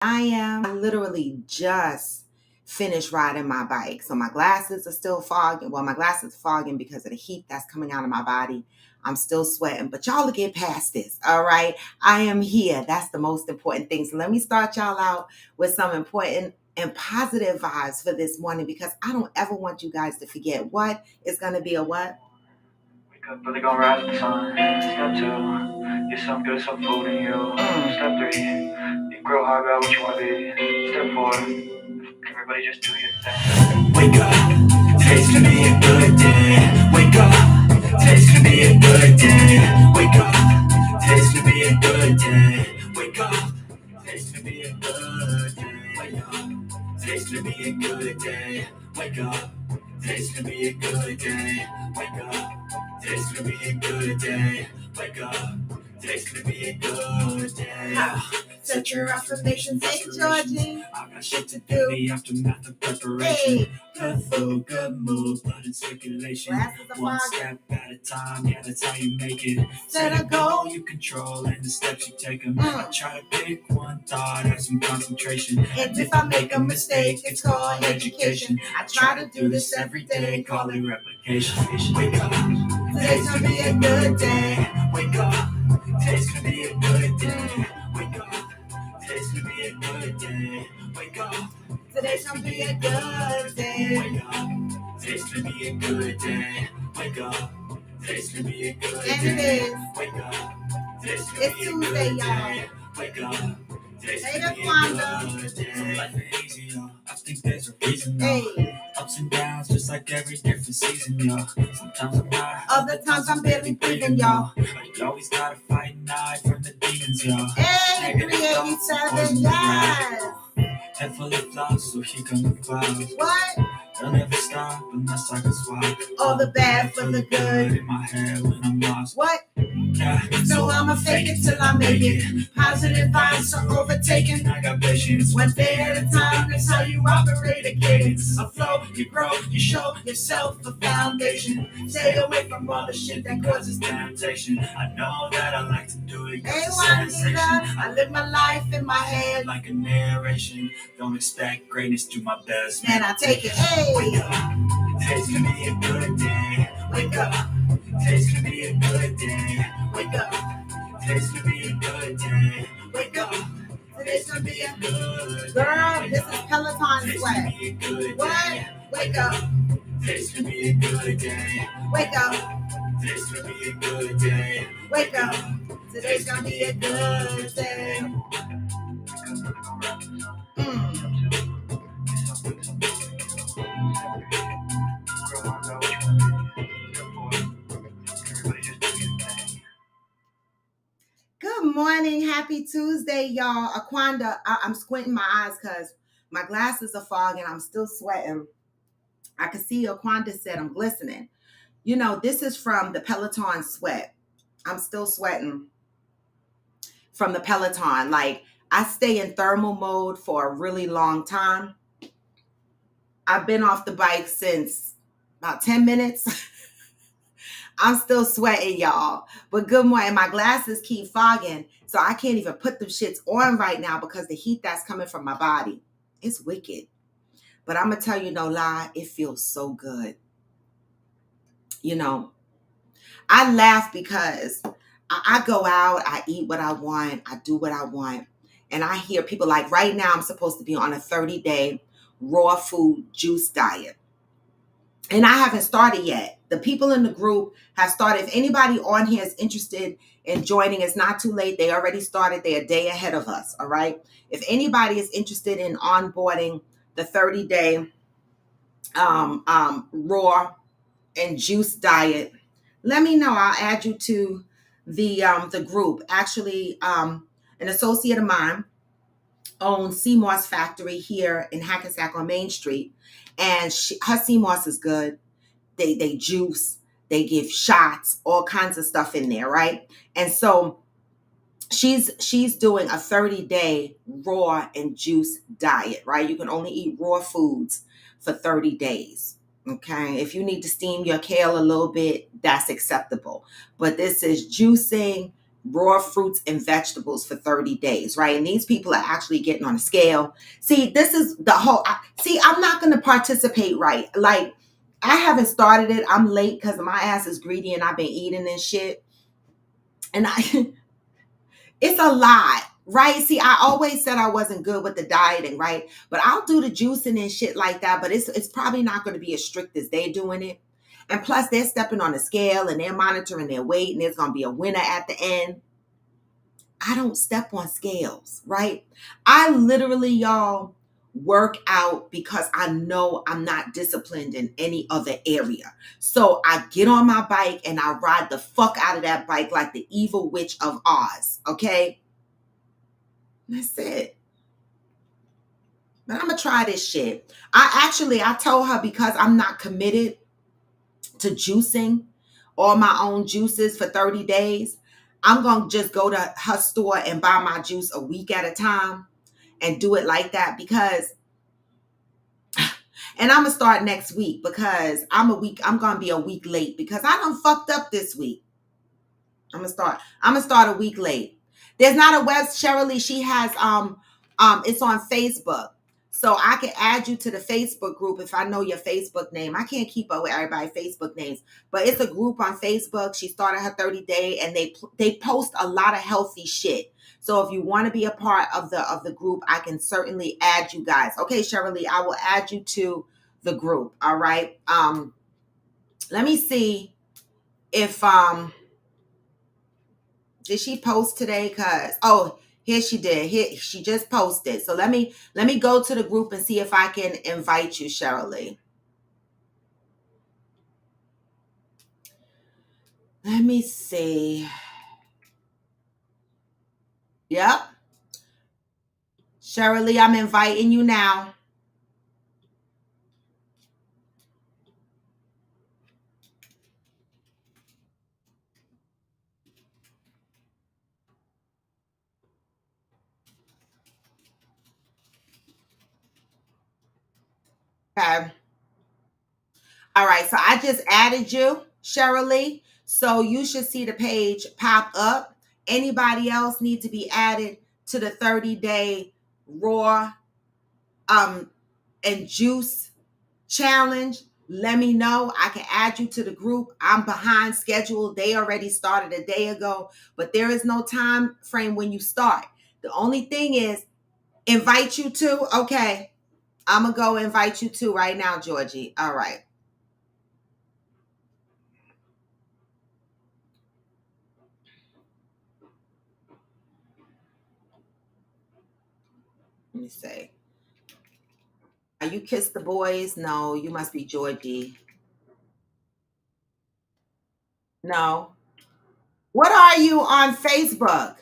I literally just finished riding my bike. So my glasses are still fogging. Well, my glasses are fogging because of the heat that's coming out of my body. I'm still sweating, but y'all will get past this. All right. I am here. That's the most important thing. So let me start y'all out with some important and positive vibes for this morning, because I don't ever want you guys to forget what is going to be a what? Wake up, but they gon' rise with the sun. Step two, get some good, some food in you. Step three, you grow hard about what you wanna be. Step four, everybody just do your thing. Wake up, today's gonna be a good day. Wake up, today's gonna be a good day. Wake up, today's gonna be a good day. Wake up, today's gonna be a good day. Wake up, today's gonna be a good day. Wake up, today's gonna be a good day. Wake up. Today's gonna be a good day. Wake up. Today's gonna be a good day. Set your affirmations, hey Georgie. I got shit to do. The aftermath of preparation. Hey. Good food, good mood, blood in circulation. One step at a time, yeah, that's how you make it. Set a goal you control and the steps you take them. I try to pick one thought, have some concentration. And if I make a mistake, it's called education. I try to do this every day, call it replication. Wake up, today's gonna be a good day. Wake up, today's gonna be a good day. Wake up, today's gonna be a good day. Wake up, today's gonna be a good day. Wake up, today's gonna be a good day. Wake up, today's gonna be a good day. And it is. Wake up, today's gonna It's be a Tuesday, good y'all. day. Wake up, today's Hey, gonna be a Kwanda. good day. Life ain't easy, yo. I think there's a reason, yo. Hey. Ups and downs, just like every different season, yo. Sometimes I'm high, Other times I'm barely breathing, y'all. But you always gotta fight and hide from the demons, yo. Hey, 387, yes. Head full of flaws, so here come the clouds. What? They'll never stop unless I can swap All the bad for the good. in my head when I'm lost. What? Yeah, So I'ma fake it till I make it. Positive vibes are overtaken. I got patience. One day at a time, that's how you operate a cadence. A flow, you grow, you show yourself a foundation. Stay away from all the shit that causes temptation. I know that I like to do it. Hey, Juanita, I live my life in my head like a narration. Don't expect greatness, do my best. Man, I take it. Hey, wake up. Today's gonna be a good day. Wake up. Today's gonna be a good day. Wake up. Today's gonna be a good day. Wake up. Today's gonna be a good girl. This is Peloton sweat. What? Wake up. Today's gonna be a good day. Wake up. Today's gonna be a good day. Wake up. Today's gonna be a good day. Good morning. Happy Tuesday, y'all. Aquanda, I'm squinting my eyes because my glasses are fogging. I'm still sweating. I can see Aquanda said I'm glistening. You know, this is from the Peloton sweat. I'm still sweating from the Peloton. Like, I stay in thermal mode for a really long time. I've been off the bike since about 10 minutes. I'm still sweating, y'all. But good morning. My glasses keep fogging, so I can't even put them shits on right now because the heat that's coming from my body. It's wicked. But I'm going to tell you no lie, it feels so good. You know, I laugh because I go out, I eat what I want, I do what I want. And I hear people like, right now I'm supposed to be on a 30-day raw food juice diet. And I haven't started yet. The people in the group have started. If anybody on here is interested in joining, it's not too late. They already started. They're a day ahead of us, all right? If anybody is interested in onboarding the 30-day raw and juice diet, let me know. I'll add you to the group. Actually, an associate of mine owns Sea Moss Factory here in Hackensack on Main Street. And her sea moss is good. They juice, they give shots, all kinds of stuff in there, right? And so she's doing a 30-day raw and juice diet, right? You can only eat raw foods for 30 days. Okay. If you need to steam your kale a little bit, that's acceptable. But this is juicing, raw fruits and vegetables for 30 days, right? And these people are actually getting on a scale. See, this is the whole, I'm not going to participate, right? Like, I haven't started it. I'm late because my ass is greedy and I've been eating and shit. And it's a lot, right? See, I always said I wasn't good with the dieting, right? But I'll do the juicing and shit like that, but it's probably not going to be as strict as they doing it. And plus, they're stepping on the scale and they're monitoring their weight, and there's going to be a winner at the end. I don't step on scales, right? I literally, y'all, work out because I know I'm not disciplined in any other area. So I get on my bike and I ride the fuck out of that bike like the evil witch of Oz, okay? That's it. But I'm gonna try this shit. I told her, because I'm not committed to juicing all my own juices for 30 days, I'm gonna just go to her store and buy my juice a week at a time and do it like that, because and I'm gonna start next week because I'm gonna be a week late because I done fucked up this week. I'm gonna start a week late. There's not a web, Shirley. She has it's on Facebook. So I can add you to the Facebook group if I know your Facebook name. I can't keep up with everybody's Facebook names, but it's a group on Facebook. She started her 30-day and they post a lot of healthy shit. So if you want to be a part of the group, I can certainly add you guys. Okay, Shirley, I will add you to the group. All right. Let me see if did she post today? Here she did. Here she just posted. So let me go to the group and see if I can invite you, Shirley. Let me see. Yep. Shirley, I'm inviting you now. Okay. All right. So I just added you, Shirley. So you should see the page pop up. Anybody else need to be added to the 30-day raw and juice challenge? Let me know. I can add you to the group. I'm behind schedule. They already started a day ago, but there is no time frame when you start. The only thing is invite you to. Okay. I'm going to go invite you to right now, Georgie. All right. Let me see. Are you Kiss the Boys? No, you must be Georgie. No. What are you on Facebook?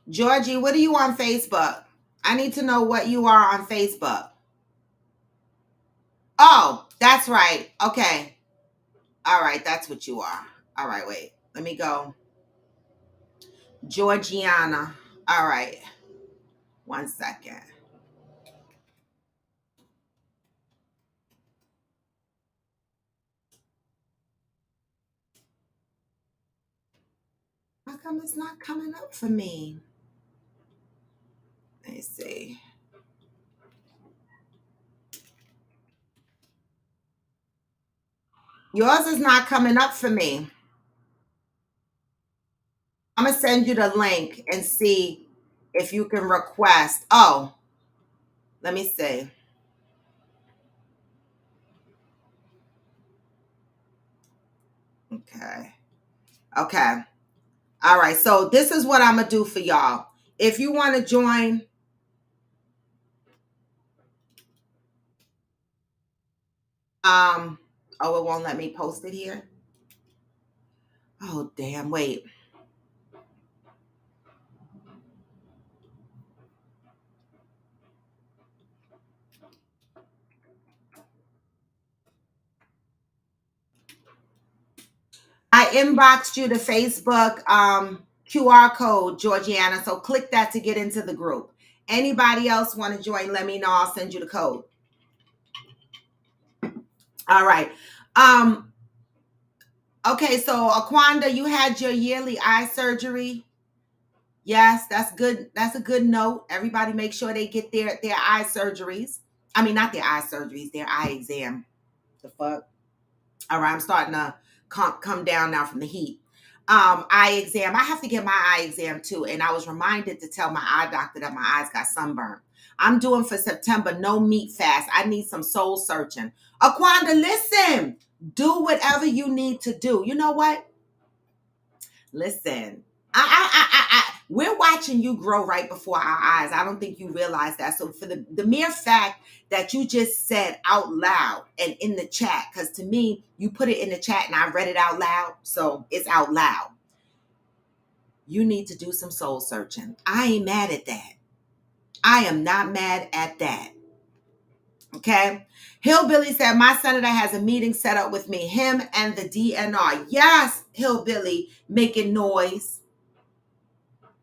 Georgie, what are you on Facebook? I need to know what you are on Facebook. Oh, that's right. Okay. All right, that's what you are. All right, wait. Let me go. Georgiana. All right. 1 second. How come it's not coming up for me? Let me see. Yours is not coming up for me. I'm going to send you the link and see if you can request. Oh, let me see. Okay. Okay. All right. So this is what I'm going to do for y'all. If you want to join, oh, it won't let me post it here. Oh, damn. Wait. I inboxed you the Facebook QR code, Georgiana. So click that to get into the group. Anybody else want to join? Let me know. I'll send you the code. All right. Okay, so Aquanda, you had your yearly eye surgery. Yes, that's good. That's a good note. Everybody make sure they get their eye surgeries. I mean, not their eye surgeries, their eye exam. The fuck? All right, I'm starting to come down now from the heat. Eye exam. I have to get my eye exam too. And I was reminded to tell my eye doctor that my eyes got sunburned. I'm doing for September no meat fast. I need some soul searching. Aquanda, listen. Do whatever you need to do. You know what? Listen. We're watching you grow right before our eyes. I don't think you realize that. So for the mere fact that you just said out loud and in the chat, because to me, you put it in the chat and I read it out loud, so it's out loud. You need to do some soul searching. I ain't mad at that. I am not mad at that. Okay? Hillbilly said, my senator has a meeting set up with me, him and the DNR. Yes, Hillbilly, making noise.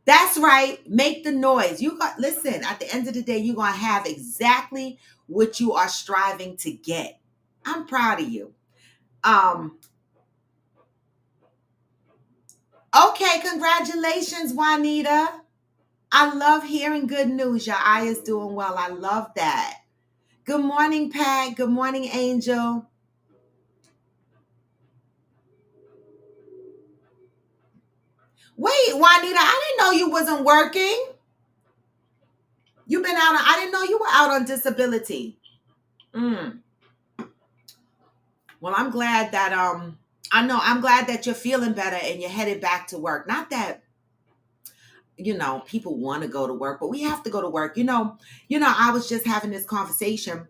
That's right. Make the noise. Listen, at the end of the day, you're going to have exactly what you are striving to get. I'm proud of you. Okay, congratulations, Juanita. I love hearing good news. Your eye is doing well. I love that. Good morning, Pat. Good morning, Angel. Wait, Juanita, I didn't know you wasn't working. You've been out. I didn't know you were out on disability. Well, I'm glad that I'm glad that you're feeling better and you're headed back to work. Not that people want to go to work, but we have to go to work. I was just having this conversation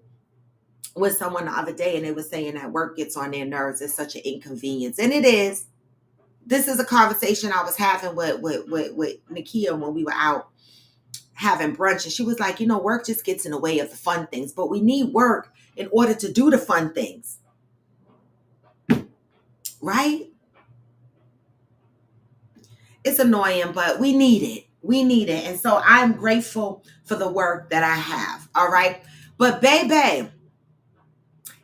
with someone the other day and they were saying that work gets on their nerves. It's such an inconvenience. And it is. This is a conversation I was having with Nakia when we were out having brunch. And she was like, work just gets in the way of the fun things, but we need work in order to do the fun things. Right? It's annoying, but we need it. We need it. And so I'm grateful for the work that I have. All right. But baby,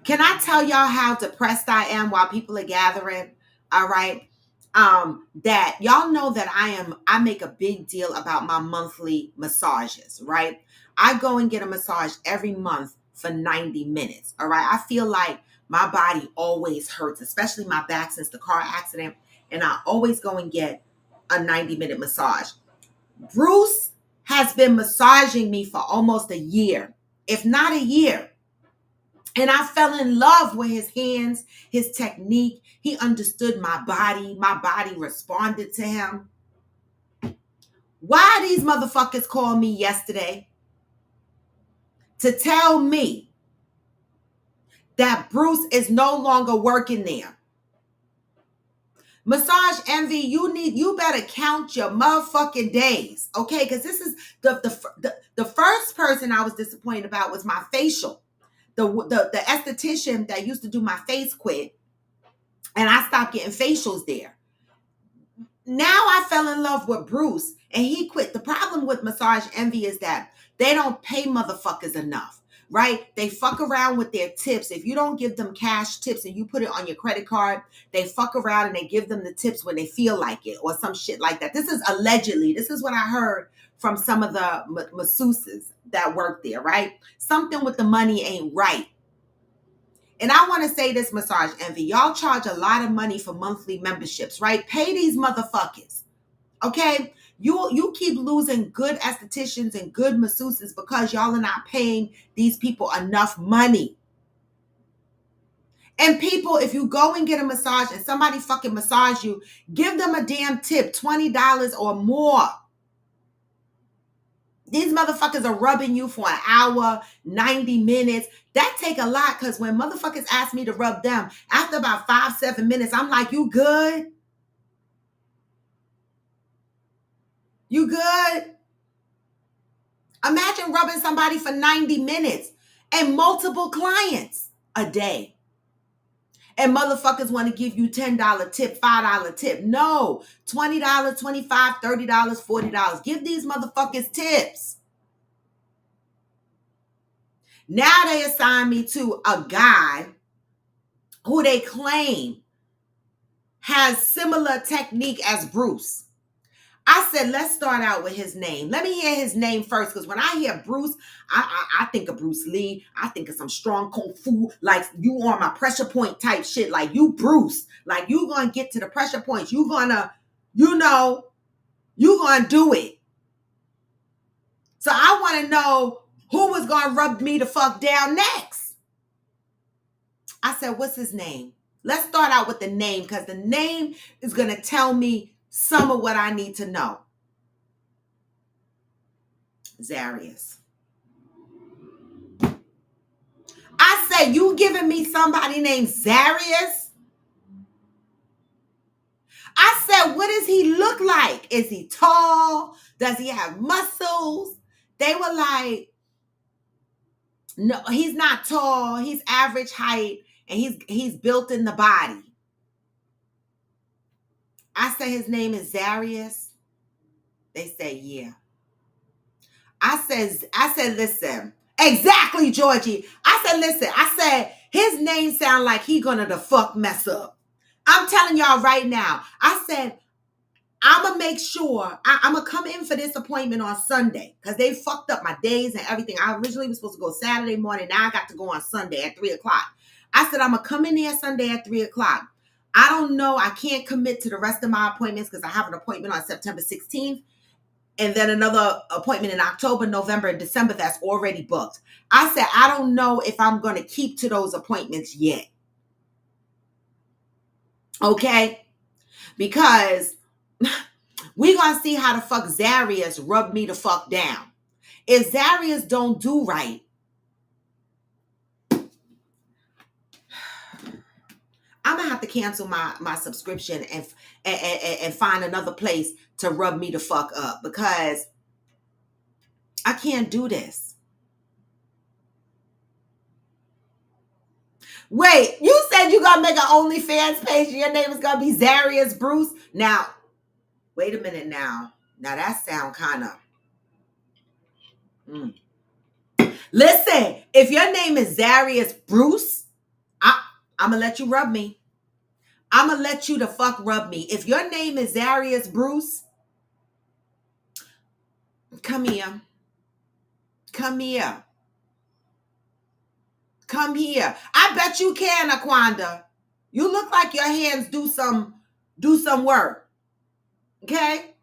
can I tell y'all how depressed I am while people are gathering? All right. That y'all know that I make a big deal about my monthly massages, right? I go and get a massage every month for 90 minutes. All right. I feel like my body always hurts, especially my back since the car accident. And I always go and get a 90-minute massage. Bruce has been massaging me for almost a year, if not a year. And I fell in love with his hands, his technique. He understood my body. My body responded to him. Why these motherfuckers called me yesterday to tell me that Bruce is no longer working there? Massage Envy, you better count your motherfucking days, okay? Because this is the first person I was disappointed about was my facial. The esthetician that used to do my face quit, and I stopped getting facials there. Now I fell in love with Bruce, and he quit. The problem with Massage Envy is that they don't pay motherfuckers enough, right? They fuck around with their tips. If you don't give them cash tips and you put it on your credit card, they fuck around and they give them the tips when they feel like it or some shit like that. This is allegedly. This is what I heard from some of the masseuses that work there, right? Something with the money ain't right. And I want to say this, Massage Envy. Y'all charge a lot of money for monthly memberships, right? Pay these motherfuckers, okay? You keep losing good estheticians and good masseuses because y'all are not paying these people enough money. And people, if you go and get a massage and somebody fucking massage you, give them a damn tip, $20 or more. These motherfuckers are rubbing you for an hour, 90 minutes. That take a lot because when motherfuckers ask me to rub them, after about 5-7 minutes, I'm like, you good? You good? Imagine rubbing somebody for 90 minutes and multiple clients a day. And motherfuckers want to give you $10 tip, $5 tip. No, $20, $25, $30, $40. Give these motherfuckers tips. Now they assign me to a guy who they claim has similar technique as Bruce. I said, let's start out with his name. Let me hear his name first, because when I hear Bruce, I think of Bruce Lee. I think of some strong kung fu, like you on my pressure point type shit, like you Bruce. Like you gonna get to the pressure points. You gonna, you gonna do it. So I want to know who was gonna rub me the fuck down next. I said, what's his name? Let's start out with the name, because the name is gonna tell me some of what I need to know. Zarius. I said, you giving me somebody named Zarius? I said, what does he look like? Is he tall? Does he have muscles? They were like, no, he's not tall. He's average height, and he's built in the body. I said, his name is Zarius. They said, yeah. I said, listen. Exactly, Georgie. I said, listen. I said, his name sound like he gonna the fuck mess up. I'm telling y'all right now. I said, I'm going to make sure, I'm going to come in for this appointment on Sunday, because they fucked up my days and everything. I originally was supposed to go Saturday morning. Now I got to go on Sunday at 3 o'clock. I said, I'm going to come in there Sunday at 3 o'clock. I don't know. I can't commit to the rest of my appointments because I have an appointment on September 16th. And then another appointment in October, November, and December that's already booked. I said, I don't know if I'm going to keep to those appointments yet. Okay? Because we going to see how the fuck Zarius rubbed me the fuck down. If Zarius don't do right, I'm going to have to cancel my subscription and find another place to rub me the fuck up, because I can't do this. Wait, you said you going to make an OnlyFans page and your name is going to be Zarius Bruce? Now, wait a minute now. Now that sound kind of... Listen, if your name is Zarius Bruce, I'm going to let you rub me. I'm going to let you the fuck rub me. If your name is Zarius Bruce, come here. Come here. Come here. I bet you can, Aquanda. You look like your hands do some work. Okay?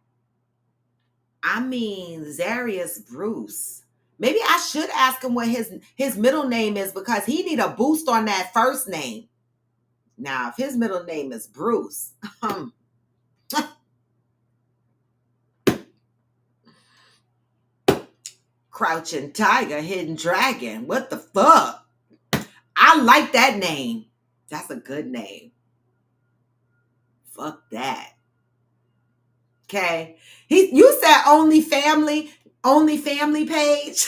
I mean, Zarius Bruce. Maybe I should ask him what his middle name is, because he need a boost on that first name. Now, if his middle name is Bruce, Crouching Tiger, Hidden Dragon. What the fuck? I like that name. That's a good name. Fuck that. Okay. You said only family page.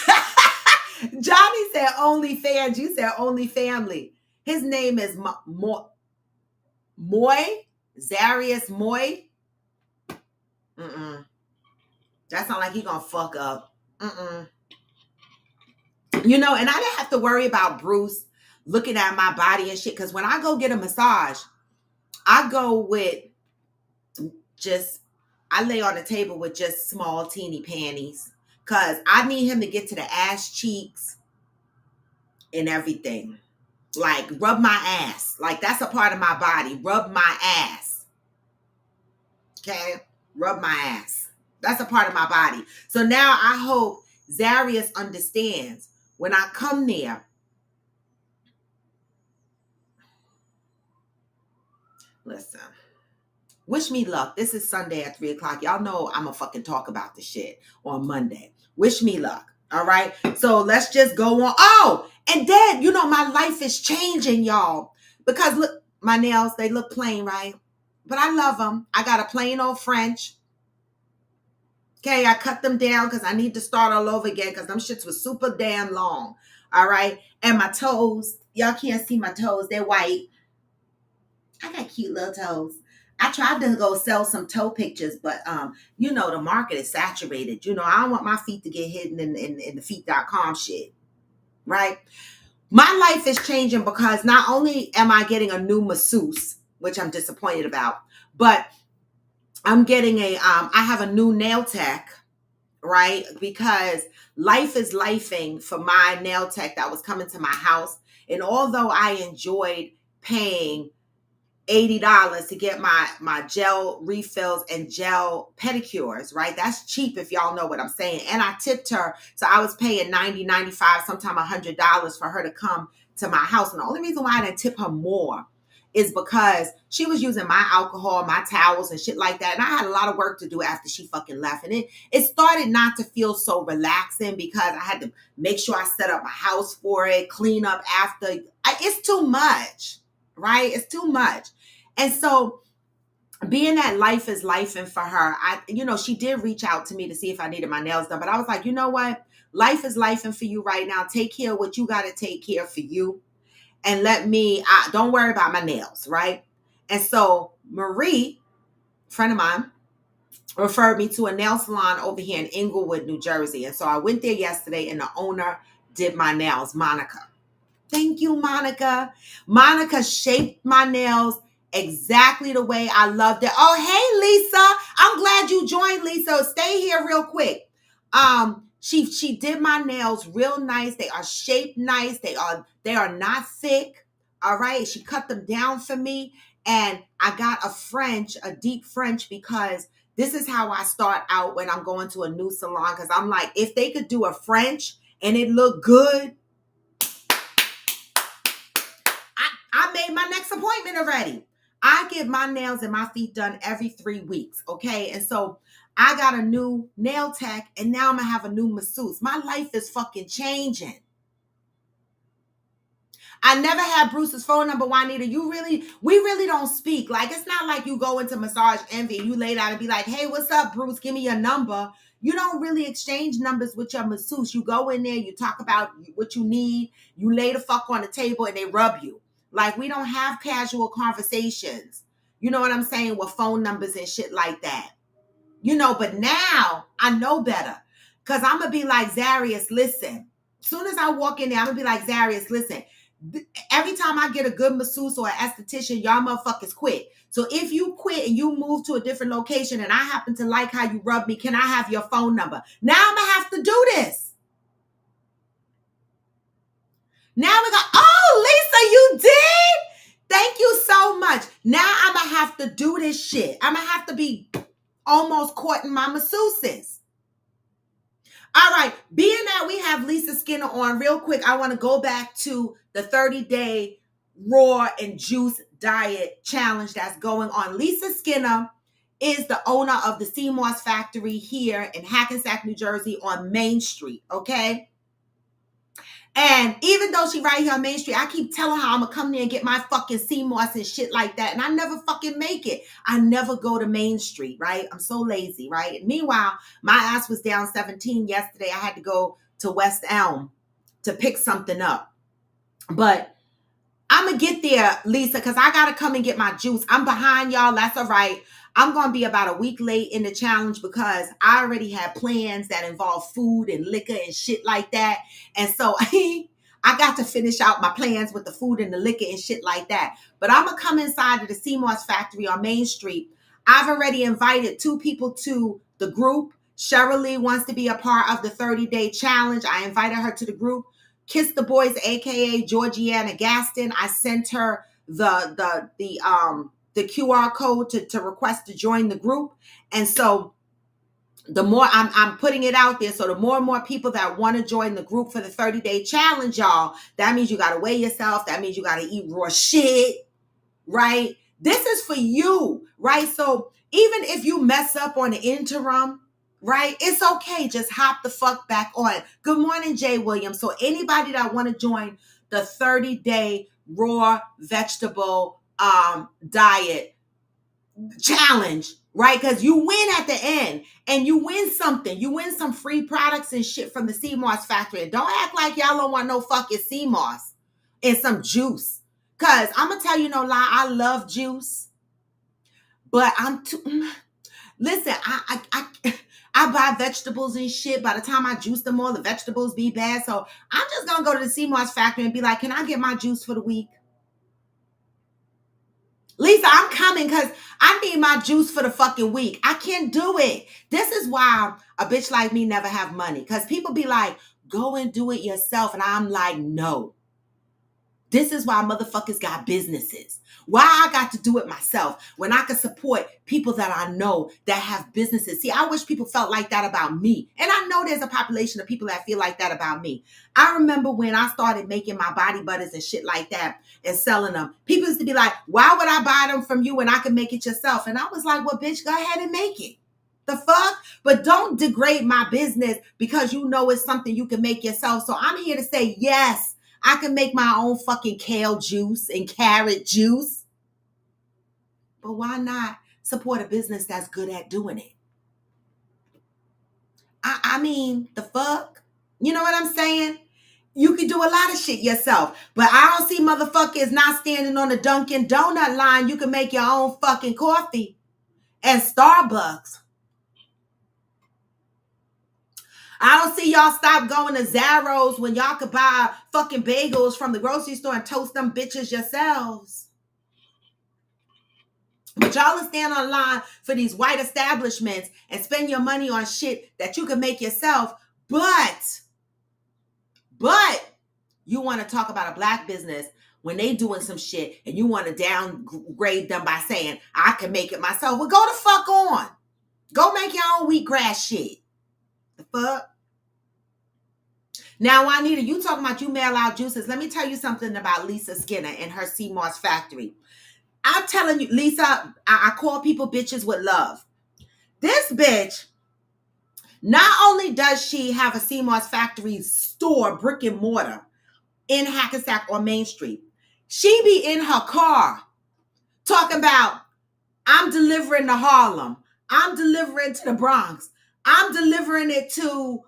Johnny said only fans. You said only family. His name is Moy. Zarius Moy. That sounds like he gonna fuck up. You know, and I didn't have to worry about Bruce looking at my body and shit, because when I go get a massage, I go with I lay on the table with just small teeny panties, because I need him to get to the ass cheeks and everything. Like, rub my ass. Like, that's a part of my body. Rub my ass. Okay? Rub my ass. That's a part of my body. So now I hope Zarius understands when I come there. Listen. Wish me luck. This is Sunday at 3 o'clock. Y'all know I'm going to fucking talk about the shit on Monday. Wish me luck. All right? So let's just go on. Oh, and then, you know, my life is changing, y'all. Because look, my nails, they look plain, right? But I love them. I got a plain old French. Okay, I cut them down because I need to start all over again, because them shits was super damn long. All right? And my toes, y'all can't see my toes. They're white. I got cute little toes. I tried to go sell some toe pictures, but the market is saturated. I don't want my feet to get hidden in the feet.com shit. Right? My life is changing because not only am I getting a new masseuse, which I'm disappointed about, but I'm getting I have a new nail tech, right? Because life is lifing for my nail tech that was coming to my house. And although I enjoyed paying $80 to get my gel refills and gel pedicures, right? That's cheap if y'all know what I'm saying. And I tipped her, so I was paying 90, 95, sometimes $100 for her to come to my house. And the only reason why I didn't tip her more is because she was using my alcohol, my towels and shit like that. And I had a lot of work to do after she fucking left. And it started not to feel so relaxing because I had to make sure I set up my house for it, clean up after. It's too much, right? It's too much. And so being that life is life, and for her, she did reach out to me to see if I needed my nails done. But I was like, you know what? Life is life, and for you right now, take care of what you got to take care of for you. And don't worry about my nails, right? And so Marie, friend of mine, referred me to a nail salon over here in Inglewood, New Jersey. And so I went there yesterday and the owner did my nails, Monica. Thank you, Monica. Monica shaped my nails exactly the way I loved it. Oh, hey, Lisa. I'm glad you joined, Lisa. Stay here real quick. She did my nails real nice. They are shaped nice. They are not thick. All right. She cut them down for me. And I got a deep French, because this is how I start out when I'm going to a new salon. Because I'm like, if they could do a French and it looked good, I made my next appointment already. I get my nails and my feet done every 3 weeks, okay? And so I got a new nail tech, and now I'm going to have a new masseuse. My life is fucking changing. I never had Bruce's phone number, Juanita. We really don't speak. Like, it's not like you go into Massage Envy and you lay down and be like, hey, what's up, Bruce? Give me your number. You don't really exchange numbers with your masseuse. You go in there, you talk about what you need, you lay the fuck on the table, and they rub you. Like, we don't have casual conversations. You know what I'm saying? With phone numbers and shit like that. But now I know better. Because I'm going to be like, Zarius, listen. As soon as I walk in there, I'm going to be like, Zarius, listen. Every time I get a good masseuse or an esthetician, y'all motherfuckers quit. So if you quit and you move to a different location and I happen to like how you rub me, can I have your phone number? Now I'm going to have to do this. Now we go, oh, Lisa, you did? Thank you so much. Now I'm going to have to do this shit. I'm going to have to be almost courting my masseuses. All right, being that we have Lisa Skinner on, real quick, I want to go back to the 30-day raw and juice diet challenge that's going on. Lisa Skinner is the owner of the Sea Moss Factory here in Hackensack, New Jersey on Main Street, okay? And even though she right here on Main Street, I keep telling her I'm going to come there and get my fucking sea moss and shit like that. And I never fucking make it. I never go to Main Street, right? I'm so lazy, right? And meanwhile, my ass was down 17 yesterday. I had to go to West Elm to pick something up. But I'm going to get there, Lisa, because I got to come and get my juice. I'm behind y'all. That's all right. I'm going to be about a week late in the challenge because I already had plans that involve food and liquor and shit like that. And so I got to finish out my plans with the food and the liquor and shit like that. But I'm going to come inside of the Sea Moss Factory on Main Street. I've already invited 2 people to the group. Cheryl Lee wants to be a part of the 30-day challenge. I invited her to the group. Kiss the Boys, aka Georgiana Gaston. I sent her the QR code to request to join the group. And so the more I'm putting it out there, so the more and more people that want to join the group for the 30-day challenge, y'all, that means you got to weigh yourself. That means you got to eat raw shit, right? This is for you, right? So even if you mess up on the interim, right? It's okay. Just hop the fuck back on. Good morning, Jay Williams. So anybody that want to join the 30-day raw vegetable diet challenge, right? Because you win at the end and you win something. You win some free products and shit from the Sea Moss Factory. And don't act like y'all don't want no fucking sea moss and some juice. Because I'm going to tell you no lie, I love juice, but I'm too... Listen, I buy vegetables and shit. By the time I juice them all, the vegetables be bad. So I'm just going to go to the sea moss factory and be like, can I get my juice for the week? Lisa, I'm coming because I need my juice for the fucking week. I can't do it. This is why a bitch like me never have money. Because people be like, go and do it yourself. And I'm like, no. This is why motherfuckers got businesses. Why I got to do it myself when I can support people that I know that have businesses. See, I wish people felt like that about me. And I know there's a population of people that feel like that about me. I remember when I started making my body butters and shit like that and selling them. People used to be like, why would I buy them from you when I can make it yourself? And I was like, well, bitch, go ahead and make it. The fuck? But don't degrade my business because you know it's something you can make yourself. So I'm here to say, yes, I can make my own fucking kale juice and carrot juice. But why not support a business that's good at doing it? I mean, the fuck? You know what I'm saying? You can do a lot of shit yourself. But I don't see motherfuckers not standing on the Dunkin' Donut line. You can make your own fucking coffee. And Starbucks. I don't see y'all stop going to Zaro's when y'all could buy fucking bagels from the grocery store and toast them bitches yourselves. But y'all will stand online for these white establishments and spend your money on shit that you can make yourself. But you want to talk about a black business when they doing some shit and you want to downgrade them by saying, I can make it myself. Well, go the fuck on. Go make your own wheatgrass shit. The fuck? Now, Juanita, you talking about you mail out juices. Let me tell you something about Lisa Skinner and her sea moss factory. I'm telling you, Lisa, I call people bitches with love. This bitch, not only does she have a sea moss factory store, brick and mortar, in Hackensack or Main Street, she be in her car talking about, I'm delivering to Harlem. I'm delivering to the Bronx. I'm delivering it to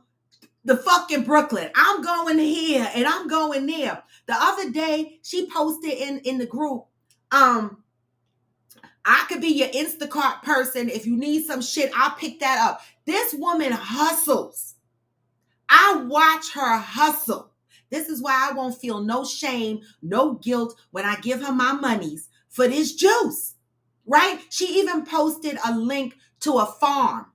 the fucking Brooklyn. I'm going here and I'm going there. The other day, she posted in the group, I could be your Instacart person. If you need some shit, I'll pick that up. This woman hustles. I watch her hustle. This is why I won't feel no shame, no guilt when I give her my monies for this juice, right? She even posted a link to a farm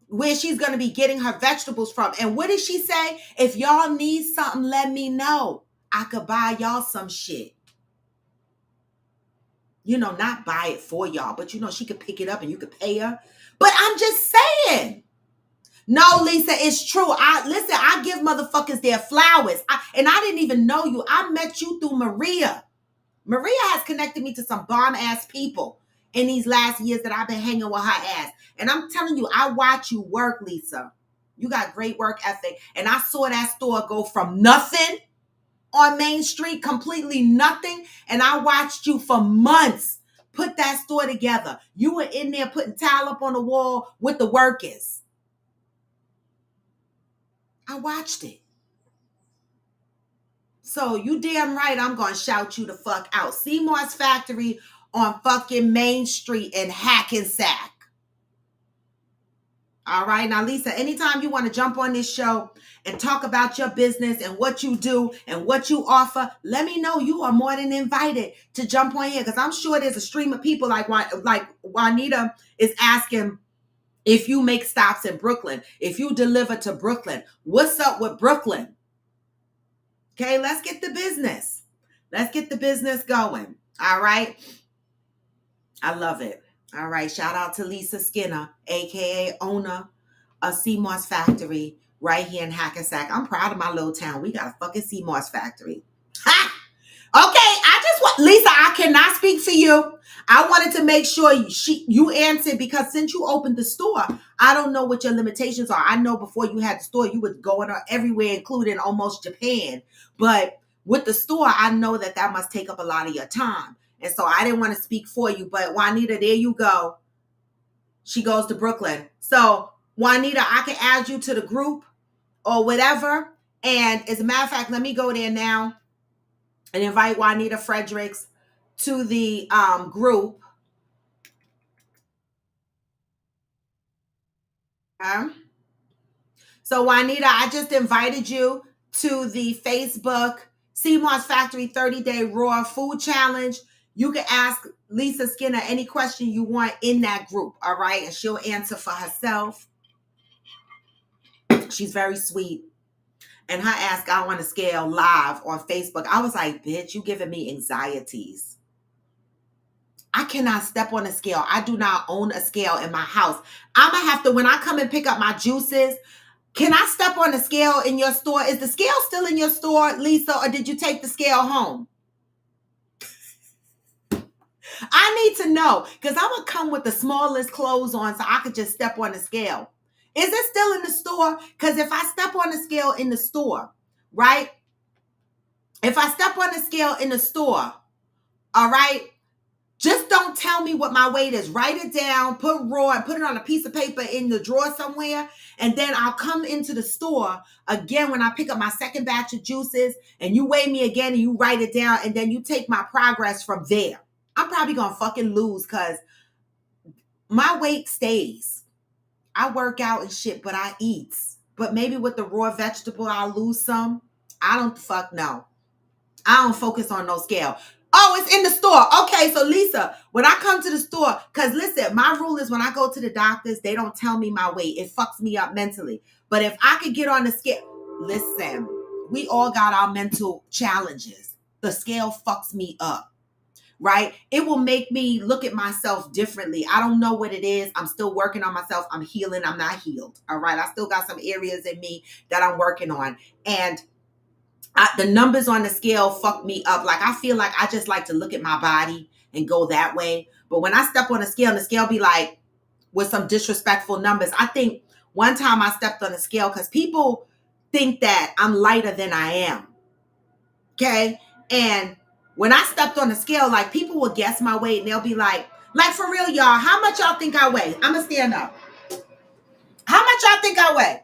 where she's going to be getting her vegetables from. And what did she say? If y'all need something, let me know. I could buy y'all some shit. You know, not buy it for y'all, but you know, she could pick it up and you could pay her. But I'm just saying. No, Lisa, it's true. I give motherfuckers their flowers. And I didn't even know you. I met you through Maria. Maria has connected me to some bomb-ass people in these last years that I've been hanging with her ass. And I'm telling you, I watch you work, Lisa. You got great work ethic. And I saw that store go from nothing on Main Street, completely nothing. And I watched you for months put that store together. You were in there putting tile up on the wall with the workers. I watched it. So you damn right I'm going to shout you the fuck out. Sea Moss Factory on fucking Main Street in Hackensack. All right. Now, Lisa, anytime you want to jump on this show and talk about your business and what you do and what you offer, let me know. You are more than invited to jump on here because I'm sure there's a stream of people like Juanita is asking if you make stops in Brooklyn, if you deliver to Brooklyn. What's up with Brooklyn? Okay, let's get the business. Let's get the business going. All right. I love it. All right. Shout out to Lisa Skinner, a.k.a. owner of Sea Moss Factory right here in Hackensack. I'm proud of my little town. We got a fucking Sea Moss Factory. Ha! Okay, Lisa, I cannot speak for you. I wanted to make sure you answered because since you opened the store, I don't know what your limitations are. I know before you had the store, you were going everywhere, including almost Japan. But with the store, I know that must take up a lot of your time. And so I didn't want to speak for you. But Juanita, there you go. She goes to Brooklyn. So Juanita, I can add you to the group or whatever. And as a matter of fact, let me go there now. and invite Juanita Fredericks to the group. So Juanita, I just invited you to the Facebook CMOS Factory 30-day raw food challenge. You can ask Lisa Skinner any question you want in that group, all right? And she'll answer for herself. She's very sweet. And her ask I want to scale live on Facebook. I was like, bitch, you giving me anxieties. I cannot step on a scale. I do not own a scale in my house. I'm going to have to, when I come and pick up my juices, can I step on the scale in your store? Is the scale still in your store, Lisa, or did you take the scale home? I need to know, because I'm going to come with the smallest clothes on so I could just step on the scale. Is it still in the store? Because if I step on the scale in the store, right? If I step on the scale in the store, all right, just don't tell me what my weight is. Write it down, put raw, and put it on a piece of paper in the drawer somewhere. And then I'll come into the store again when I pick up my second batch of juices, and you weigh me again and you write it down, and then you take my progress from there. I'm probably going to fucking lose because my weight stays. I work out and shit, but I eat. But maybe with the raw vegetable, I'll lose some. I don't fuck know. I don't focus on no scale. Oh, it's in the store. Okay, so Lisa, when I come to the store, because listen, my rule is when I go to the doctors, they don't tell me my weight. It fucks me up mentally. But if I could get on the scale, listen, we all got our mental challenges. The scale fucks me up, right? It will make me look at myself differently. I don't know what it is. I'm still working on myself. I'm healing. I'm not healed, all right? I still got some areas in me that I'm working on. And the numbers on the scale fuck me up. Like, I feel like I just like to look at my body and go that way. But when I step on the scale and the scale be like with some disrespectful numbers, I think one time I stepped on the scale because people think that I'm lighter than I am. Okay. And when I stepped on the scale, like people will guess my weight and they'll be like for real, y'all, how much y'all think I weigh? I'm going to stand up. How much y'all think I weigh?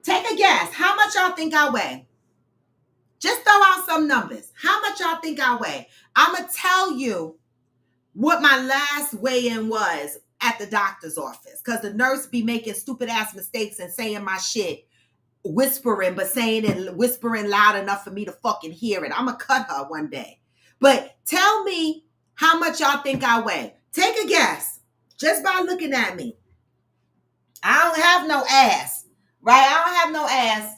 Take a guess. How much y'all think I weigh? Just throw out some numbers. How much y'all think I weigh? I'm going to tell you what my last weigh-in was at the doctor's office. Because the nurse be making stupid ass mistakes and saying my shit, whispering, but saying it, whispering loud enough for me to fucking hear it. I'm going to cut her one day. But tell me how much y'all think I weigh. Take a guess. Just by looking at me. I don't have no ass. Right? I don't have no ass.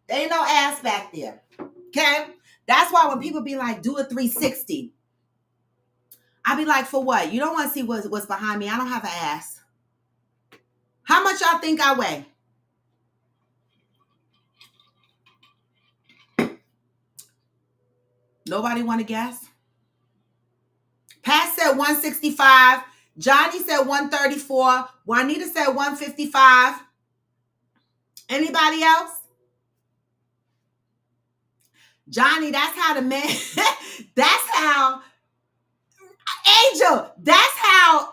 There ain't no ass back there. Okay? That's why when people be like, do a 360, I be like, for what? You don't want to see what's behind me. I don't have an ass. How much y'all think I weigh? Nobody want to guess? Pat said 165. Johnny said 134. Juanita said 155. Anybody else? Johnny, that's how the man, that's how, Angel, that's how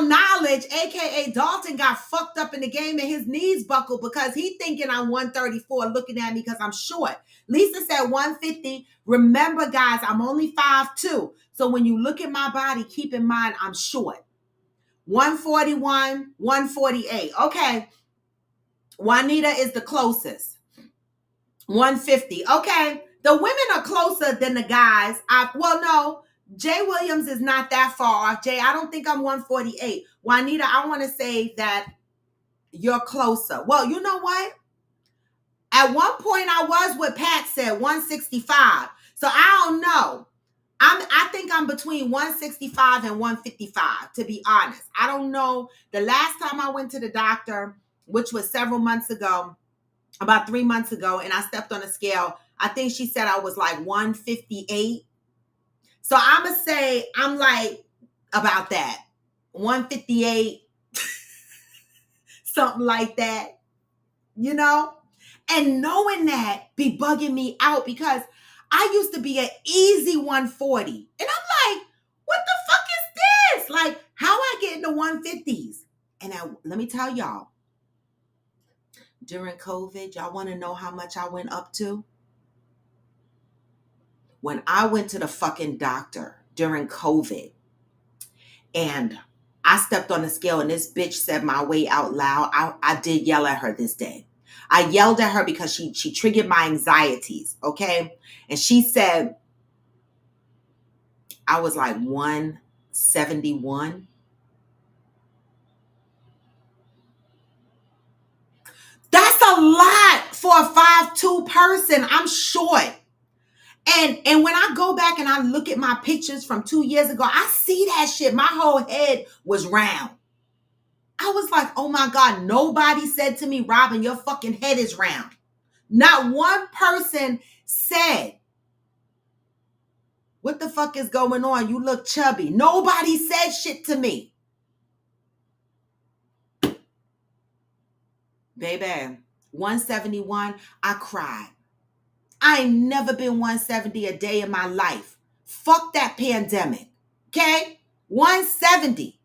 Knowledge, aka Dalton, got fucked up in the game and his knees buckled because he thinking I'm 134 looking at me because I'm short. Lisa said 150. Remember, guys, I'm only 5'2". So when you look at my body, keep in mind I'm short. 141, 148. Okay. Juanita is the closest. 150. Okay. The women are closer than the guys. No. Jay Williams is not that far off. Jay, I don't think I'm 148. Juanita, I want to say that you're closer. Well, you know what? At one point I was what Pat said, 165. So I don't know. I think I'm between 165 and 155, to be honest. I don't know. The last time I went to the doctor, which was several months ago, about 3 months ago, and I stepped on a scale, I think she said I was like 158. So I'm going to say I'm like about that. 158, something like that, you know? And knowing that be bugging me out because I used to be an easy 140. And I'm like, what the fuck is this? Like, how I get into 150s? And let me tell y'all, during COVID, y'all want to know how much I went up to? When I went to the fucking doctor during COVID and I stepped on the scale and this bitch said my weight out loud, I did yell at her this day. I yelled at her because she triggered my anxieties, okay? And she said I was like 171. That's a lot for a 5'2" person. I'm short. And when I go back and I look at my pictures from 2 years ago, I see that shit. My whole head was round. I was like, oh my God, nobody said to me, Robin, your fucking head is round. Not one person said, what the fuck is going on? You look chubby. Nobody said shit to me. Baby, 171, I cried. I ain't never been 170 a day in my life. Fuck that pandemic. Okay? 170.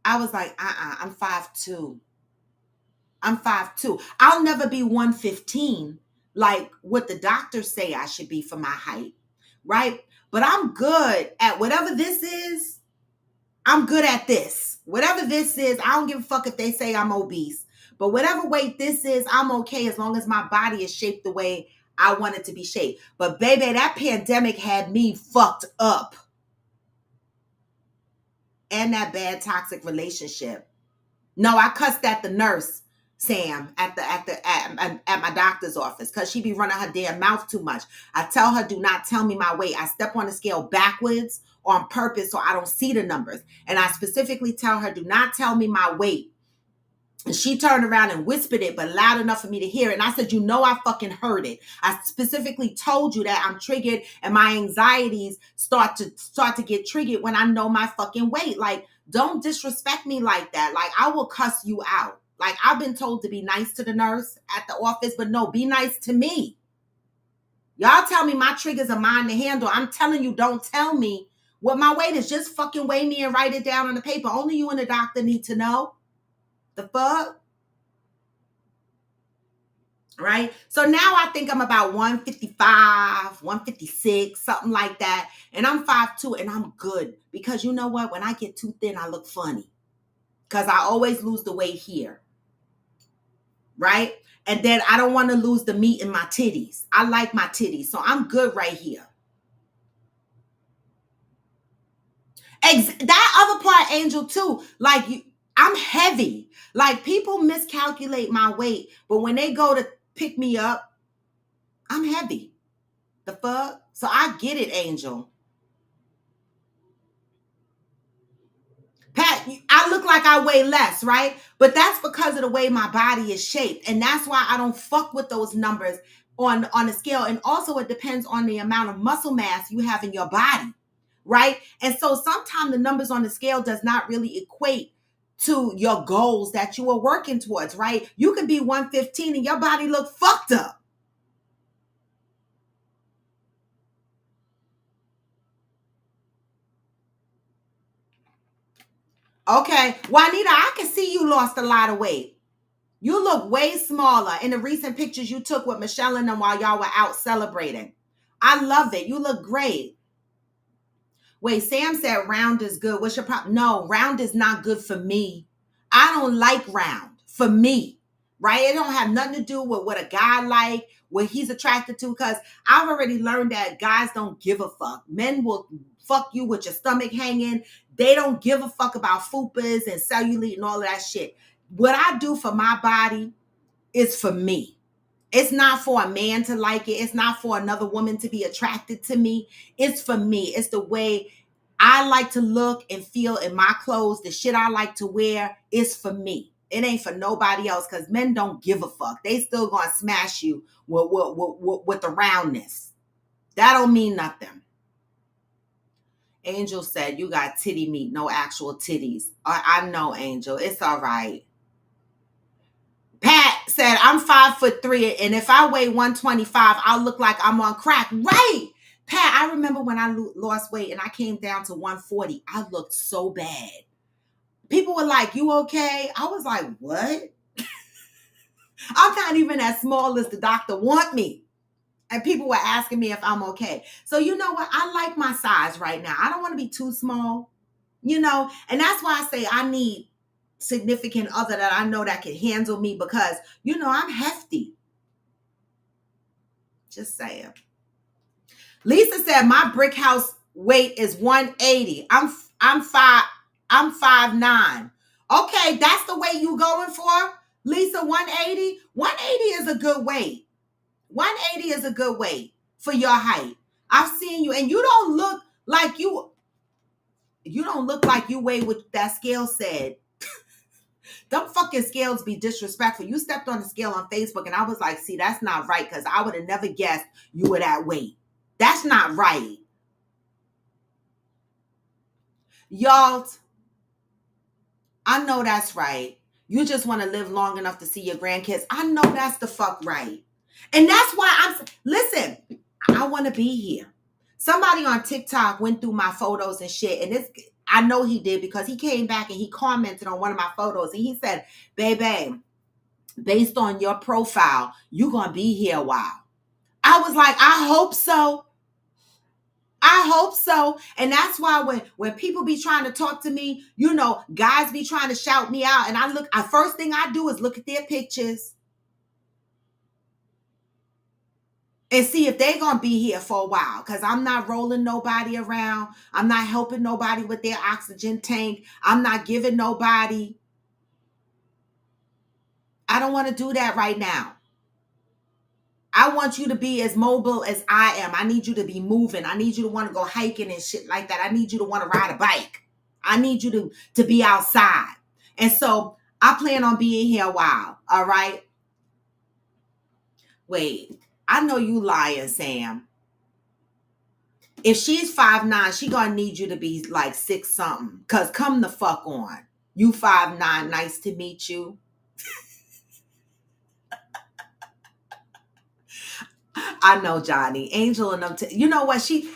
I was like, I'm 5'2". I'm 5'2". I'll never be 115 like what the doctors say I should be for my height, right? But I'm good at whatever this is. I'm good at this. Whatever this is, I don't give a fuck if they say I'm obese. But whatever weight this is, I'm okay as long as my body is shaped the way I want it to be shaped. But baby, that pandemic had me fucked up. And that bad toxic relationship. No, I cussed at the nurse, Sam, at my doctor's office because she be running her damn mouth too much. I tell her, do not tell me my weight. I step on the scale backwards on purpose so I don't see the numbers. And I specifically tell her, do not tell me my weight. And she turned around and whispered it, but loud enough for me to hear it. And I said, you know, I fucking heard it. I specifically told you that I'm triggered and my anxieties start to get triggered when I know my fucking weight. Like, don't disrespect me like that. Like, I will cuss you out. Like, I've been told to be nice to the nurse at the office, but no, be nice to me. Y'all tell me my triggers are mine to handle. I'm telling you, don't tell me what my weight is. Just fucking weigh me and write it down on the paper. Only you and the doctor need to know. The fuck? Right? So now I think I'm about 155, 156, something like that. And I'm 5'2", and I'm good. Because you know what? When I get too thin, I look funny. Because I always lose the weight here. Right? And then I don't want to lose the meat in my titties. I like my titties. So I'm good right here. That other part, Angel, too. Like, I'm heavy. Like, people miscalculate my weight. But when they go to pick me up, I'm heavy. The fuck? So I get it, Angel. Pat, I look like I weigh less, right? But that's because of the way my body is shaped. And that's why I don't fuck with those numbers on the scale. And also it depends on the amount of muscle mass you have in your body, right? And so sometimes the numbers on the scale does not really equate to your goals that you are working towards, right? You can be 115 and your body look fucked up. Okay, Juanita, I can see you lost a lot of weight. You look way smaller in the recent pictures you took with Michelle and them while y'all were out celebrating. I love it. You look great. Wait, Sam said round is good. What's your problem? No, round is not good for me. I don't like round for me, right? It don't have nothing to do with what a guy like, what he's attracted to, because I've already learned that guys don't give a fuck. Men will fuck you with your stomach hanging. They don't give a fuck about fupas and cellulite and all of that shit. What I do for my body is for me. It's not for a man to like it. It's not for another woman to be attracted to me. It's for me. It's the way I like to look and feel in my clothes. The shit I like to wear is for me. It ain't for nobody else because men don't give a fuck. They still gonna smash you with the roundness. That don't mean nothing. Angel said, you got titty meat, no actual titties. I know, Angel. It's all right. Pat said, I'm 5'3", and if I weigh 125, I'll look like I'm on crack. Right. Pat, I remember when I lost weight and I came down to 140, I looked so bad. People were like, you okay? I was like, what? I'm not even as small as the doctor want me. And people were asking me if I'm okay. So you know what? I like my size right now. I don't want to be too small, and that's why I say I need significant other that I know that can handle me because, I'm hefty. Just saying. Lisa said my brick house weight is 180. I'm 5'9". Okay, that's the weight you going for? Lisa, 180? 180 is a good weight. 180 is a good weight for your height. I've seen you, and you don't look like you weigh what that scale said. Them fucking scales be disrespectful. You stepped on the scale on Facebook, and I was like, see, that's not right, because I would have never guessed you were that weight. That's not right. Y'all, I know that's right. You just want to live long enough to see your grandkids. I know that's the fuck right. And that's why listen, I want to be here. Somebody on TikTok went through my photos and shit. And I know he did because he came back and he commented on one of my photos. And he said, baby, based on your profile, you're going to be here a while. I was like, I hope so. I hope so. And that's why when people be trying to talk to me, guys be trying to shout me out. And first thing I do is look at their pictures and see if they're going to be here for a while. Because I'm not rolling nobody around. I'm not helping nobody with their oxygen tank. I'm not giving nobody. I don't want to do that right now. I want you to be as mobile as I am. I need you to be moving. I need you to want to go hiking and shit like that. I need you to want to ride a bike. I need you to be outside. And so I plan on being here a while. All right. Wait, I know you lying, Sam. If she's 5'9", she gonna need you to be like 6 something. Cause come the fuck on. You 5'9", nice to meet you. I know, Johnny. Angel and them. You know what? She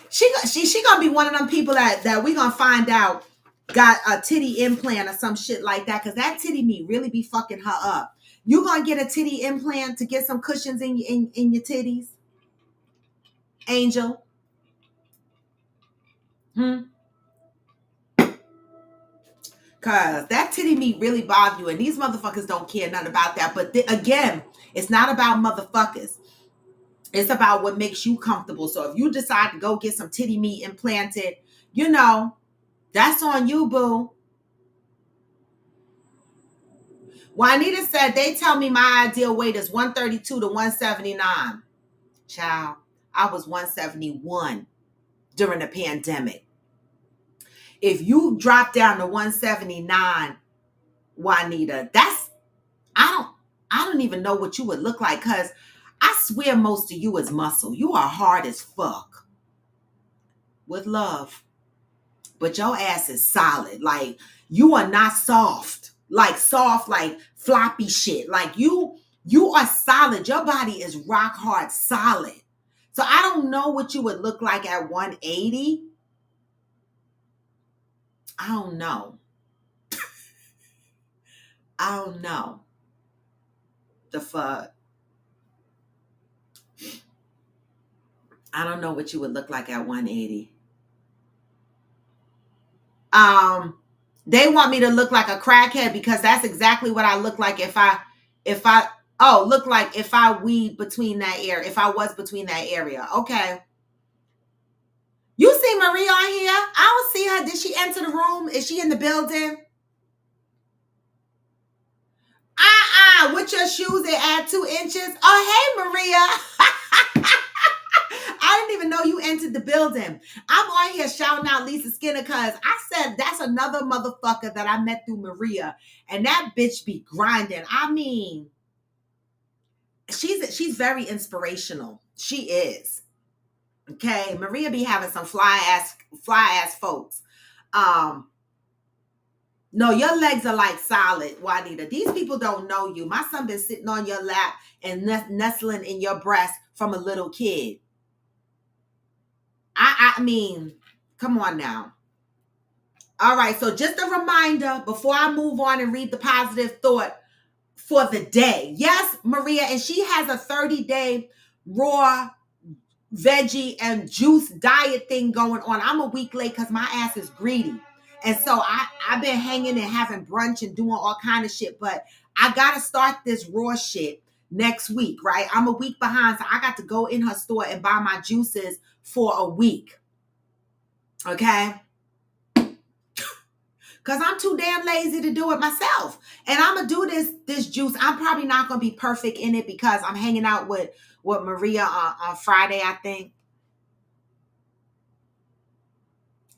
gonna be one of them people that we gonna find out got a titty implant or some shit like that. Cause that titty meat really be fucking her up. You gonna get a titty implant to get some cushions in your titties, Angel? Cause that titty meat really bother you, and these motherfuckers don't care nothing about that. But again, it's not about motherfuckers. It's about what makes you comfortable. So if you decide to go get some titty meat implanted, that's on you, boo. Juanita said, they tell me my ideal weight is 132 to 179. Child, I was 171 during the pandemic. If you drop down to 179, Juanita, I don't even know what you would look like, because I swear most of you is muscle. You are hard as fuck. With love. But your ass is solid. Like, you are not soft, like floppy shit. Like, you are solid. Your body is rock hard solid. So I don't know what you would look like at 180. I don't know. I don't know. The fuck. I don't know what you would look like at 180. They want me to look like a crackhead because that's exactly what I look like if I look like if I weed between that area, if I was between that area. Okay. You see Maria on here? I don't see her. Did she enter the room? Is she in the building? With your shoes, they add 2 inches. Oh, hey, Maria. I didn't even know you entered the building. I'm on here shouting out Lisa Skinner because I said that's another motherfucker that I met through Maria. And that bitch be grinding. I mean, she's very inspirational. She is. Okay. Maria be having some fly ass folks. No, your legs are like solid, Juanita. These people don't know you. My son been sitting on your lap and nestling in your breast from a little kid. I mean, come on now. All right, so just a reminder before I move on and read the positive thought for the day. Yes, Maria, and she has a 30-day raw veggie and juice diet thing going on. I'm a week late because my ass is greedy. And so I've been hanging and having brunch and doing all kind of shit, but I got to start this raw shit next week, right? I'm a week behind, so I got to go in her store and buy my juices for a week, okay? Because I'm too damn lazy to do it myself. And I'm going to do this juice. I'm probably not going to be perfect in it because I'm hanging out with Maria on Friday, I think.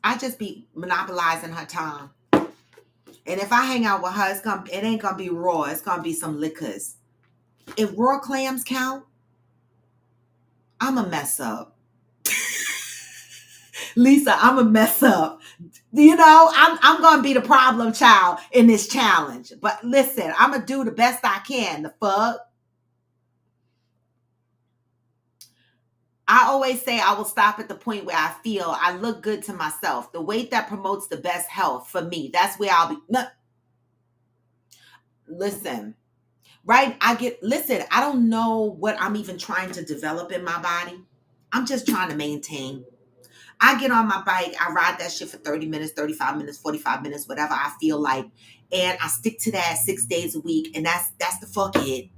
I just be monopolizing her time. And if I hang out with her, it ain't going to be raw. It's going to be some liquors. If raw clams count, I'm a mess up. Lisa, I'm a mess up. You know, I'm going to be the problem child in this challenge. But listen, I'm going to do the best I can. The fuck? I always say I will stop at the point where I feel I look good to myself. The weight that promotes the best health for me. That's where I'll be. No, listen, right? I don't know what I'm even trying to develop in my body. I'm just trying to maintain. I get on my bike, I ride that shit for 30 minutes, 35 minutes, 45 minutes, whatever I feel like. And I stick to that 6 days a week. And that's the fuck it.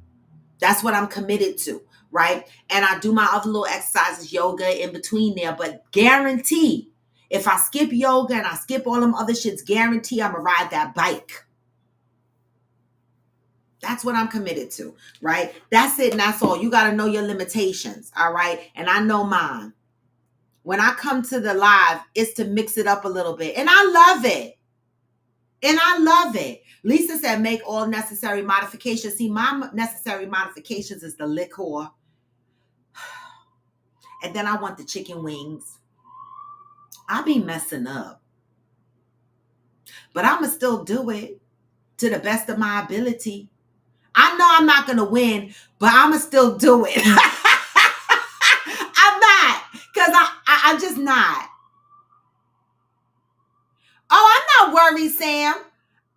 That's what I'm committed to, right? And I do my other little exercises, yoga in between there, but guarantee if I skip yoga and I skip all them other shits, guarantee I'm gonna ride that bike. That's what I'm committed to, right? That's it and that's all. You got to know your limitations, all right? And I know mine. When I come to the live, it's to mix it up a little bit. And I love it. And I love it. Lisa said, make all necessary modifications. See, my necessary modifications is the liquor. And then I want the chicken wings. I be messing up. But I'm going to still do it to the best of my ability. I know I'm not going to win, but I'm going to still do it. I'm not. Because I'm just not. Oh, I'm not worried, Sam.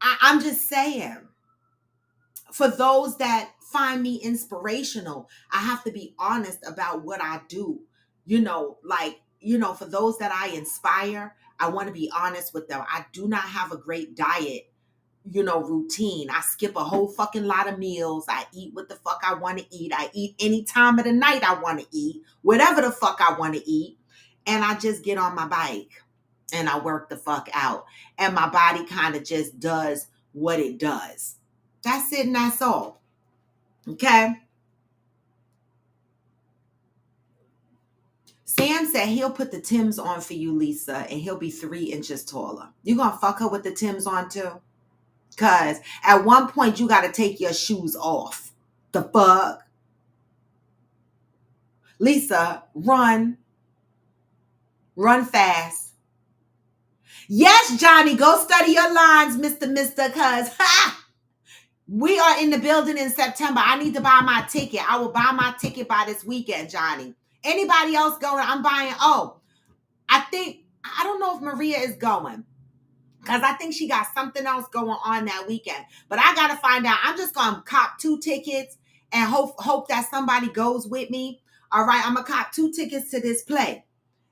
I'm just saying. For those that find me inspirational, I have to be honest about what I do. For those that I inspire, I want to be honest with them. I do not have a great diet, routine. I skip a whole fucking lot of meals. I eat what the fuck I want to eat. I eat any time of the night I want to eat, whatever the fuck I want to eat. And I just get on my bike and I work the fuck out. And my body kind of just does what it does. That's it and that's all. Okay? Sam said he'll put the Timbs on for you, Lisa, and he'll be 3 inches taller. You gonna fuck her with the Timbs on too? Because at one point you got to take your shoes off. The fuck? Lisa, run. Run fast. Yes, Johnny, go study your lines, Mr. Because we are in the building in September. I need to buy my ticket. I will buy my ticket by this weekend, Johnny. Anybody else going? I'm buying. Oh, I don't know if Maria is going. Because I think she got something else going on that weekend. But I got to find out. I'm just going to cop 2 tickets and hope that somebody goes with me. All right, I'm going to cop 2 tickets to this play.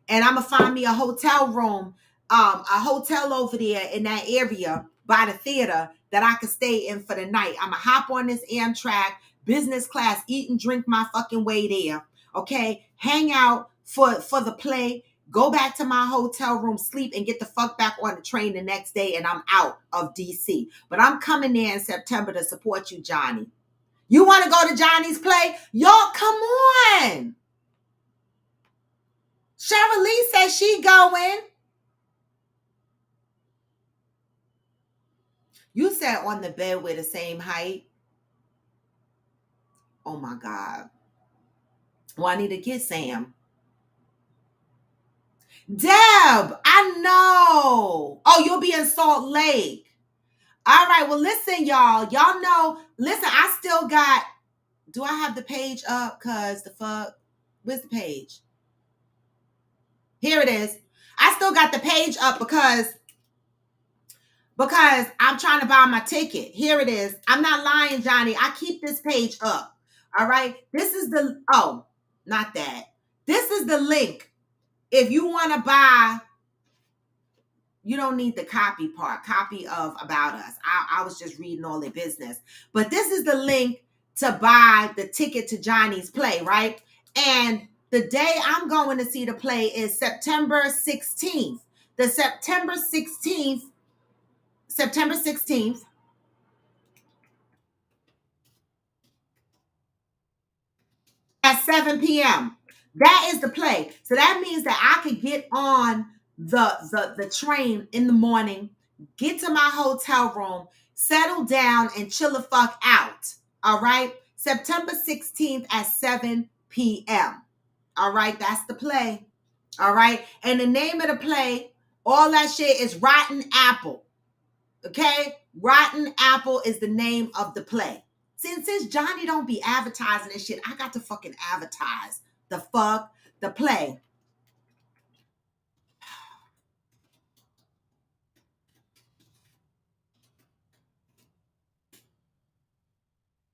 And I'm going to find me a hotel room, a hotel over there in that area by the theater that I could stay in for the night. I'm going to hop on this Amtrak, business class, eat and drink my fucking way there. Okay, hang out for the play. Go back to my hotel room, sleep, and get the fuck back on the train the next day, and I'm out of DC. But I'm coming there in September to support you, Johnny. You want to go to Johnny's play? Y'all, come on. Cheryl Lee says she going. You sat on the bed with the same height. Oh, my God. Well, I need to get Sam. Deb, I know. Oh, you'll be in Salt Lake. All right. Well, listen, y'all. Y'all know. Listen, I still got. Do I have the page up? Because the fuck. Where's the page? Here it is. I still got the page up because because I'm trying to buy my ticket. Here it is. I'm not lying, Johnny. I keep this page up. All right. This is the, oh, not that. This is the link. If you want to buy, you don't need the copy part, copy of About Us. I was just reading all their business. But this is the link to buy the ticket to Johnny's play, right? And the day I'm going to see the play is September 16th. The September 16th at 7 p.m. That is the play. So that means that I could get on the train in the morning, get to my hotel room, settle down, and chill the fuck out. All right. September 16th at 7 p.m. All right. That's the play. All right. And the name of the play, all that shit is Rotten Apple. Okay? Rotten Apple is the name of the play. Since Johnny don't be advertising and shit, I got to fucking advertise the play.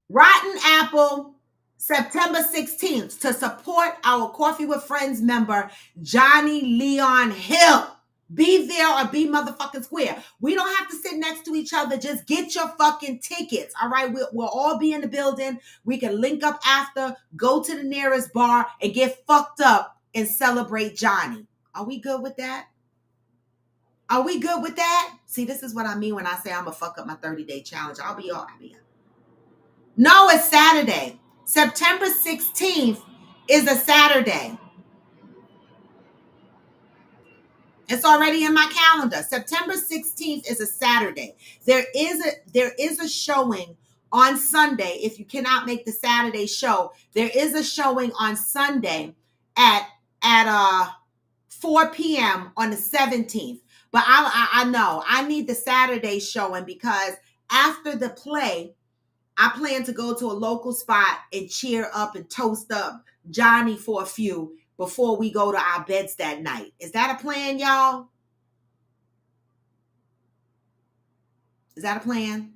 Rotten Apple, September 16th, to support our Coffee with Friends member, Johnny Leon Hill. Be there or be motherfucking square. We don't have to sit next to each other. Just get your fucking tickets. All right. We'll all be in the building. We can link up after, go to the nearest bar, and get fucked up and celebrate Johnny. Are we good with that? Are we good with that? See, this is what I mean when I say I'm going to fuck up my 30-day challenge. I'll be all. No, it's Saturday. September 16th is a Saturday. It's already in my calendar. September 16th is a Saturday. There is a showing on Sunday. If you cannot make the Saturday show, there is a showing on Sunday at 4 p.m. on the 17th. But I know I need the Saturday showing because after the play, I plan to go to a local spot and cheer up and toast up Johnny for a few before we go to our beds that night. Is that a plan, y'all? Is that a plan?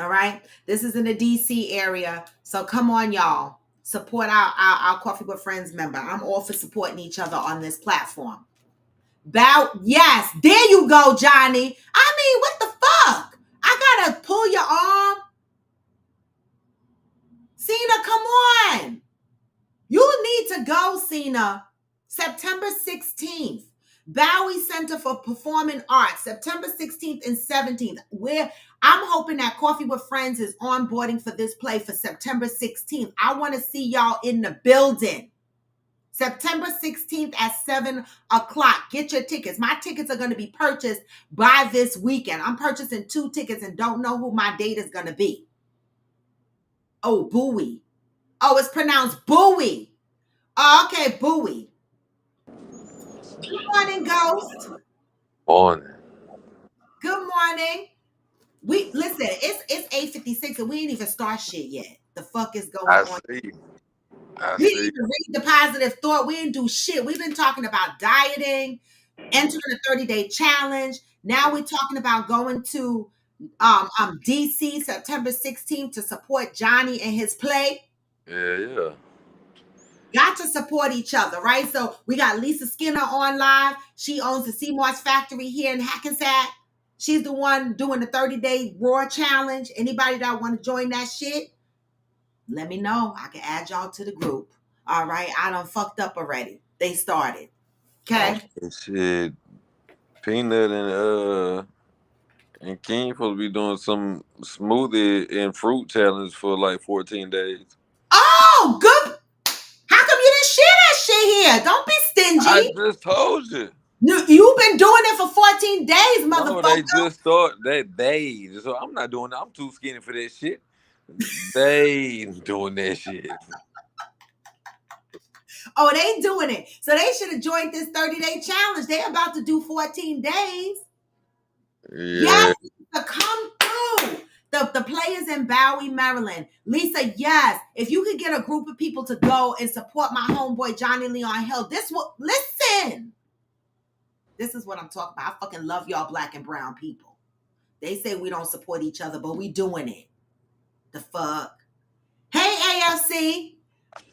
All right. This is in the DC area. So come on, y'all. Support our Coffee with Friends member. I'm all for supporting each other on this platform. Yes, there you go, Johnny. I mean, what the fuck? I gotta pull your arm. Cena, come on. You need to go, Cena. September 16th. Bowie Center for Performing Arts, September 16th and 17th. Where I'm hoping that Coffee with Friends is onboarding for this play for September 16th. I want to see y'all in the building. September 16th at 7 o'clock. Get your tickets. My tickets are going to be purchased by this weekend. I'm purchasing 2 tickets and don't know who my date is going to be. Oh, Bowie. Oh, it's pronounced Bowie. Oh, okay, Bowie. Good morning, Ghost. Morning. Good morning. We listen, it's 8:56 and we ain't even start shit yet. The fuck is going I on? see. We didn't even read the positive thought. We didn't do shit. We've been talking about dieting, entering a 30-day challenge. Now we're talking about going to DC September 16th to support Johnny and his play. Yeah. Got to support each other, right? So we got Lisa Skinner on live. She owns the Seamore's factory here in Hackensack. She's the one doing the 30-day Raw challenge. Anybody that want to join that shit, let me know. I can add y'all to the group. All right. I done fucked up already. They started. Okay. Shit. Peanut and King supposed to be doing some smoothie and fruit challenge for like 14 days. Oh, good. How come you didn't share that shit here? Don't be stingy. I just told you. You've been doing it for 14 days, motherfucker. No, they just start that. So I'm not doing that. I'm too skinny for that shit. They doing that shit. Oh, they doing it. So they should have joined this 30-day challenge. They're about to do 14 days. Yeah. Yes, to come through. The players in Bowie, Maryland. Lisa, yes. If you could get a group of people to go and support my homeboy Johnny Leon Hill, listen. This is what I'm talking about. I fucking love y'all black and brown people. They say we don't support each other, but we doing it. The fuck? Hey, AFC.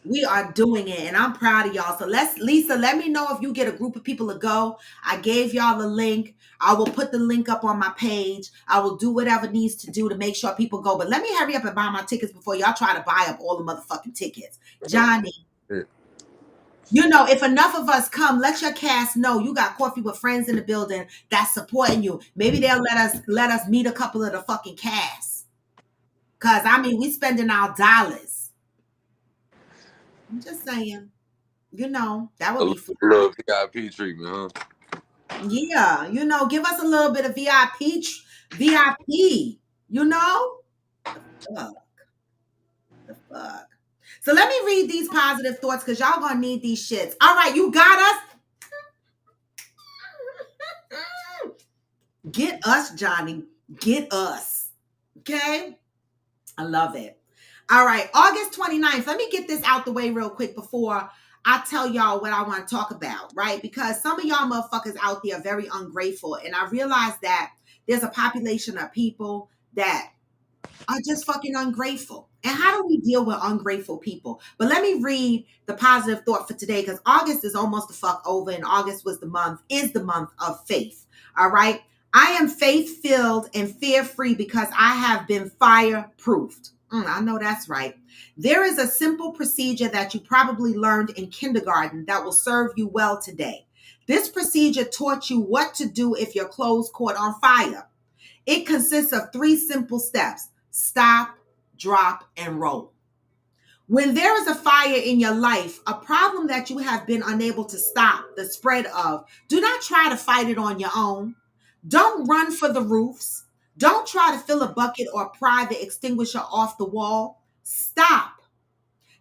We are doing it, and I'm proud of y'all. So Lisa, let me know if you get a group of people to go. I gave y'all the link. I will put the link up on my page. I will do whatever needs to do to make sure people go. But let me hurry up and buy my tickets before y'all try to buy up all the motherfucking tickets. Johnny, you know, if enough of us come, let your cast know you got coffee with friends in the building that's supporting you. Maybe they'll let us meet a couple of the fucking cast. Cause I mean, we spending our dollars. I'm just saying. You know, that would A be fun. little VIP treatment, huh? Yeah, you know, give us a little bit of VIP, you know? The fuck. The fuck. So let me read these positive thoughts because y'all gonna need these shits. All right, you got us. Get us, Johnny. Get us. Okay? I love it. All right, August 29th. Let me get this out the way real quick before I tell y'all what I want to talk about, right? Because some of y'all motherfuckers out there are very ungrateful. And I realize that there's a population of people that are just fucking ungrateful. And how do we deal with ungrateful people? But let me read the positive thought for today because August is almost the fuck over, and August is the month of faith. All right. I am faith filled and fear free because I have been fireproofed. I know that's right. There is a simple procedure that you probably learned in kindergarten that will serve you well today. This procedure taught you what to do if your clothes caught on fire. It consists of 3 simple steps: stop, drop, and roll. When there is a fire in your life, a problem that you have been unable to stop the spread of, do not try to fight it on your own. Don't run for the roofs. Don't try to fill a bucket or pry the extinguisher off the wall. Stop.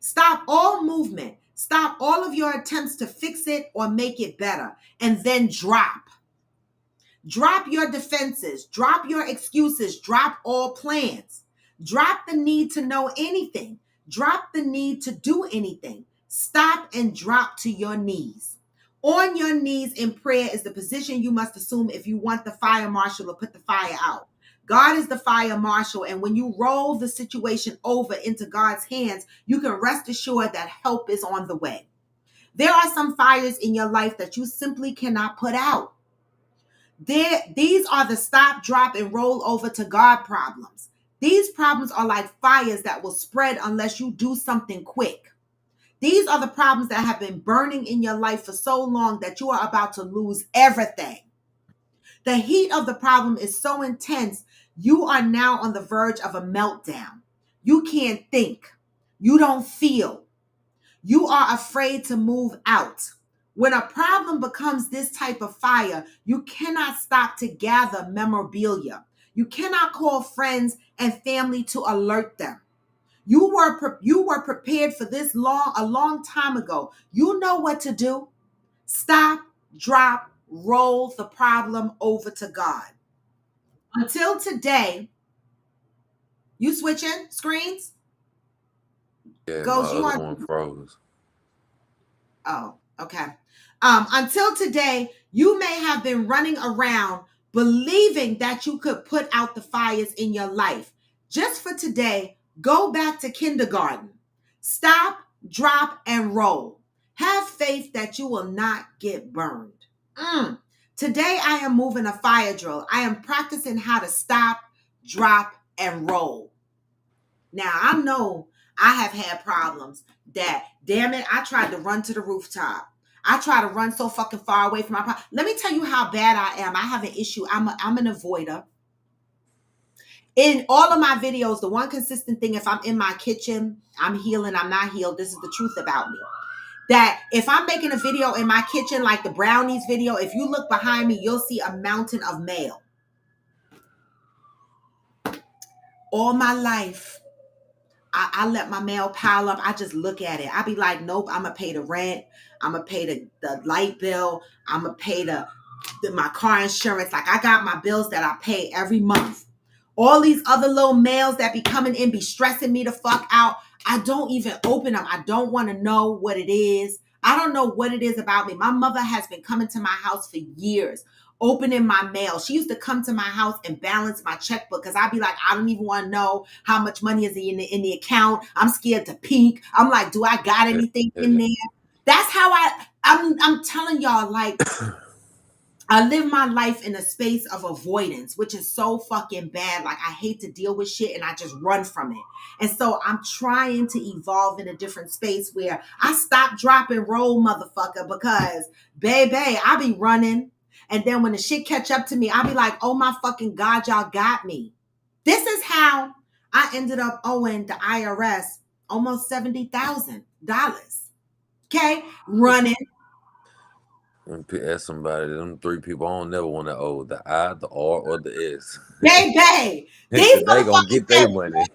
Stop all movement. Stop all of your attempts to fix it or make it better. And then drop. Drop your defenses. Drop your excuses. Drop all plans. Drop the need to know anything. Drop the need to do anything. Stop and drop to your knees. On your knees in prayer is the position you must assume if you want the fire marshal to put the fire out. God is the fire marshal, and when you roll the situation over into God's hands, you can rest assured that help is on the way. There are some fires in your life that you simply cannot put out. These are the stop, drop, and roll over to God problems. These problems are like fires that will spread unless you do something quick. These are the problems that have been burning in your life for so long that you are about to lose everything. The heat of the problem is so intense, you are now on the verge of a meltdown. You can't think. You don't feel. You are afraid to move out. When a problem becomes this type of fire, you cannot stop to gather memorabilia. You cannot call friends and family to alert them. You were prepared for this a long time ago. You know what to do. Stop, drop, roll the problem over to God. Until today, you switching screens? Yeah, my Goes, you other are. one froze. Oh, okay. Until today, you may have been running around believing that you could put out the fires in your life. Just for today, go back to kindergarten. Stop, drop, and roll. Have faith that you will not get burned. Today, I am moving a fire drill. I am practicing how to stop, drop, and roll. Now, I know I have had problems that, damn it, I tried to run to the rooftop. I try to run so fucking far away from my problem. Let me tell you how bad I am. I have an issue. I'm an avoider. In all of my videos, the one consistent thing, if I'm in my kitchen, I'm healing, I'm not healed. This is the truth about me. That if I'm making a video in my kitchen, like the brownies video, if you look behind me, you'll see a mountain of mail. All my life, I let my mail pile up. I just look at it. I be like, nope, I'm going to pay the rent. I'm going to pay the light bill. I'm going to pay my car insurance. Like, I got my bills that I pay every month. All these other little mails that be coming in be stressing me the fuck out. I don't even open them. I don't want to know what it is. I don't know what it is about me. My mother has been coming to my house for years. opening my mail. She used to come to my house and balance my checkbook because I'd be like, I don't even want to know how much money is in the account. I'm scared to peek. I'm like, do I got anything in there? That's how I'm telling y'all, like, I live my life in a space of avoidance, which is so fucking bad. Like, I hate to deal with shit and I just run from it. And so I'm trying to evolve in a different space where I stop, drop, and roll, motherfucker, because, baby, I be running. And then when the shit catch up to me, I be like, oh my fucking God, y'all got me. This is how I ended up owing the IRS almost $70,000. Okay? Running. Ask somebody, them three people, I don't never want to owe the I, the R, or the S. Baby. These Because they going to motherfuckers get said, their money.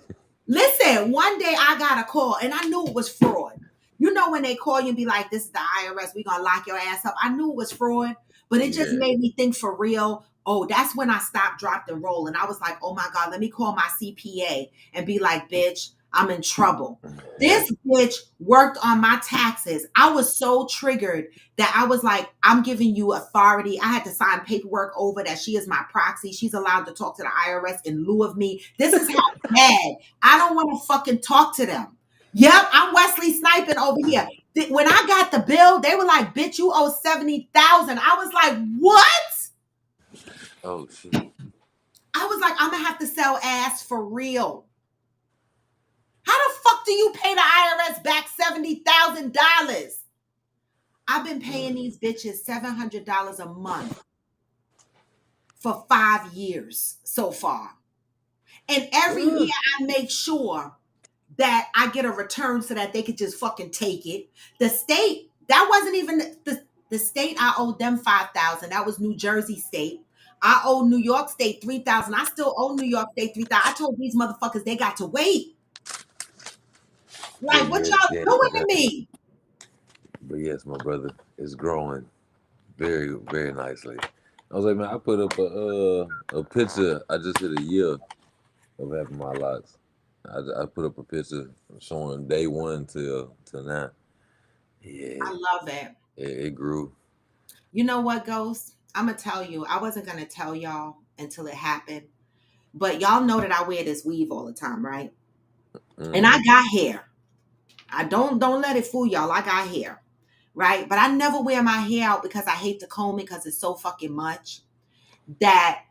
listen, one day I got a call and I knew it was fraud. You know when they call you and be like, this is the IRS, we gonna lock your ass up. I knew it was fraud, but it just Yeah. made me think for real. Oh, that's when I stopped, dropped, and rolled. And I was like, oh my God, let me call my CPA and be like, bitch, I'm in trouble. This bitch worked on my taxes. I was so triggered that I was like, I'm giving you authority. I had to sign paperwork over that she is my proxy. She's allowed to talk to the IRS in lieu of me. This is how bad. I don't want to fucking talk to them. Yep, I'm Wesley Sniping over here. When I got the bill, they were like, bitch, you owe 70,000. I was like, what? Oh, shit. I was like, I'm gonna have to sell ass for real. How the fuck do you pay the IRS back $70,000? I've been paying these bitches $700 a month for 5 years so far. And every year I make sure that I get a return so that they could just fucking take it. The state, that wasn't even the state. I owed them 5,000. That was New Jersey state. I owe New York State 3,000. I still owe New York State 3,000. I told these motherfuckers they got to wait. Like, what y'all doing to me? But yes, my brother, it's growing very, very nicely. I was like, man, I put up a picture. I just hit a year of having my locks. I put up a picture showing day one till now. Yeah, I love it. it grew. You know what, Ghost? I'm gonna tell you. I wasn't gonna tell y'all until it happened, but y'all know that I wear this weave all the time, right? And I got hair. I don't let it fool y'all. I got hair, right? But I never wear my hair out because I hate to comb it because it's so fucking much that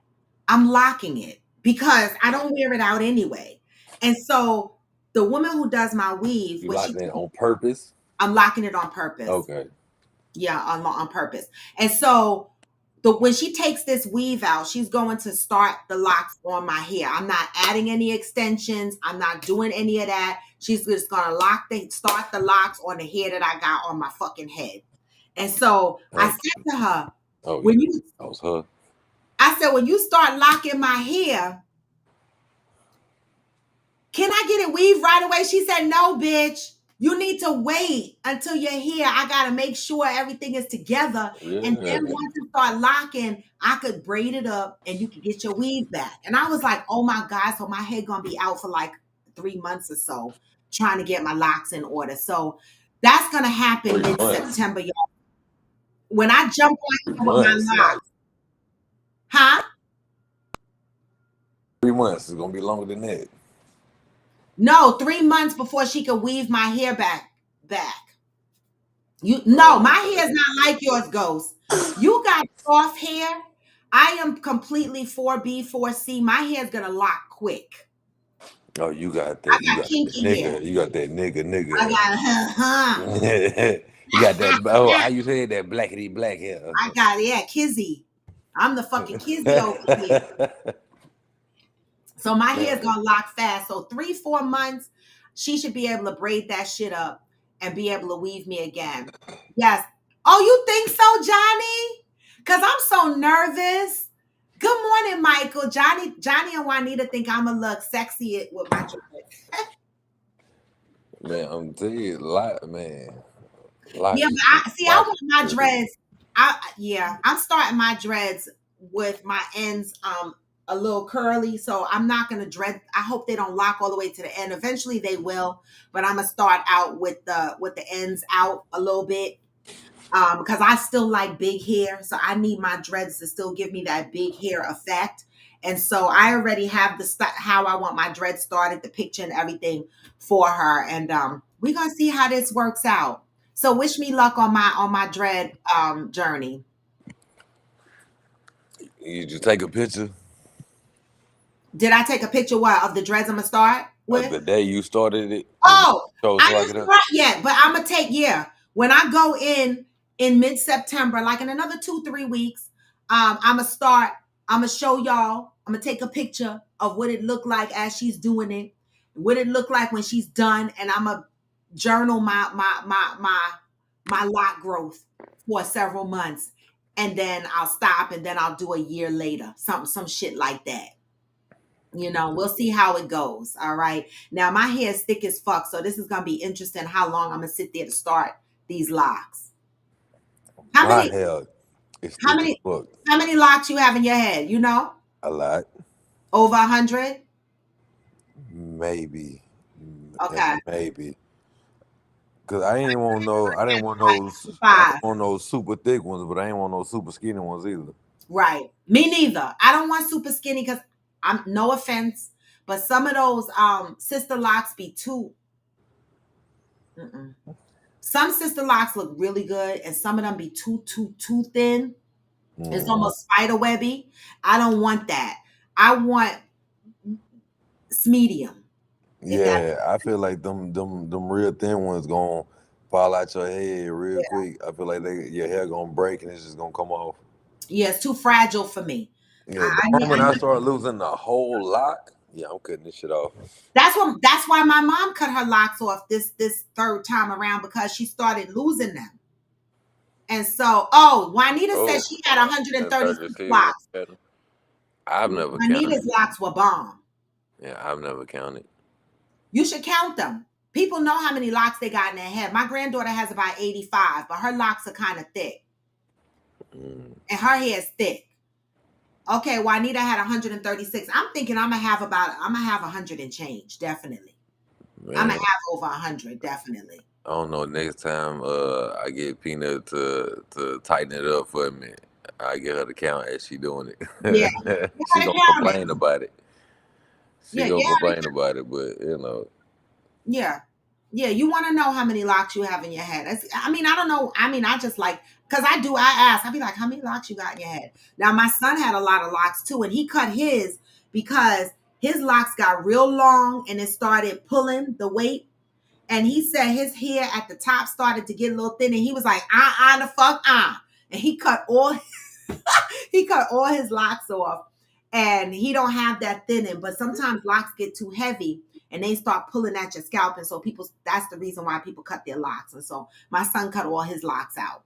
I'm locking it because I don't wear it out anyway. And so the woman who does my weave, You locked it on purpose? I'm locking it on purpose. Okay. Yeah, on purpose. And so when she takes this weave out, she's going to start the locks on my hair. I'm not adding any extensions. I'm not doing any of that. She's just gonna start the locks on the hair that I got on my fucking head. And so I said to her, that was her. I said, when you start locking my hair, can I get it weaved right away? She said, no, bitch. You need to wait until you're here. I got to make sure everything is together. Yeah. And then once you start locking, I could braid it up and you could get your weave back. And I was like, oh my God. So my hair going to be out for like 3 months or so, trying to get my locks in order. So that's going to happen mid-September, y'all. When I jump on here with my locks. Huh? 3 months is going to be longer than that. No, 3 months before she could weave my hair back. My hair is not like yours, Ghost. You got soft hair. I am completely 4B, 4C. My hair's gonna lock quick. Oh, you got that. You got kinky that hair. nigga. You got that nigga. I got You got that. Oh, how you say that blackity black hair? I got kizzy. I'm the fucking kizzy over here. So my hair's gonna lock fast. So 3-4 months, she should be able to braid that shit up and be able to weave me again. Yes. Oh, you think so, Johnny? Because I'm so nervous. Good morning, Michael. Johnny and Juanita think I'm gonna look sexy with my dreads. Man, I'm telling you, man. Yeah, but I want my dreads. I'm starting my dreads with my ends a little curly, so I'm not gonna dread. I hope they don't lock all the way to the end. Eventually they will, but I'm gonna start out with the ends out a little bit. because I still like big hair. So I need my dreads to still give me that big hair effect. And so I already have how I want my dreads started, the picture and everything for her. And we're gonna see how this works out. So wish me luck on my dread journey. You just take a picture Did I take a picture what of the dreads I'm gonna start of with? the day you started it and Oh, chose I to lock didn't it up. start yet, but I'm gonna take when I go in mid September, like in another 2 3 weeks, I'm gonna start. I'm gonna show y'all. I'm gonna take a picture of what it looked like as she's doing it, what it looked like when she's done, and I'm gonna journal my lot growth for several months, and then I'll stop, and then I'll do a year later, some shit like that. We'll see how it goes. All right. Now my hair is thick as fuck, so this is gonna be interesting how long I'm gonna sit there to start these locks. How My many hair is how thick as many fuck. how many locks you have in your head? A lot. Over 100? Maybe. Okay. Maybe. Cause I ain't want no I didn't want those I Five. didn't want those super thick ones, but I ain't want no super skinny ones either. Right. Me neither. I don't want super skinny because I'm no offense, but some of those sister locks be too. Mm-mm. Some sister locks look really good, and some of them be too thin. It's Mm. almost spider webby. I don't want that. I want medium. If that Yeah, I feel like them real thin ones gonna fall out your head real yeah, quick. I feel like your hair gonna break and it's just gonna come off. yeah, it's too fragile for me. I, Yeah, the I need. moment I start losing the whole lot, yeah, I'm cutting this shit off. That's why my mom cut her locks off this third time around because she started losing them. And so, Juanita said Oh, she had that's hard to 136 see when locks. you cut 'em. I've never counted. Juanita's locks were bomb. Yeah, I've never counted. You should count them. People know how many locks they got in their head. My granddaughter has about 85, but her locks are kind of thick, Mm, and her hair is thick. Okay, Juanita had 136. I'm thinking I'm gonna have 100 and change, definitely. I'm gonna man, have over 100, definitely. I don't know. Next time I get Peanut to tighten it up for me, I get her to count as she doing Yeah, it. you She gotta gonna count it. complain about it. She Yeah, gonna yeah, complain about it, but you know, yeah. Yeah, you want to know how many locks you have in your head. I mean, I don't know. I mean, I just like, because I ask, I'd be like, how many locks you got in your head? Now, my son had a lot of locks too, and he cut his because his locks got real long and it started pulling the weight. And he said his hair at the top started to get a little thin, and he was like, the fuck, and he cut all his locks off, and he don't have that thinning. But sometimes locks get too heavy and they start pulling at your scalp, and so that's the reason why people cut their locks. And so my son cut all his locks out.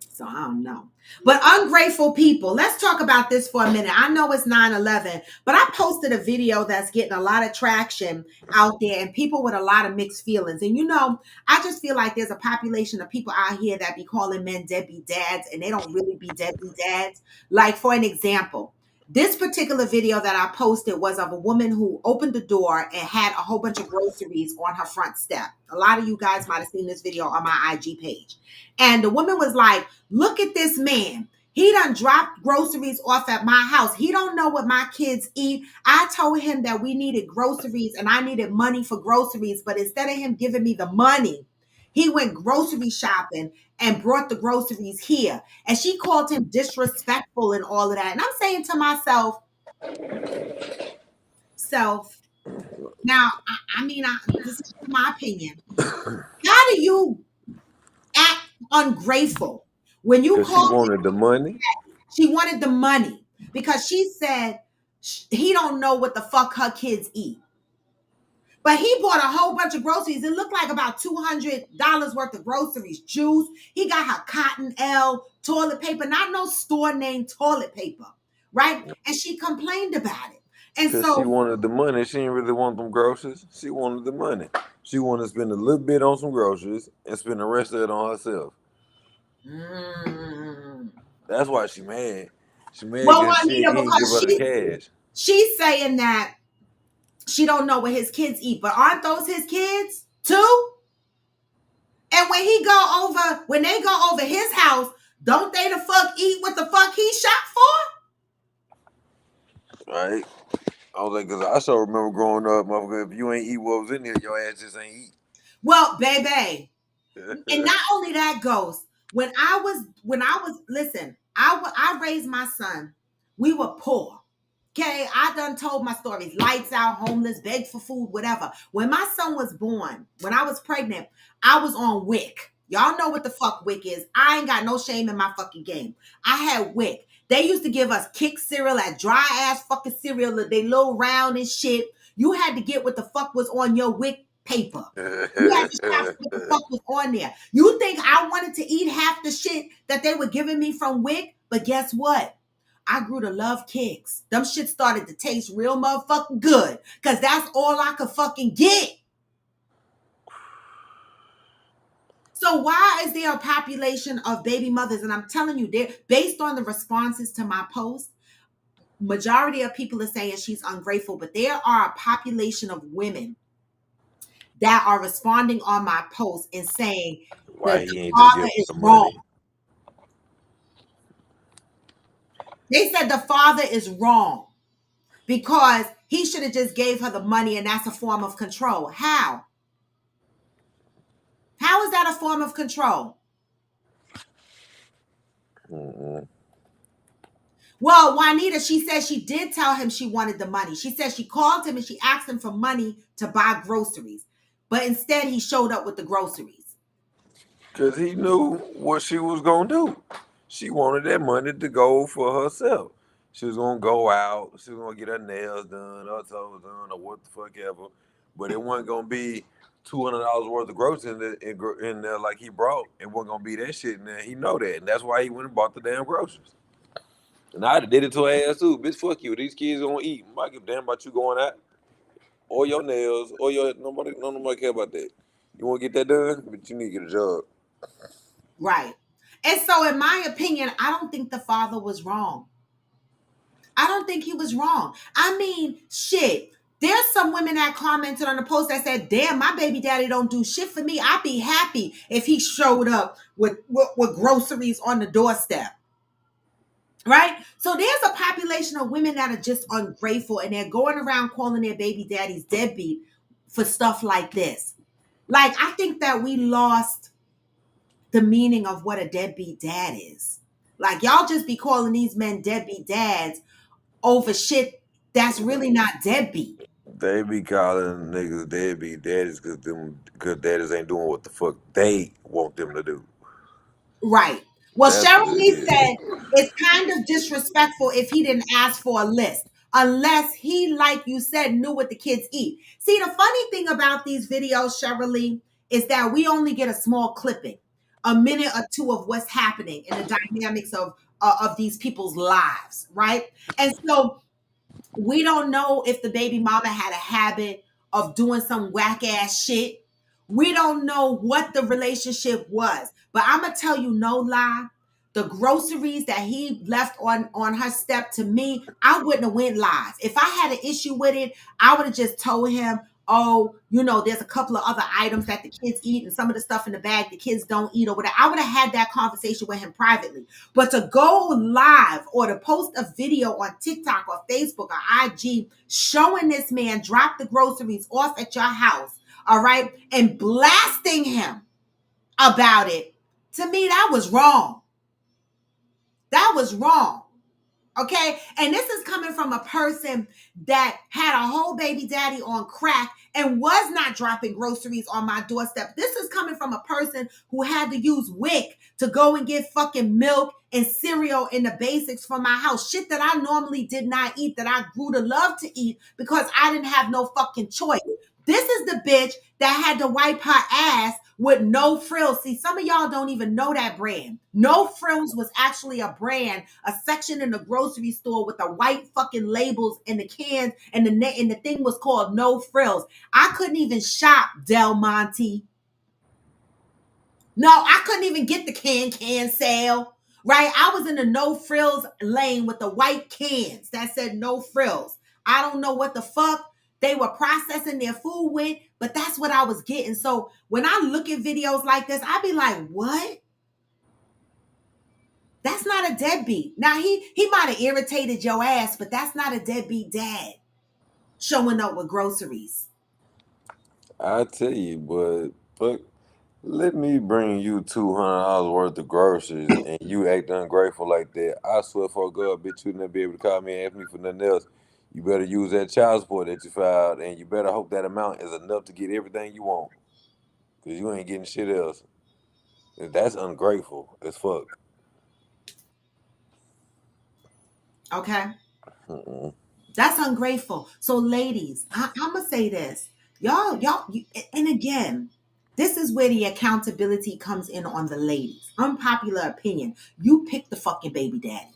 So I don't know. But ungrateful people, let's talk about this for a minute. I know it's 9/11, but I posted a video that's getting a lot of traction out there and people with a lot of mixed feelings. And I just feel like there's a population of people out here that be calling men deadbeat dads, and they don't really be deadbeat dads. Like, for an example, this particular video that I posted was of a woman who opened the door and had a whole bunch of groceries on her front step. A lot of you guys might have seen this video on my IG page. And the woman was like, look at this man. He done dropped groceries off at my house. He don't know what my kids eat. I told him that we needed groceries and I needed money for groceries. But instead of him giving me the money, he went grocery shopping and brought the groceries here. And she called him disrespectful and all of that. And I'm saying to myself, now, this is my opinion. How do you act ungrateful when you cause she call wanted the money. She wanted the money because she said he don't know what the fuck her kids eat. But he bought a whole bunch of groceries. It looked like about $200 worth of groceries. Juice. He got her Cotton L, toilet paper, not no store name toilet paper, right? And she complained about it. And Cause she so, wanted the money. She didn't really want them groceries. She wanted the money. She wanted to spend a little bit on some groceries and spend the rest of it on herself. mm, That's why she mad. She mad well, because he Juanita, ain't give because her the cash. she's saying that she don't know what his kids eat, but aren't those his kids too? And when they go over his house, don't they the fuck eat what the fuck he shot for? Right? I was like, cause I so remember growing up, motherfucker. If you ain't eat what was in there, your ass just ain't eat. Well, baby, and not only that, Ghost. When I was listen, I raised my son. We were poor. Okay, I done told my stories. Lights out, homeless, begged for food, whatever. When my son was born, when I was pregnant, I was on WIC. Y'all know what the fuck WIC is. I ain't got no shame in my fucking game. I had WIC. They used to give us kick cereal, that dry ass fucking cereal, that they little round and shit. You had to get what the fuck was on your WIC paper. You had to shop what the fuck was on there. You think I wanted to eat half the shit that they were giving me from WIC? But guess what? I grew to love kicks. Them shit started to taste real motherfucking good. Cause that's all I could fucking get. So why is there a population of baby mothers? And I'm telling you, they're based on the responses to my post. Majority of people are saying she's ungrateful, but there are a population of women that are responding on my post and saying Why that the he ain't just give father her is some wrong. money? They said the father is wrong because he should have just gave her the money, and that's a form of control. How? How is that a form of control? Mm-mm. Well, Juanita, she said she did tell him she wanted the money. She said she called him and she asked him for money to buy groceries. But instead, he showed up with the groceries. Cause he knew what she was gonna do. She wanted that money to go for herself. She was gonna go out. She was gonna get her nails done, her toes done, or what the fuck ever. But it wasn't gonna be $200 worth of groceries in there like he brought. It wasn't gonna be that shit in there. He know that, and that's why he went and bought the damn groceries. And I did it to her ass too. Bitch, fuck you. These kids gonna eat. I give a damn about you going out or your nails or your nobody care about that. You wanna get that done, but you need to get a job. Right. And so, in my opinion, I don't think the father was wrong. I don't think he was wrong. I mean, shit. There's some women that commented on the post that said, damn, my baby daddy don't do shit for me. I'd be happy if he showed up with groceries on the doorstep. Right? So there's a population of women that are just ungrateful and they're going around calling their baby daddies deadbeat for stuff like this. Like, I think that we lost the meaning of what a deadbeat dad is. Like, y'all just be calling these men deadbeat dads over shit that's really not deadbeat. They be calling niggas deadbeat daddies because daddies ain't doing what the fuck they want them to do. Right. Well, That's Cheryl what it Lee is. said it's kind of disrespectful if he didn't ask for a list, unless he, like you said, knew what the kids eat. See, the funny thing about these videos, Cheryl Lee, is that we only get a small clipping, a minute or two of what's happening in the dynamics of these people's lives, right? And so we don't know if the baby mama had a habit of doing some whack ass shit. We don't know what the relationship was. But I'm gonna tell you no lie. The groceries that he left on her step, to me, I wouldn't have went live. If I had an issue with it, I would have just told him, oh, there's a couple of other items that the kids eat and some of the stuff in the bag the kids don't eat or whatever. I would have had that conversation with him privately. But to go live or to post a video on TikTok or Facebook or IG showing this man drop the groceries off at your house, all right, and blasting him about it, to me, that was wrong. That was wrong. Okay. And this is coming from a person that had a whole baby daddy on crack and was not dropping groceries on my doorstep. This is coming from a person who had to use WIC to go and get fucking milk and cereal and the basics from my house. Shit that I normally did not eat, that I grew to love to eat because I didn't have no fucking choice. This is the bitch that had to wipe her ass with No Frills. See, some of y'all don't even know that brand. No Frills was actually a brand, a section in the grocery store with the white fucking labels and the cans, and the thing was called No Frills. I couldn't even shop Del Monte. No, I couldn't even get the can sale. Right? I was in the No Frills lane with the white cans that said No Frills. I don't know what the fuck they were processing their food with, but that's what I was getting. So when I look at videos like this, I be like, what? That's not a deadbeat. Now he might have irritated your ass, but that's not a deadbeat dad showing up with groceries. I tell you, but fuck, let me bring you $200 worth of groceries and you act ungrateful like that. I swear for God, bitch, you never be able to call me and ask me for nothing else. You better use that child support that you filed, and you better hope that amount is enough to get everything you want, cause you ain't getting shit else. That's ungrateful as fuck. Okay. Mm-mm. That's ungrateful. So, ladies, I'm gonna say this, and again, this is where the accountability comes in on the ladies. Unpopular opinion: you pick the fucking baby daddy.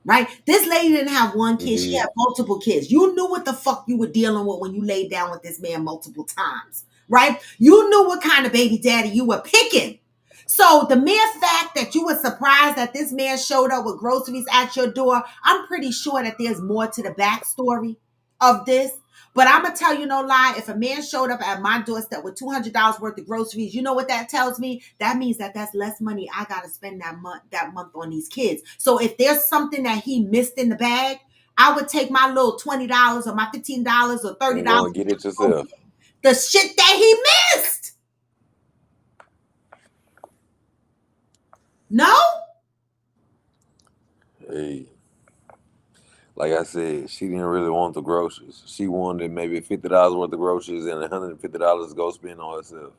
Right? This lady didn't have one You kid, she did. had multiple kids. You knew what the fuck you were dealing with when you laid down with this man multiple times, right? You knew what kind of baby daddy you were picking. So the mere fact that you were surprised that this man showed up with groceries at your door, I'm pretty sure that there's more to the backstory of this. But I'm gonna tell you no lie. If a man showed up at my doorstep with $200 worth of groceries, you know what that tells me? That means that that's less money I gotta spend that month on these kids. So if there's something that he missed in the bag, I would take my little $20 or my $15 or And $30 go and get it and go yourself. get the shit that he missed. No? Hey, like I said, she didn't really want the groceries. She wanted maybe $50 worth of groceries and $150 to go spend on herself.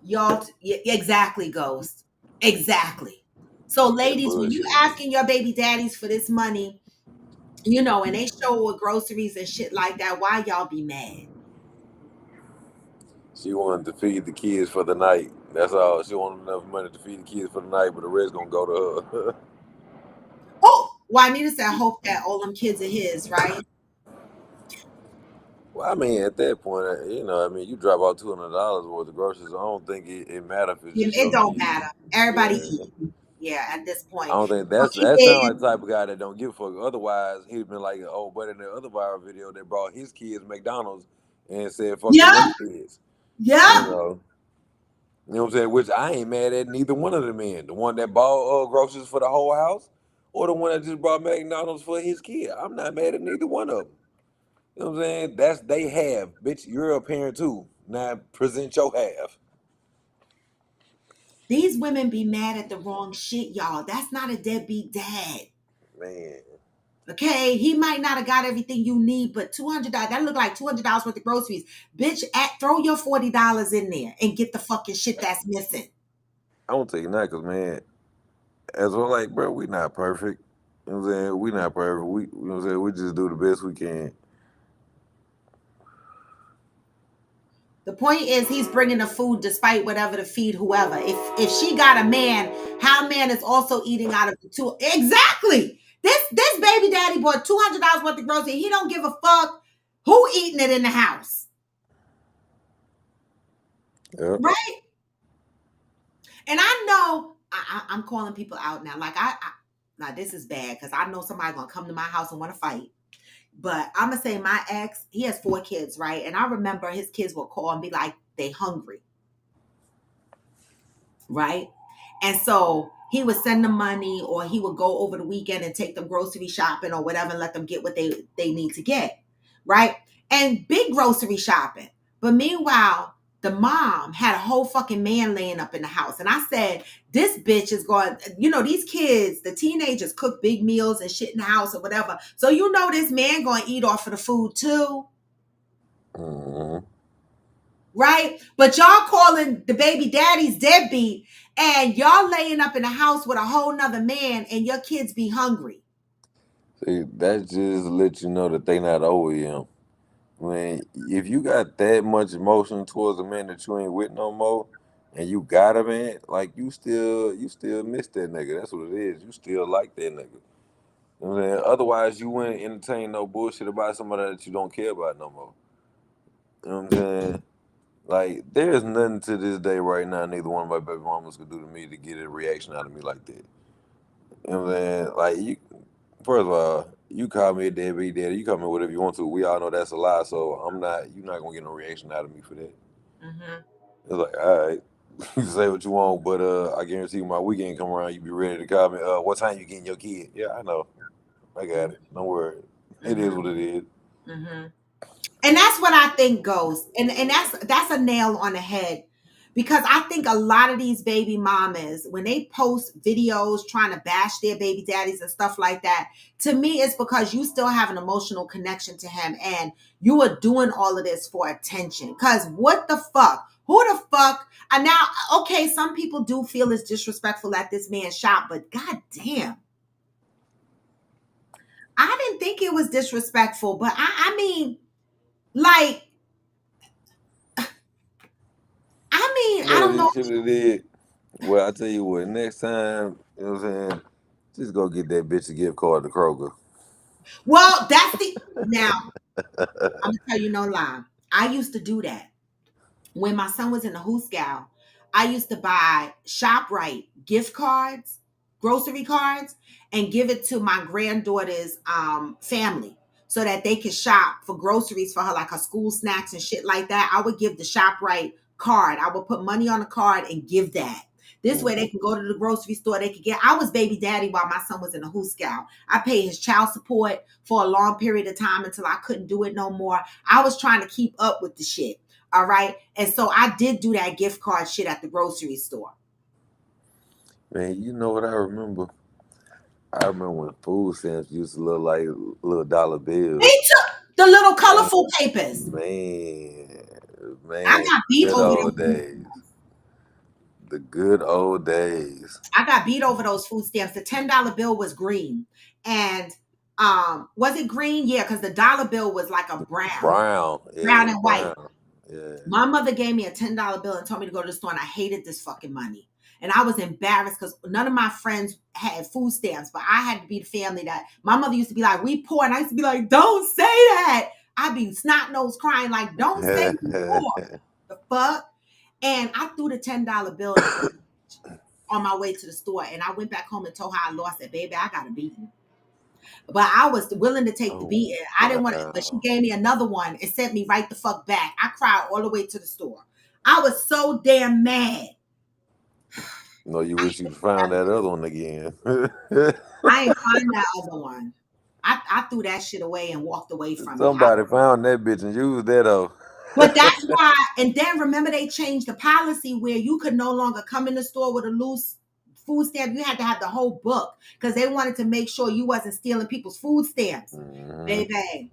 Y'all, exactly, Ghost. Exactly. So, That ladies, when you bullshit. asking your baby daddies for this money, and they show with groceries and shit like that, why y'all be mad? She wanted to feed the kids for the night. That's all. She wanted enough money to feed the kids for the night, but the rest gonna go to her. Oh, well, I need to say, I hope that all them kids are his, right? Well, I mean, at that point, you drop out $200 worth of groceries. I don't think it matter if it's just It your don't kids. matter. Everybody Yeah, eat. Yeah, at this I point. don't think So that sounds like the type of guy that don't give a fuck. Otherwise, he'd been like, oh, but in the other viral video, they brought his kids McDonald's and said, fuck them yep, other kids. You yep. know, you know what I'm saying? Which I ain't mad at neither one of the men. The one that bought groceries for the whole house, or the one that just brought McDonald's for his kid. I'm not mad at neither one of them. You know what I'm saying? That's they have, bitch. You're a parent too. Now present your half, These women be mad at the wrong shit, y'all. That's not a deadbeat dad. man. Okay, he might not have got everything you need, but $200, that look like $200 worth of groceries. Bitch, throw your $40 in there and get the fucking shit that's missing. I won't tell you that, cause man, as well, like, bro, we not perfect. You know what I'm saying? We not perfect. You know what I'm saying? We just do the best we can. The point is, he's bringing the food despite whatever to feed whoever. If she got a man, how man is also eating out of the two. Exactly. This baby daddy bought $200 worth of groceries. He don't give a fuck who eating it in the house, Yep. right? And I know I'm calling people out now. Like now this is bad because I know somebody gonna come to my house and want to fight. But I'm gonna say my ex, he has 4 kids, right? And I remember his kids would call and be like, they hungry, right? And so he would send them money or he would go over the weekend and take them grocery shopping or whatever and let them get what they need to get, right? And big grocery shopping. But meanwhile, the mom had a whole fucking man laying up in the house. And I said, this bitch is going, these kids, the teenagers cook big meals and shit in the house or whatever. So this man going to eat off of the food too, Mm-hmm. right? But y'all calling the baby daddies deadbeat and y'all laying up in the house with a whole nother man and your kids be hungry. See, that just let you know that they not over him. When if you got that much emotion towards a man that you ain't with no more, and you got a man, like you still miss that nigga. That's what it is. You still like that nigga. You know what I'm saying? Otherwise, you wouldn't entertain no bullshit about somebody that you don't care about no more. You know what I'm saying? Like, there's nothing to this day right now neither one of my baby mamas could do to me to get a reaction out of me like that. You know what I'm saying? Like, First of all, you call me a deadbeat daddy. You call me whatever you want to. We all know that's a lie. So I'm not. You're not gonna get no reaction out of me for that. Mm-hmm. It's like, all right, you say what you want, but I guarantee you, my weekend come around, you be ready to call me. What time you getting your kid? Yeah, I know. I got it. Don't worry. It is Mm-hmm. what it is. Mm-hmm. And that's what I think goes. And that's a nail on the head. Because I think a lot of these baby mamas, when they post videos trying to bash their baby daddies and stuff like that, to me, it's because you still have an emotional connection to him and you are doing all of this for attention. Because what the fuck? Who the fuck? And now, okay, some people do feel it's disrespectful that this man shot, but goddamn, I didn't think it was disrespectful. But I mean, like, I What don't he know. should have did. Well, I tell you what. Next time, you know what I'm saying. Just go get that bitch a gift card to Kroger. Well, that's the now. I'm gonna tell you no lie. I used to do that when my son was in the Who Scout. I used to buy ShopRite gift cards, grocery cards, and give it to my granddaughter's family so that they could shop for groceries for her, like her school snacks and shit like that. I would give the ShopRite card. I would put money on the card and give that. This way they Mhm. can go to the grocery store. They could get. I was baby daddy while my son was in the Who Scout. I paid his child support for a long period of time until I couldn't do it no more. I was trying to keep up with the shit. All right. And so I did do that gift card shit at the grocery store. Man, you know what I remember? I remember when food stamps used to look like little dollar Me bills. too. The little Man, colorful papers. I man, got beat good over old those food days. stamps. The good old days. I got beat over those food stamps. The $10 bill was green. And was it green? Yeah, because the dollar bill was like a Brown. Yeah, it brown was and white. brown. Yeah. My mother gave me a $10 bill and told me to go to the store, and I hated this fucking money. And I was embarrassed because none of my friends had food stamps, but I had to be the family that my mother used to be like, we poor. And I used to be like, don't say that. I'd be snot nose crying, like, don't say we poor. The fuck? And I threw the $10 bill in the garbage on my way to the store. And I went back home and told her I lost it. Baby, I got a beating. But I was willing to take the Oh, beating. I didn't want it, but she wow. gave me another one and sent me right the fuck back. I cried all the way to the store. I was so damn mad. No, you wish you'd found that other one again. I ain't find that other one. I threw that shit away and walked away from it. Somebody found that bitch and used that though. But that's why, and then remember they changed the policy where you could no longer come in the store with a loose food stamp. You had to have the whole book because they wanted to make sure you wasn't stealing people's food stamps. Hmm. Baby,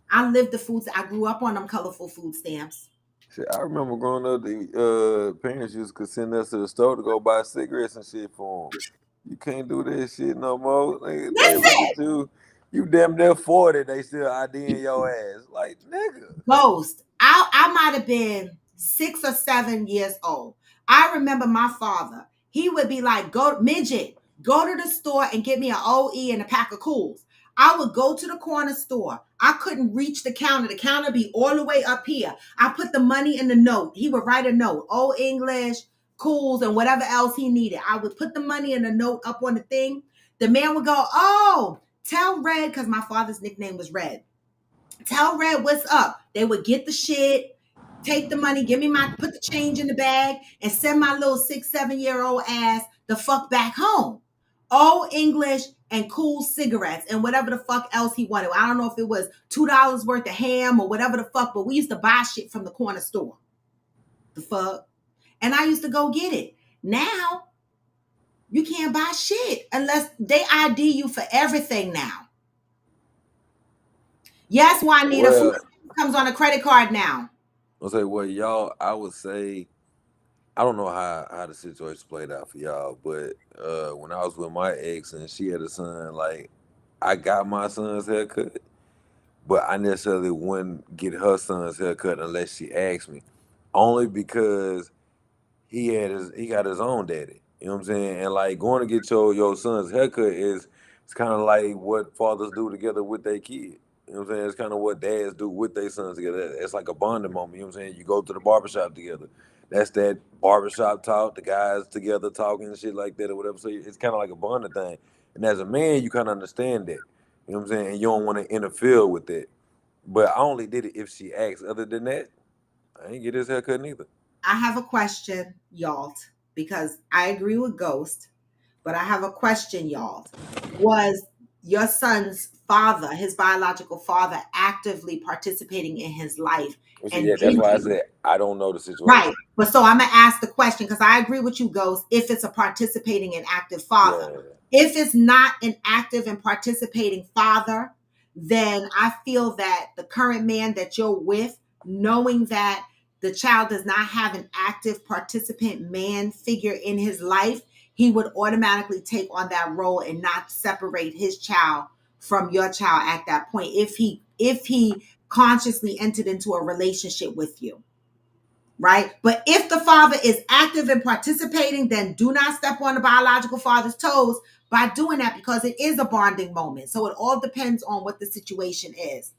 I lived the foods. I grew up on them colorful food stamps. Shit, I remember growing up, the parents used to send us to the store to go buy cigarettes and shit for them. You can't do that shit no more. They look Listen, at you. You damn near 40. They still IDing your ass. Like, nigga. Ghost. I might have been 6 or 7 years old. I remember my father. He would be like, "Go midget, go to the store and get me an OE and a pack of cools." I would go to the corner store. I couldn't reach the counter. The counter be all the way up here. I put the money in the note. He would write a note, Old English, cools, and whatever else he needed. I would put the money in the note up on the thing. The man would go, "Oh, tell Red," because my father's nickname was Red. Tell Red what's up. They would get the shit, take the money, give me put the change in the bag, and send my little 6, 7 year old ass the fuck back home. All English and cool cigarettes and whatever the fuck else he wanted. I don't know if it was $2 worth of ham or whatever the fuck, but we used to buy shit from the corner store. The fuck? And I used to go get it. Now you can't buy shit unless they ID you for everything now. Yes, Juanita, food Well, comes on a credit card now. I'll say, well, y'all, I would say, I don't know how the situation played out for y'all, but when I was with my ex and she had a son, like, I got my son's haircut, but I necessarily wouldn't get her son's haircut unless she asked me. Only because he got his own daddy. You know what I'm saying? And like going to get your son's haircut is it's kind of like what fathers do together with their kid. You know what I'm saying? It's kind of what dads do with their sons together. It's like a bonding moment. You know what I'm saying? You go to the barbershop together. That's that barbershop talk, the guys together talking and shit like that or whatever. So it's kind of like a bonding thing. And as a man, you kind of understand that. You know what I'm saying? And you don't want to interfere with that. But I only did it if she asked. Other than that, I ain't get his haircut neither. I have a question, y'all, because I agree with Ghost, but I have a question, y'all. Was your son's father, his biological father, actively participating in his life? You see, And yeah, that's did why I he? said I don't know the situation. Right. But so I'm going to ask the question because I agree with you, Ghost, if it's a participating and active father. Yeah, If it's not an active and participating father, then I feel that the current man that you're with, knowing that the child does not have an active participant man figure in his life, he would automatically take on that role and not separate his child from your child at that point if he consciously entered into a relationship with you, right? But if the father is active and participating, then do not step on the biological father's toes by doing that because it is a bonding moment. So it all depends on what the situation is.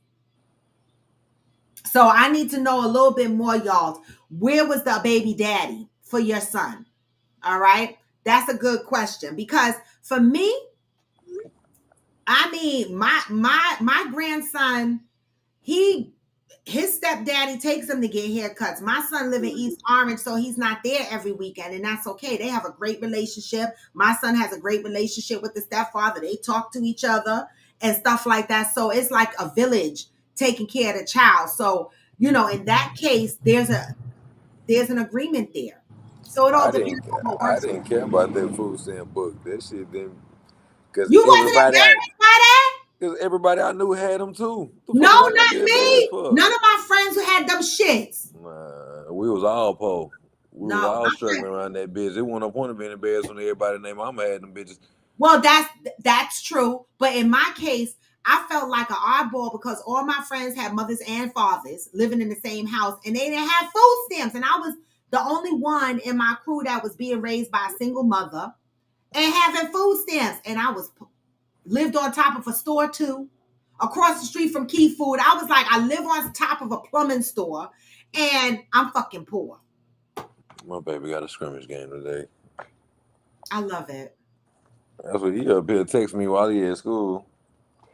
So I need to know a little bit more, y'all. Where was the baby daddy for your son? All right. That's a good question because for me, I mean, my grandson, he his stepdaddy takes him to get haircuts. My son live in East Orange, so he's not there every weekend, and that's okay. They have a great relationship. My son has a great relationship with the stepfather. They talk to each other and stuff like that. So it's like a village taking care of the child. So, in that case, there's an agreement there. So it all I depends didn't, on what I works for didn't you. care about that food stamp book. That shit didn't, cause You wasn't embarrassed by that? everybody I knew had them too. What the No, fuck was I gotta not be embarrassed me. for? None of my friends who had them shits. Nah, we was all poor. We was No, all my struggling friend. around that bitch. It wasn't no point of being embarrassed when everybody named Mama had them bitches. Well, that's true. But in my case, I felt like an oddball because all my friends had mothers and fathers living in the same house, and they didn't have food stamps, and I was the only one in my crew that was being raised by a single mother and having food stamps, and I was lived on top of a store too, across the street from Key Food. I was like, I live on top of a plumbing store, and I'm fucking poor. My baby got a scrimmage game today. I love it. That's what he up here text me while he at school.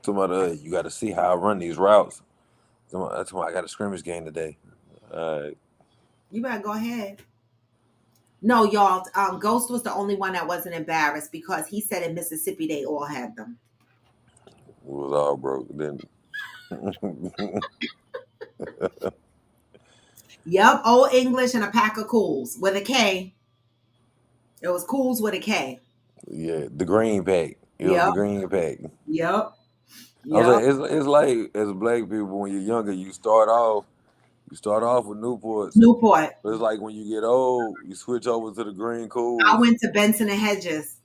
Somebody, you got to see how I run these routes. That's why I got a scrimmage game today. You better go ahead. No, y'all. Ghost was the only one that wasn't embarrassed because he said in Mississippi they all had them. We was all broke. Then Yep, Old English and a pack of Cools with a K. It was Cools with a K. yeah, the green pack. It was Yep, the green pack. yep, I was yep. like, it's like as black people when you're younger, you start off with Newports, Newport. but it's like when you get old, you switch over to the green I cools, went to Benson and Hedges,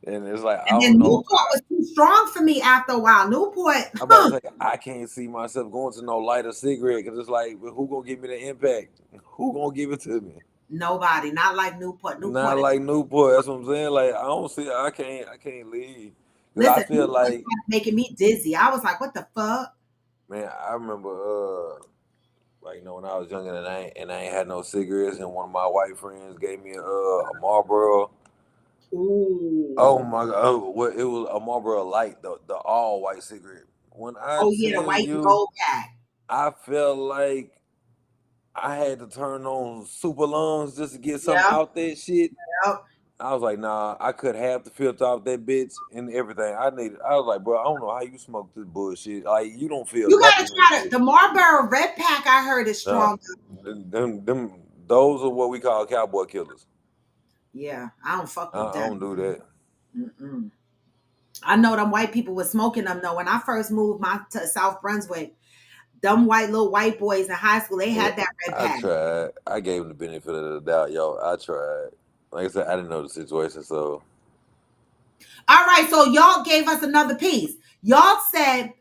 and it's like I and then don't know. Newport was too strong for me after a while. Newport, I'm about to say I can't see myself going to no lighter cigarette because it's like, well, who gonna give me the impact? Who gonna give it to me? nobody, not like Newport. Not Newport. like Newport. That's what I'm saying. Like I don't see. I can't leave because I Listen, feel Newport like, started making me dizzy. I was like, what the fuck? man. I remember, like when I was younger and I ain't had no cigarettes, and one of my white friends gave me a Marlboro. Oh Ooh. my god! Oh, what it was a Marlboro Light, the all white cigarette. When I Oh yeah, the tell white and you, gold pack. I felt like I had to turn on super lungs just to get something Yep, out that shit. yep. I was like, nah, I could have the filter off that bitch and everything. I was like, bro, I don't know how you smoke this bullshit. Like, you don't feel You gotta nothing in try this to. bitch. The Marlboro Red Pack I heard is Nah, stronger. those are what we call cowboy killers. Yeah, I don't fuck with I don't them. do that. Mm-mm. I know them white people was smoking them though. When I first moved to South Brunswick, them little white boys in high school, they Yeah, had that Red I Pack. tried. I gave him the benefit of the doubt, yo. I tried. Like I said, I didn't know the situation, so All right, so y'all gave us another piece. Y'all said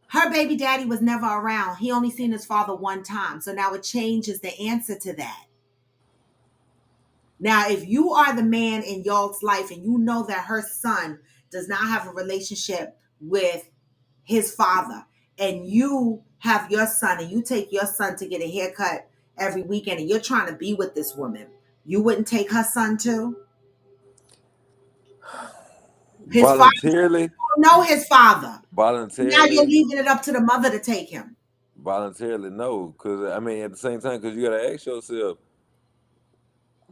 her baby daddy was never around. He only seen his father one time. So now it changes the answer to that. Now, if you are the man in y'all's life and you know that her son does not have a relationship with his father, and you have your son and you take your son to get a haircut every weekend and you're trying to be with this woman, you wouldn't take her son too? His father voluntarily. know his father. Now you're voluntarily, leaving it up to the mother to take him. voluntarily, no. Because I mean, at the same time, because you gotta ask yourself,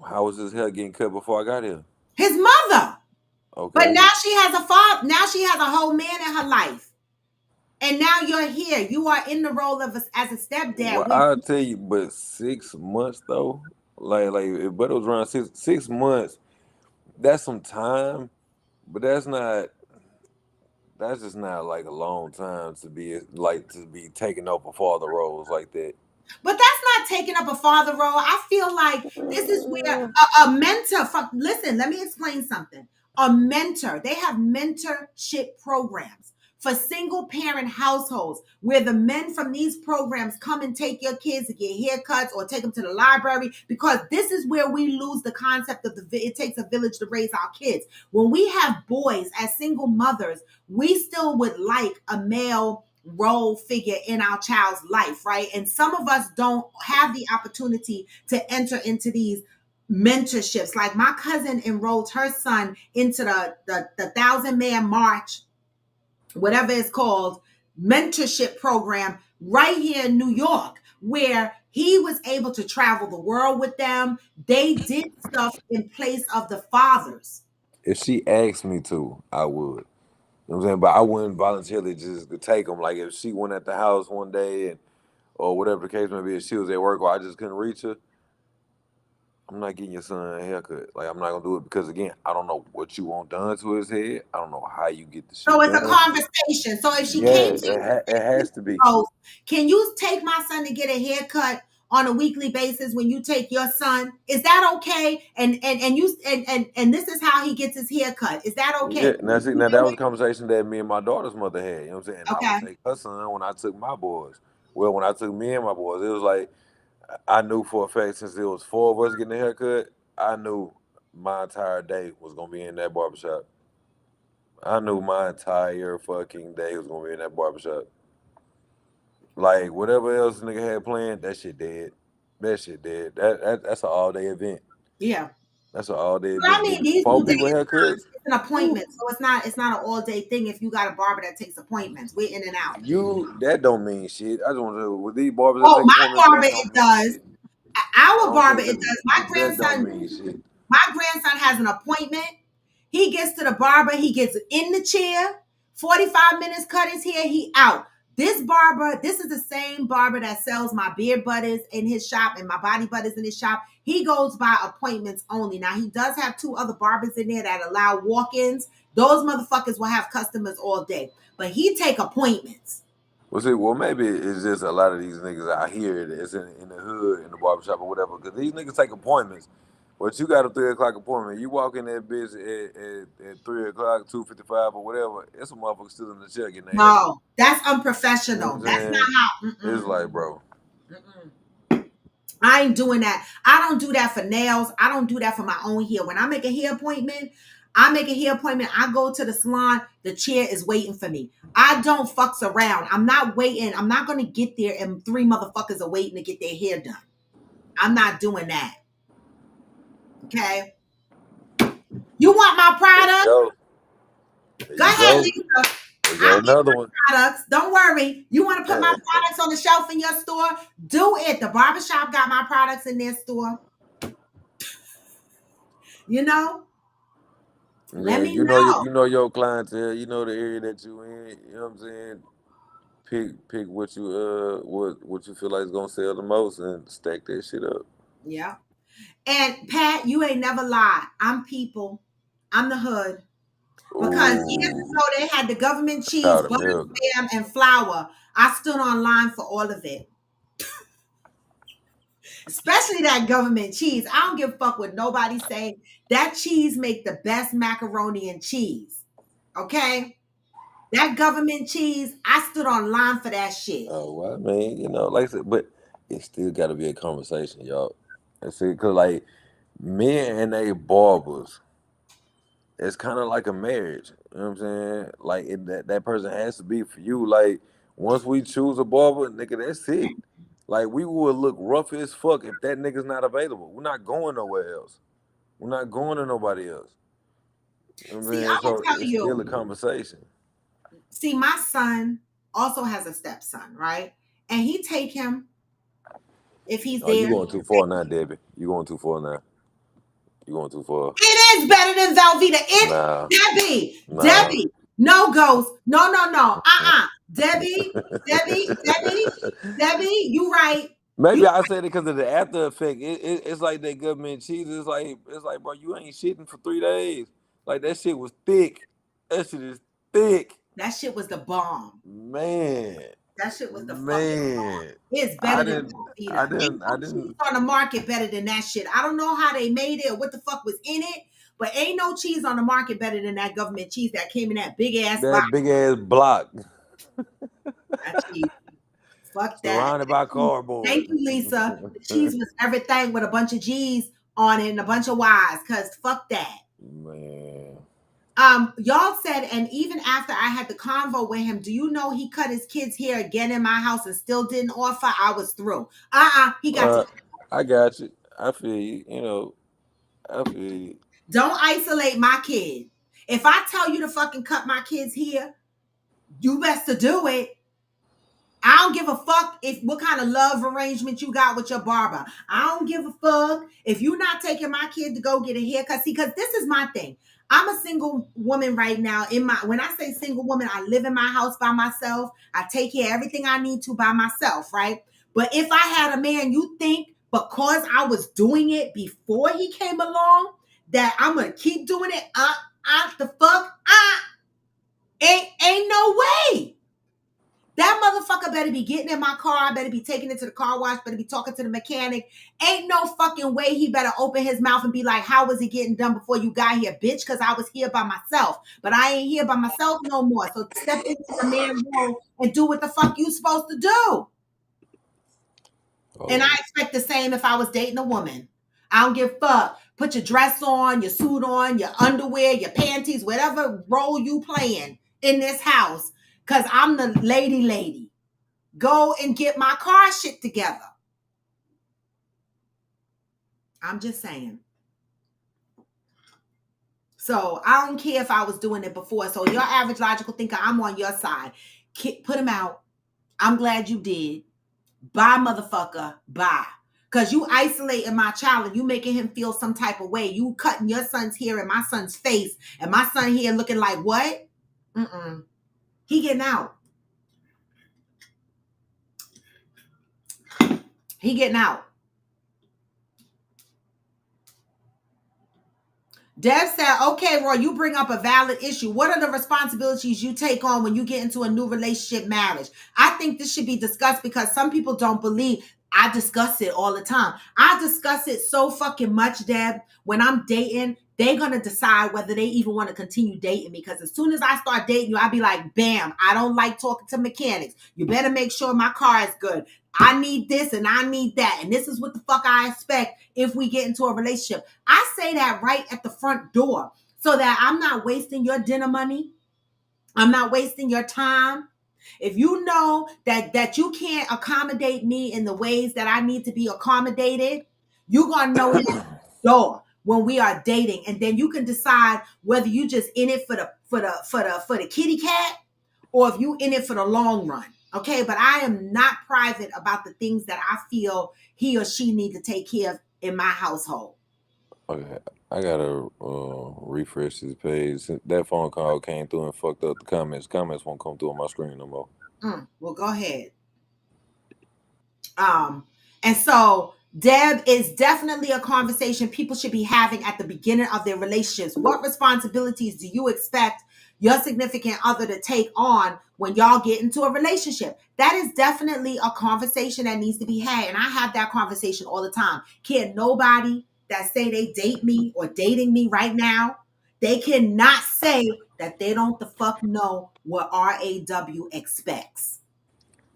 how was his hair getting cut before I got here? His mother. But Okay. now she has a father. Now she has a whole man in her life. And now you're here. You are in the role of as a Well, stepdad. When I'll tell you, but 6 months though, but it was around six months. That's some time, but that's just not like a long time to be like to be taking over father roles like that. But that's not taking up a father role. I feel like this is where a mentor from, listen, let me explain something. A mentor, they have mentorship programs for single parent households where the men from these programs come and take your kids to get haircuts or take them to the library, because this is where we lose the concept of it takes a village to raise our kids. When we have boys as single mothers, we still would like a male role figure in our child's life, right? And some of us don't have the opportunity to enter into these mentorships. Like my cousin enrolled her son into the Thousand Man March, whatever it's called, mentorship program right here in New York, where he was able to travel the world with them. They did stuff in place of the fathers. If she asked me to, I would. You know what I'm saying? But I wouldn't voluntarily just to take them. Like if she went at the house one day and or whatever the case may be, if she was at work or I just couldn't reach her, I'm not getting your son a haircut. Like I'm not gonna do it because again, I don't know what you want done to his head. I don't know how you get the So shit it's a done. conversation. So if she came Yeah, to you it has to be. goes, can you take my son to get a haircut on a weekly basis when you take your son? Is that okay? And this is how he gets his haircut. Is that okay? Yeah, now see, now that was a conversation that me and my daughter's mother had. You know what I'm saying? And I would Okay. take her son when I took my boys. Well, when I took me and my boys, it was like I knew for a fact since it was four of us getting a haircut, I knew my entire day was gonna be in that barbershop. I knew my entire fucking day was gonna be in that barbershop. Like whatever else nigga had planned, that shit dead. That shit dead. That's an all day event. Yeah. That's an all day But I event. mean, Getting these four new days people haircuts. it's an Whew. appointment, so it's not an all day thing. If you got a barber that takes appointments, we're in and out. You that don't mean shit. I just want to with these barbers that Oh, take my appointments, barber that it don't mean does. shit. I Our don't barber think it does. that don't mean shit. My grandson has an appointment. He gets to the barber. He gets in the chair. 45 minutes, cut his hair. He out. This barber, this is the same barber that sells my beard butters in his shop and my body butters in his shop. He goes by appointments only. Now he does have two other barbers in there that allow walk-ins. Those motherfuckers will have customers all day, but he take appointments. Well, see, well, maybe it's just a lot of these niggas out here that's in the hood, in the barbershop or whatever, because these niggas take appointments. But you got a 3 o'clock appointment. You walk in that bitch at 3 o'clock, 2:55 or whatever. It's a motherfucker still in the chair getting their haircut. No, that's You know what unprofessional. I'm That's saying? not how. It's like, bro, Mm-mm. I ain't doing that. I don't do that for nails. I don't do that for my own hair. When I make a hair appointment, I go to the salon. The chair is waiting for me. I don't fucks around. I'm not waiting. I'm not going to get there and three motherfuckers are waiting to get their hair done. I'm not doing that. Okay. You want my there you product? go. There Go you ahead, go. Lisa. There I'll go get another one. my products. Don't worry. You want to put my products on the shelf in your store? Do it. The barbershop got my products in their store. You know? Let Yeah, me know. you know your clientele, you know the area that you in. You know what I'm saying? Pick what you what you feel like is gonna sell the most and stack that shit up. Yeah. And Pat, you ain't never lied. I'm people. I'm the hood. Because years Ooh, ago they had the government a cheese, powder butter, milk. spam, and flour. I stood online for all of it. Especially that government cheese. I don't give a fuck what nobody say. That cheese make the best macaroni and cheese. Okay? That government cheese, I stood online for that shit. Oh, well, I mean, you know, like I said, but it still got to be a conversation, y'all. And see, cause like men and they barbers, it's kind of like a marriage. You know what I'm saying? Like that person has to be for you. Like once we choose a barber, nigga, that's it. Like we would look rough as fuck if that nigga's not available. We're not going nowhere else. We're not going to nobody else. You know what I'm See, saying? I'm gonna So tell it's you. still a conversation. See, my son also has a stepson, right? And he take him if he's Oh, you there. going too far now, Debbie. You going too far now. You going too far. It is better than Velveeta. It, Nah, nah. Debbie, no ghost. No, no, no. Debbie, Debbie, you right. You Maybe I said it because of the after effect. It's like that government cheese. It's like, bro, you ain't shitting for 3 days. Like that shit was thick. That shit is thick. that shit was the bomb. Man, That shit was the fucking bomb. man. It's I better than didn't, Velveeta. I Ain't didn't, no I cheese didn't. on the market better than that shit. I don't know how they made it or what the fuck was in it, but ain't no cheese on the market better than that government cheese that came in that big ass box. That big ass block That cheese. Fuck that. surrounded by Thank cardboard. you, Lisa. The cheese was everything with a bunch of G's on it and a bunch of Y's, cause fuck that. Man, Y'all said, and even after I had the convo with him, do you know he cut his kid's hair again in my house and still didn't offer? I was through. He got to. uh, I got you. I feel you. You know, I feel you. Don't isolate my kid. If I tell you to fucking cut my kid's hair, you best to do it. I don't give a fuck if what kind of love arrangement you got with your barber. I don't give a fuck if you're not taking my kid to go get a haircut. See, because this is my thing. I'm a single woman right now. When I say single woman, I live in my house by myself. I take care of everything I need to by myself, right? But if I had a man, you think because I was doing it before he came along, that I'm gonna keep doing it? The fuck? Ain't no way. That motherfucker better be getting in my car, better be taking it to the car wash, better be talking to the mechanic. Ain't no fucking way he better open his mouth and be like, how was it getting done before you got here, bitch? Because I was here by myself. But I ain't here by myself no more. So step into the man role and do what the fuck you supposed to do. And I Oh, expect the same if I was dating a woman. I don't give a fuck. Put your dress on, your suit on, your underwear, your panties, whatever role you playing in this house. Because I'm the lady. Go and get my car shit together. I'm just saying. So I don't care if I was doing it before. So your average logical thinker, I'm on your side. Put him out. I'm glad you did. Bye, motherfucker. Bye. Because you isolating my child and you making him feel some type of way. You cutting your son's hair in my son's face and my son here looking like what? He getting out. He getting out. Dev said, okay, Roy, you bring up a valid issue. What are the responsibilities you take on when you get into a new relationship marriage? I think this should be discussed because some people don't believe. I discuss it all the time. I discuss it so fucking much, Deb. When I'm dating, they're going to decide whether they even want to continue dating me. Because as soon as I start dating you, I'll be like, bam, I don't like talking to mechanics. You better make sure my car is good. I need this and I need that. And this is what the fuck I expect if we get into a relationship. I say that right at the front door so that I'm not wasting your dinner money. I'm not wasting your time. If you know that you can't accommodate me in the ways that I need to be accommodated, you're going to know that door when we are dating. And then you can decide whether you just in it for the kitty cat or if you in it for the long run. Okay, but I am not private about the things that I feel he or she need to take care of in my household. okay. I gotta refresh this page. Since that phone call came through and fucked up the comments. Comments won't come through on my screen no more. Well, go ahead. And so Deb is definitely a conversation people should be having at the beginning of their relationships. What responsibilities do you expect your significant other to take on when y'all get into a relationship? That is definitely a conversation that needs to be had. And I have that conversation all the time. Can't nobody that say they date me or dating me right now, they cannot say that they don't the fuck know what RAW expects.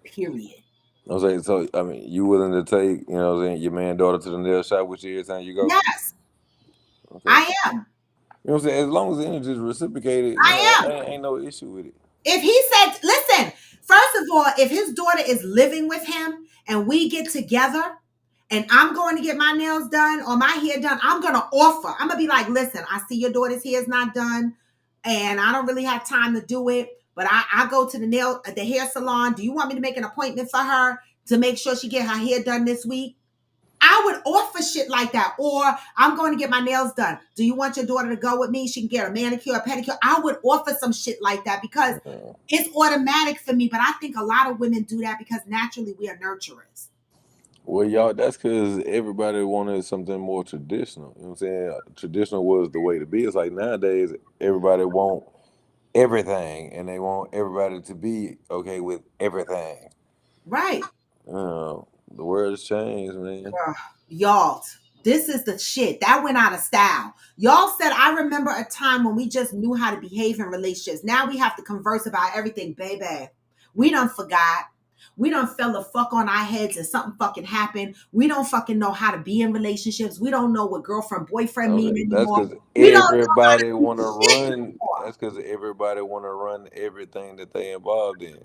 Period. I was saying, so I mean, you willing to take, your man daughter to the nail shop with you every time you go? Yes, Okay. I am. You know what I'm saying? As long as the energy is reciprocated, I am. ain't no issue with it. If he said, listen, first of all, if his daughter is living with him and we get together and I'm going to get my nails done or my hair done, I'm going to offer. I'm going to be like, listen, I see your daughter's hair is not done and I don't really have time to do it. but I go to the hair salon. Do you want me to make an appointment for her to make sure she get her hair done this week? I would offer shit like that. Or I'm going to get my nails done. Do you want your daughter to go with me? She can get a manicure, a pedicure. I would offer some shit like that because Yeah. it's automatic for me. But I think a lot of women do that because naturally we are nurturers. Well, y'all, that's because everybody wanted something more traditional. You know what I'm saying? Traditional was the way to be. It's like nowadays, everybody want everything, and they want everybody to be okay with everything. Right. The world has changed, man. Bruh, y'all, this is the shit that went out of style. Y'all said, I remember a time when we just knew how to behave in relationships. Now we have to converse about everything, baby. We done forgot. We done fell the fuck on our heads and something fucking happened. We don't fucking know how to be in relationships. We don't know what girlfriend, boyfriend mean Okay, that's anymore. because We don't know how to everybody do want to shit run. anymore. That's because everybody want to run everything that they involved in.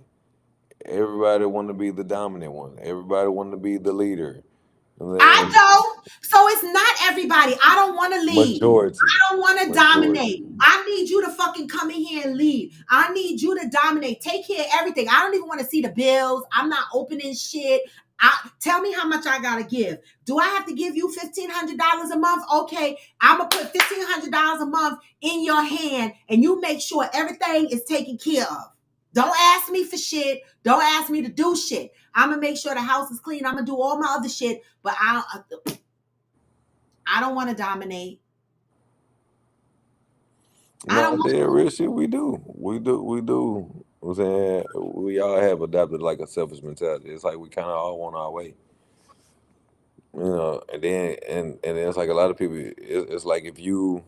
Everybody want to be the dominant one. Everybody want to be the leader. And I then don't. So it's not everybody. I don't want to lead. majority, I don't want to majority. dominate. I need you to fucking come in here and lead. I need you to dominate. Take care of everything. I don't even want to see the bills. I'm not opening shit. Tell me how much I gotta give. Do I have to give you $1,500 a month? Okay, I'm gonna put $1,500 a month in your hand, and you make sure everything is taken care of. Don't ask me for shit. Don't ask me to do shit. I'm gonna make sure the house is clean. I'm gonna do all my other shit, but I don't want to dominate. I don't No, want. dead real shit. We do. We do. We do. I'm saying we all have adopted like a selfish mentality. It's like we kind of all want our way, And then and then it's like a lot of people. It's like if you're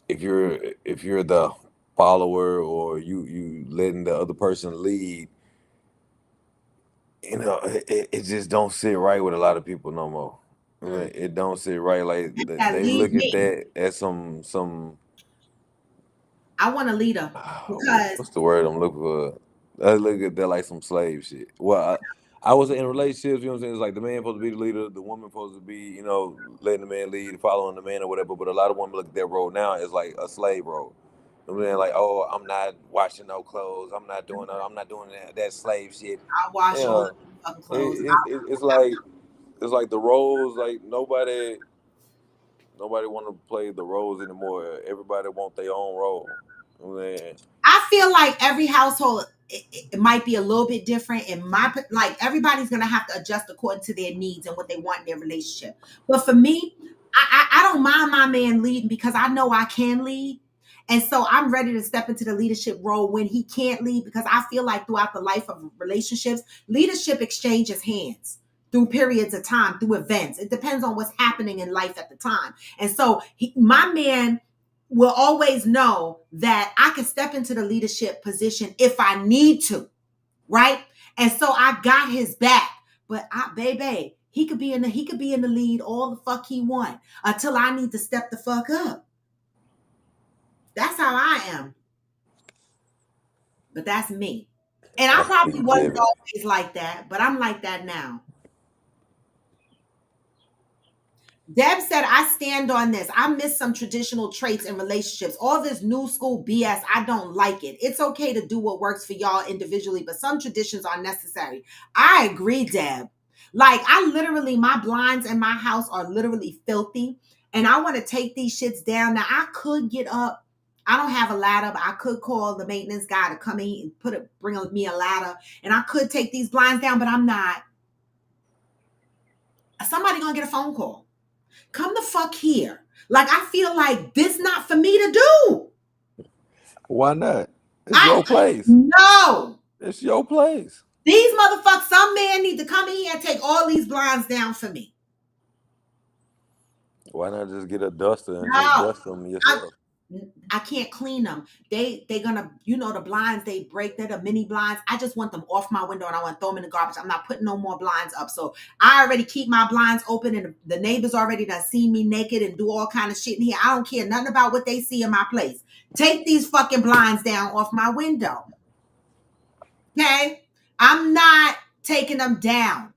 the follower or you letting the other person lead, it just don't sit right with a lot of people no more. Mm, It don't sit right. Like that they lead look at me. that as some I want a leader because what's the word I'm looking for? I look at that like some slave shit. Well, I was in relationships, you know what I'm saying? It's like the man supposed to be the leader, the woman supposed to be, letting the man lead, following the man or whatever. But a lot of women look at that role now as like a slave role. You know what I'm saying? Like, oh, I'm not washing no clothes. I'm not doing that slave shit. I wash all Yeah. the fucking It, clothes. it, it, it's like the roles, like nobody want to play the roles anymore. Everybody want their own role. You know what I'm saying? I feel like every household it might be a little bit different. In my like everybody's gonna have to adjust according to their needs and what they want in their relationship. But for me, I don't mind my man leading because I know I can lead. And so I'm ready to step into the leadership role when he can't lead because I feel like throughout the life of relationships, leadership exchanges hands through periods of time, through events. It depends on what's happening in life at the time. And so my man will always know that I can step into the leadership position if I need to, right? And so I got his back. But baby, he could be in the lead all the fuck he want until I need to step the fuck up. That's how I am. But that's me. And I I probably speak wasn't Devin. always like that, but I'm like that now. Deb said, I stand on this. I miss some traditional traits in relationships. All this new school BS, I don't like it. It's okay to do what works for y'all individually, but some traditions are necessary. I agree, Deb. Like, my blinds in my house are literally filthy, and I want to take these shits down. Now, I could get up. I don't have a ladder, but I could call the maintenance guy to come in and bring me a ladder, and I could take these blinds down, but I'm not. Somebody gonna get a phone call. Come the fuck here. Like I feel like this not for me to do. Why not? It's I your place. no. It's your place. These motherfuckers, some man need to come in here and take all these blinds down for me. Why not just get a duster and just No. dust them I, yourself? I can't clean them. They gonna, the blinds they break. They're the mini blinds. I just want them off my window and I want to throw them in the garbage. I'm not putting no more blinds up. So I already keep my blinds open and the neighbors already done seen me naked and do all kind of shit in here. I don't care nothing about what they see in my place. Take these fucking blinds down off my window. Okay? I'm not taking them down.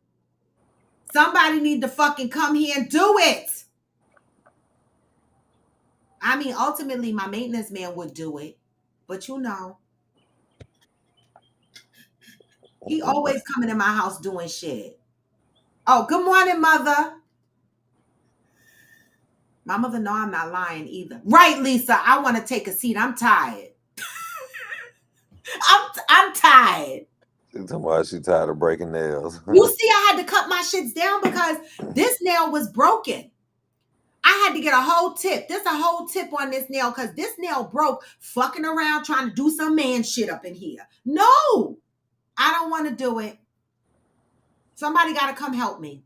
Somebody need to fucking come here and do it. I mean, ultimately, my maintenance man would do it. But you know, he always coming in my house doing shit. Oh, good morning, mother. My mother know I'm not lying either. Right, Lisa. I want to take a seat. I'm tired. I'm tired. She talking about she tired of breaking nails. You see, I had to cut my shits down because this nail was broken. I had to get a whole tip. There's a whole tip on this nail because this nail broke fucking around trying to do some man shit up in here. No, I don't want to do it. Somebody got to come help me.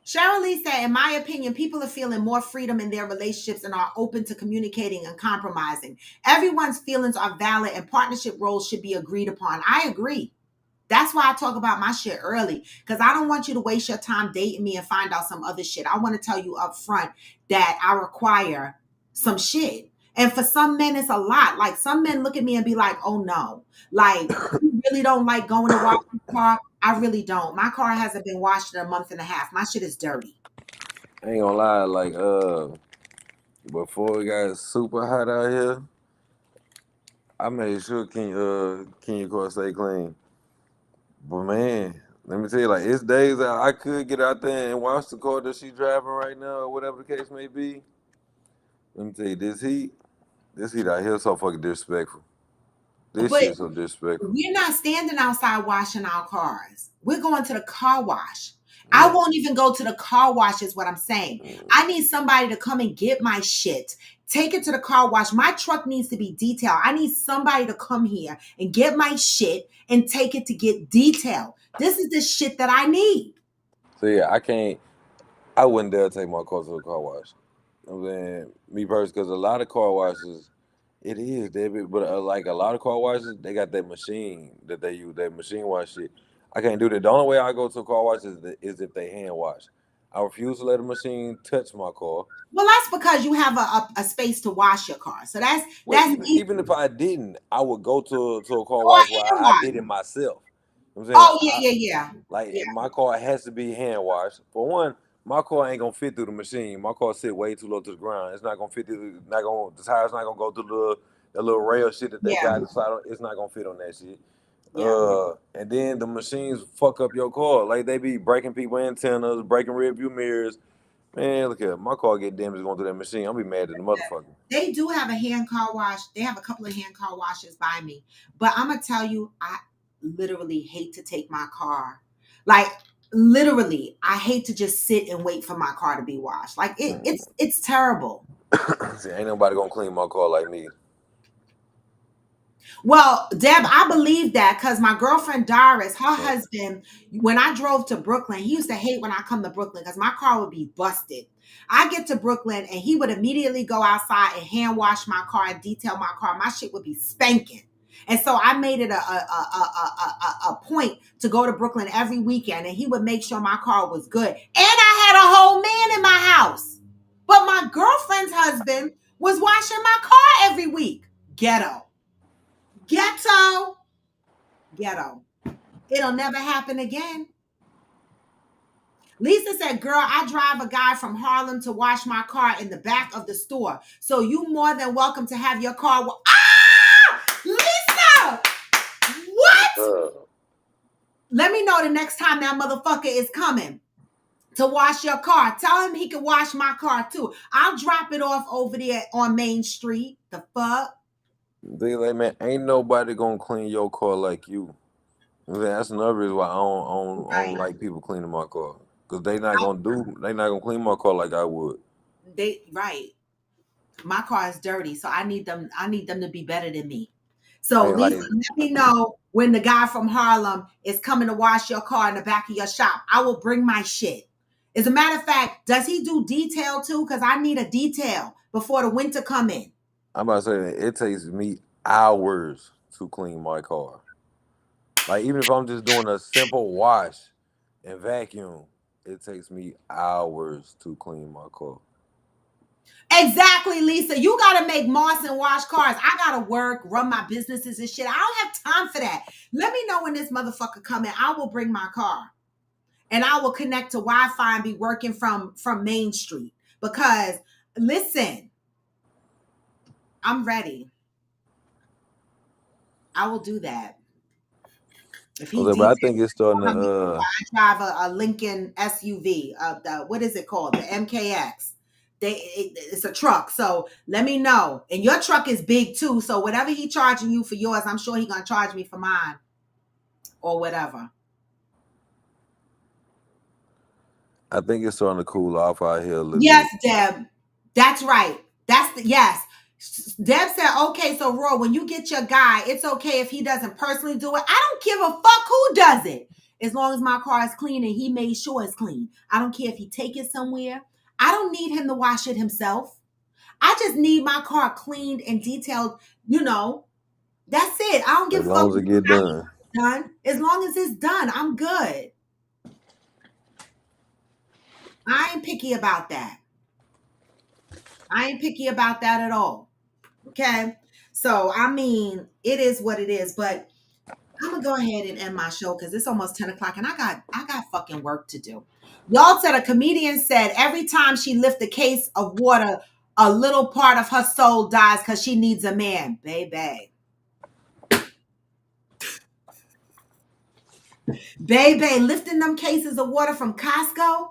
Cheryl Lee said, in my opinion, people are feeling more freedom in their relationships and are open to communicating and compromising. Everyone's feelings are valid and partnership roles should be agreed upon. I agree. That's why I talk about my shit early, because I don't want you to waste your time dating me and find out some other shit. I want to tell you up front that I require some shit. And for some men, it's a lot. Like some men look at me and be like, oh no, like you really don't like going to wash your car. I really don't. My car hasn't been washed in a month and a half. My shit is dirty. I ain't gonna lie, like before it got super hot out here, I made sure Kenya car stay clean. But man, let me tell you, like it's days that I could get out there and wash the car that she's driving right now, or whatever the case may be. Let me tell you, this heat out here is so fucking disrespectful. This But shit so disrespectful. we're not standing outside washing our cars. We're going to the car wash. I Yeah. won't even go to the car wash, is what I'm saying. I need somebody to come and get my shit, take it to the car wash. My truck needs to be detailed. I need somebody to come here and get my shit and take it to get detailed. This is the shit that I need. So yeah, I wouldn't dare take my car to the car wash. I'm saying me personally, because a lot of car washes, it is, David. But like a lot of car washes, they got that machine that they use, that machine wash shit. I can't do that. The only way I go to a car wash is if they hand wash. I refuse to let a machine touch my car. Well, that's because you have a space to wash your car. So Well, that's easy. even if I didn't, I would go to a car Or wash where hand I wash. did it myself. You know what I'm saying Oh yeah, yeah, yeah. like Yeah. my car has to be hand washed. For one, my car ain't gonna fit through the machine. My car sit way too low to the ground. It's not gonna fit through. The tire's not gonna go through the little rail shit that they Yeah. got inside. It's not gonna fit on that shit. Yeah. And then the machines fuck up your car. Like they be breaking people antennas, breaking rear view mirrors. Man, look here, my car get damaged going through that machine. I'll be mad at the motherfucker. They do have a hand car wash. They have a couple of hand car washes by me. But I'm gonna tell you, I literally hate to take my car. Like literally, I hate to just sit and wait for my car to be washed. Like it's terrible. See, ain't nobody gonna clean my car like me. Well, Deb, I believe that because my girlfriend Doris, her husband, when I drove to Brooklyn, he used to hate when I come to Brooklyn because my car would be busted. I get to Brooklyn and he would immediately go outside and hand wash my car and detail my car. My shit would be spanking. And so I made it a point to go to Brooklyn every weekend and he would make sure my car was good. And I had a whole man in my house. But my girlfriend's husband was washing my car every week. Ghetto. Ghetto. Ghetto. It'll never happen again. Lisa said, girl, I drive a guy from Harlem to wash my car in the back of the store. So you more than welcome to have your car. Lisa! What? Let me know the next time that motherfucker is coming to wash your car. Tell him he can wash my car too. I'll drop it off over there on Main Street. The fuck? They like, man, ain't nobody gonna clean your car like you. That's another reason why I don't Right. like people cleaning my car. Cause they not gonna clean my car like I would. Right. My car is dirty, so I need them to be better than me. So Ain't like Lisa, let me know when the guy from Harlem is coming to wash your car in the back of your shop. I will bring my shit. As a matter of fact, does he do detail too? Because I need a detail before the winter come in. I'm about to say that it takes me hours to clean my car. Like even if I'm just doing a simple wash and vacuum, it takes me hours to clean my car. Exactly, Lisa. You gotta make moss and wash cars. I gotta work, run my businesses and shit. I don't have time for that. Let me know when this motherfucker come in. I will bring my car. And I will connect to Wi-Fi and be working from Main Street. Because listen, I'm ready. I will do that. If I was he like, but I details think it's starting on me, to. I drive a Lincoln SUV. The what is it called? The MKX. It's a truck. So let me know. And your truck is big too. So whatever he charging you for yours, I'm sure he gonna charge me for mine or whatever. I think it's starting to cool off out here a little Yes, bit. Deb. That's right. That's the yes. Deb said, okay, so Roy, when you get your guy, it's okay if he doesn't personally do it. I don't give a fuck who does it. As long as my car is clean and he made sure it's clean. I don't care if he take it somewhere. I don't need him to wash it himself. I just need my car cleaned and detailed, you know. That's it. I don't give As a fuck long as it get how done. it's done. As long as it's done, I'm good. I ain't picky about that. I ain't picky about that at all. Okay. So I mean, it is what it is, but I'm gonna go ahead and end my show because it's almost 10 o'clock and I got fucking work to do. Y'all said a comedian said every time she lift a case of water, a little part of her soul dies because she needs a man. Baby. Baby, lifting them cases of water from Costco,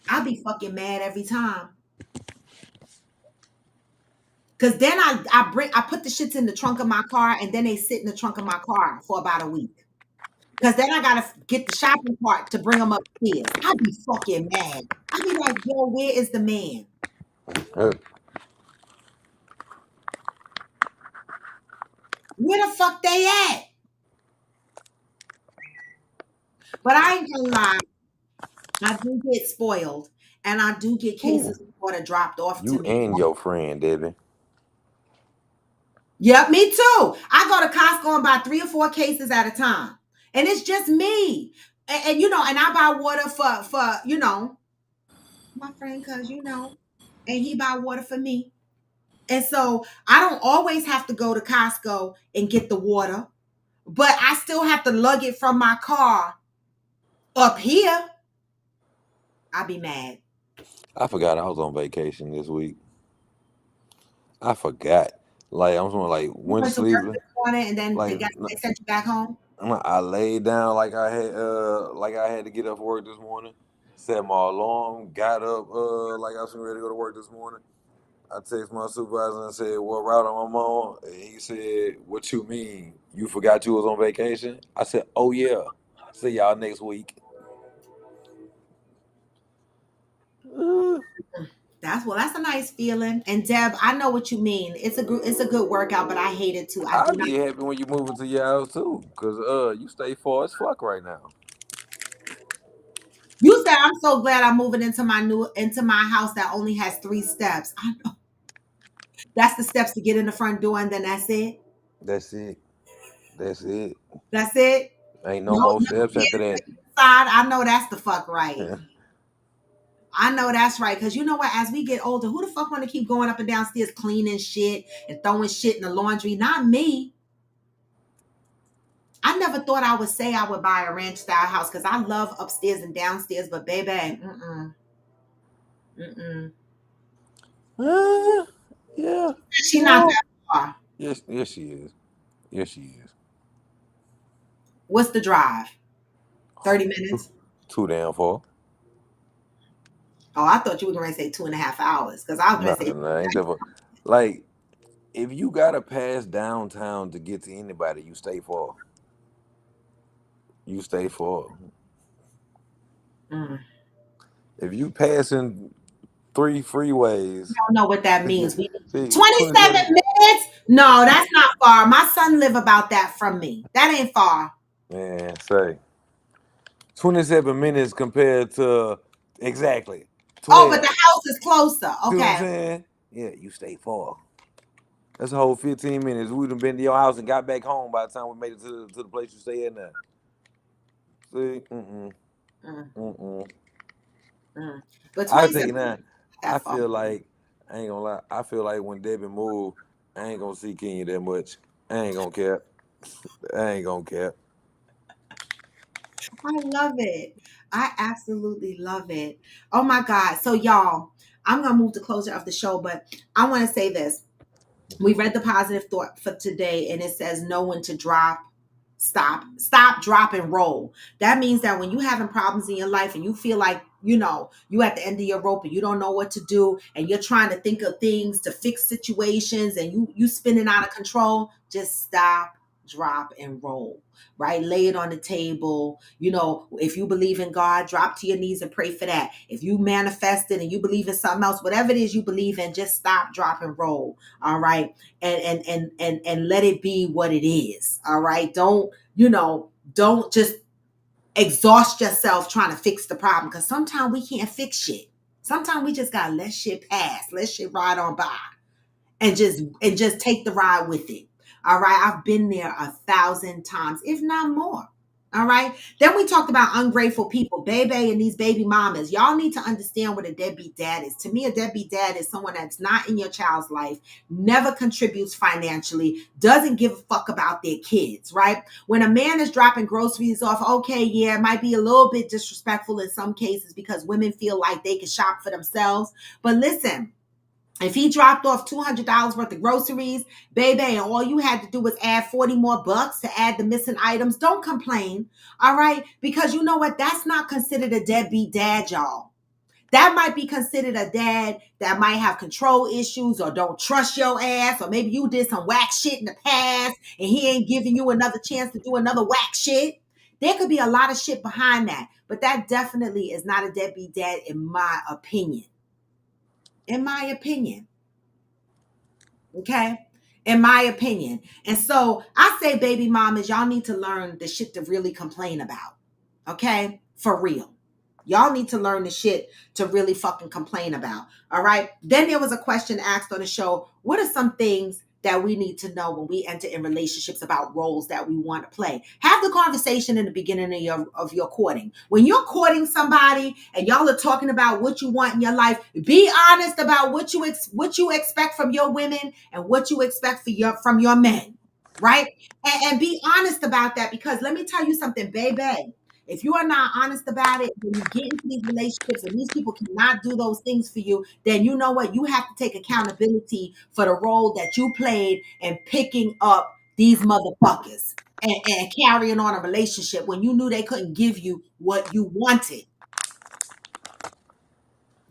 I'll be fucking mad every time. Cause then I put the shits in the trunk of my car and then they sit in the trunk of my car for about a week. Cause then I gotta get the shopping cart to bring them upstairs. I'd be fucking mad. I'd be like, yo, where is the man? Uh, Where the fuck they at? But I ain't gonna lie, I do get spoiled and I do get Ooh, cases of water dropped off to you me. and your friend, Debbie. Yep, me too. I go to Costco and buy 3 or 4 cases at a time. And it's just me. And you know, and I buy water for my friend, cause and he buy water for me. And so I don't always have to go to Costco and get the water, but I still have to lug it from my car up here. I'd be mad. I forgot I was on vacation this week. I forgot. Like I'm talking like You went to went to sleep. work this morning and then Like they sent you back home. I laid down like I had to get up for work this morning. Set my alarm. Got up like I was ready to go to work this morning. I text my supervisor and said, "What route am I on?" And he said, "What you mean? You forgot you was on vacation?" I said, "Oh yeah. See y'all next week." Uh, That's a nice feeling. And Deb, I know what you mean. It's a good workout, but I hate it too. I do I'll not. be happy when you move into your house too, cause you stay far as fuck right now. You said I'm so glad I'm moving into my house that only has 3 steps. I know. That's the steps to get in the front door, and then that's it. That's it. That's it. That's it. Ain't no No, more no steps after stairs that. side. I know that's the fuck right. I know that's right. Cause you know what? As we get older, who the fuck want to keep going up and downstairs cleaning shit and throwing shit in the laundry? Not me. I never thought I would say I would buy a ranch style house because I love upstairs and downstairs, but baby, mm-mm, mm-mm. Uh, yeah. She not Well, that far. yes, she is. Yes, she is. What's the drive? 30 Too, minutes? too damn far. Oh, I thought you were going to say 2.5 hours because I was going Nah, to say, nah, ain't that far. Like, if you gotta pass downtown to get to anybody, you stay far. You stay far. mm. If you passing 3 freeways, I don't know what that means. see, 27 27. minutes? No, that's not far. My son live about that from me. That ain't far. Man, say 27 minutes compared to exactly Oh, but the 12. house is closer. See what I'm Okay. saying? Yeah, you stay far. That's a whole 15 minutes. We'd have been to your house and got back home by the time we made it to the place you stay at now. See? Mm-mm. Mm, Mm-mm. mm. But I 27 tell you now, minutes not I that far. feel like, I ain't gonna lie, I feel like when Debbie moved, I ain't gonna see Kenya that much. I ain't gonna care. I ain't gonna care. I love it. I absolutely love it. Oh my God. So y'all, I'm gonna move to closure of the show, but I want to say this. We read the positive thought for today, and it says know when to stop, drop, and roll. That means that when you having problems in your life and you feel like, you at the end of your rope and you don't know what to do, and you're trying to think of things to fix situations, and you spinning out of control, just stop, drop, and roll. Right? Lay it on the table. If you believe in God, drop to your knees and pray for that. If you manifested and you believe in something else, whatever it is you believe in, just stop, drop, and roll. All right. And let it be what it is. All right. Don't just exhaust yourself trying to fix the problem, because sometimes we can't fix shit. Sometimes we just gotta let shit pass, let shit ride on by, and just take the ride with it. All right. I've been there 1,000 times, if not more. All right. Then we talked about ungrateful people, baby, and these baby mamas. Y'all need to understand what a deadbeat dad is. To me, a deadbeat dad is someone that's not in your child's life, never contributes financially, doesn't give a fuck about their kids, right? When a man is dropping groceries off, okay, yeah, it might be a little bit disrespectful in some cases because women feel like they can shop for themselves. But listen, if he dropped off $200 worth of groceries, baby, and all you had to do was add 40 more bucks to add the missing items, don't complain, all right? Because you know what? That's not considered a deadbeat dad, y'all. That might be considered a dad that might have control issues or don't trust your ass, or maybe you did some whack shit in the past and he ain't giving you another chance to do another whack shit. There could be a lot of shit behind that, but that definitely is not a deadbeat dad, in my opinion. In my opinion. Okay. In my opinion. And so I say, baby mamas, y'all need to learn the shit to really complain about. Okay. For real. Y'all need to learn the shit to really fucking complain about. All right. Then there was a question asked on the show. What are some things that we need to know when we enter in relationships about roles that we want to play? Have the conversation in the beginning of your courting. When you're courting somebody and y'all are talking about what you want in your life, be honest about what you expect from your women and what you expect from your men, right? And be honest about that, because let me tell you something, baby. If you are not honest about it, when you get into these relationships and these people cannot do those things for you, then you know what? You have to take accountability for the role that you played in picking up these motherfuckers and carrying on a relationship when you knew they couldn't give you what you wanted.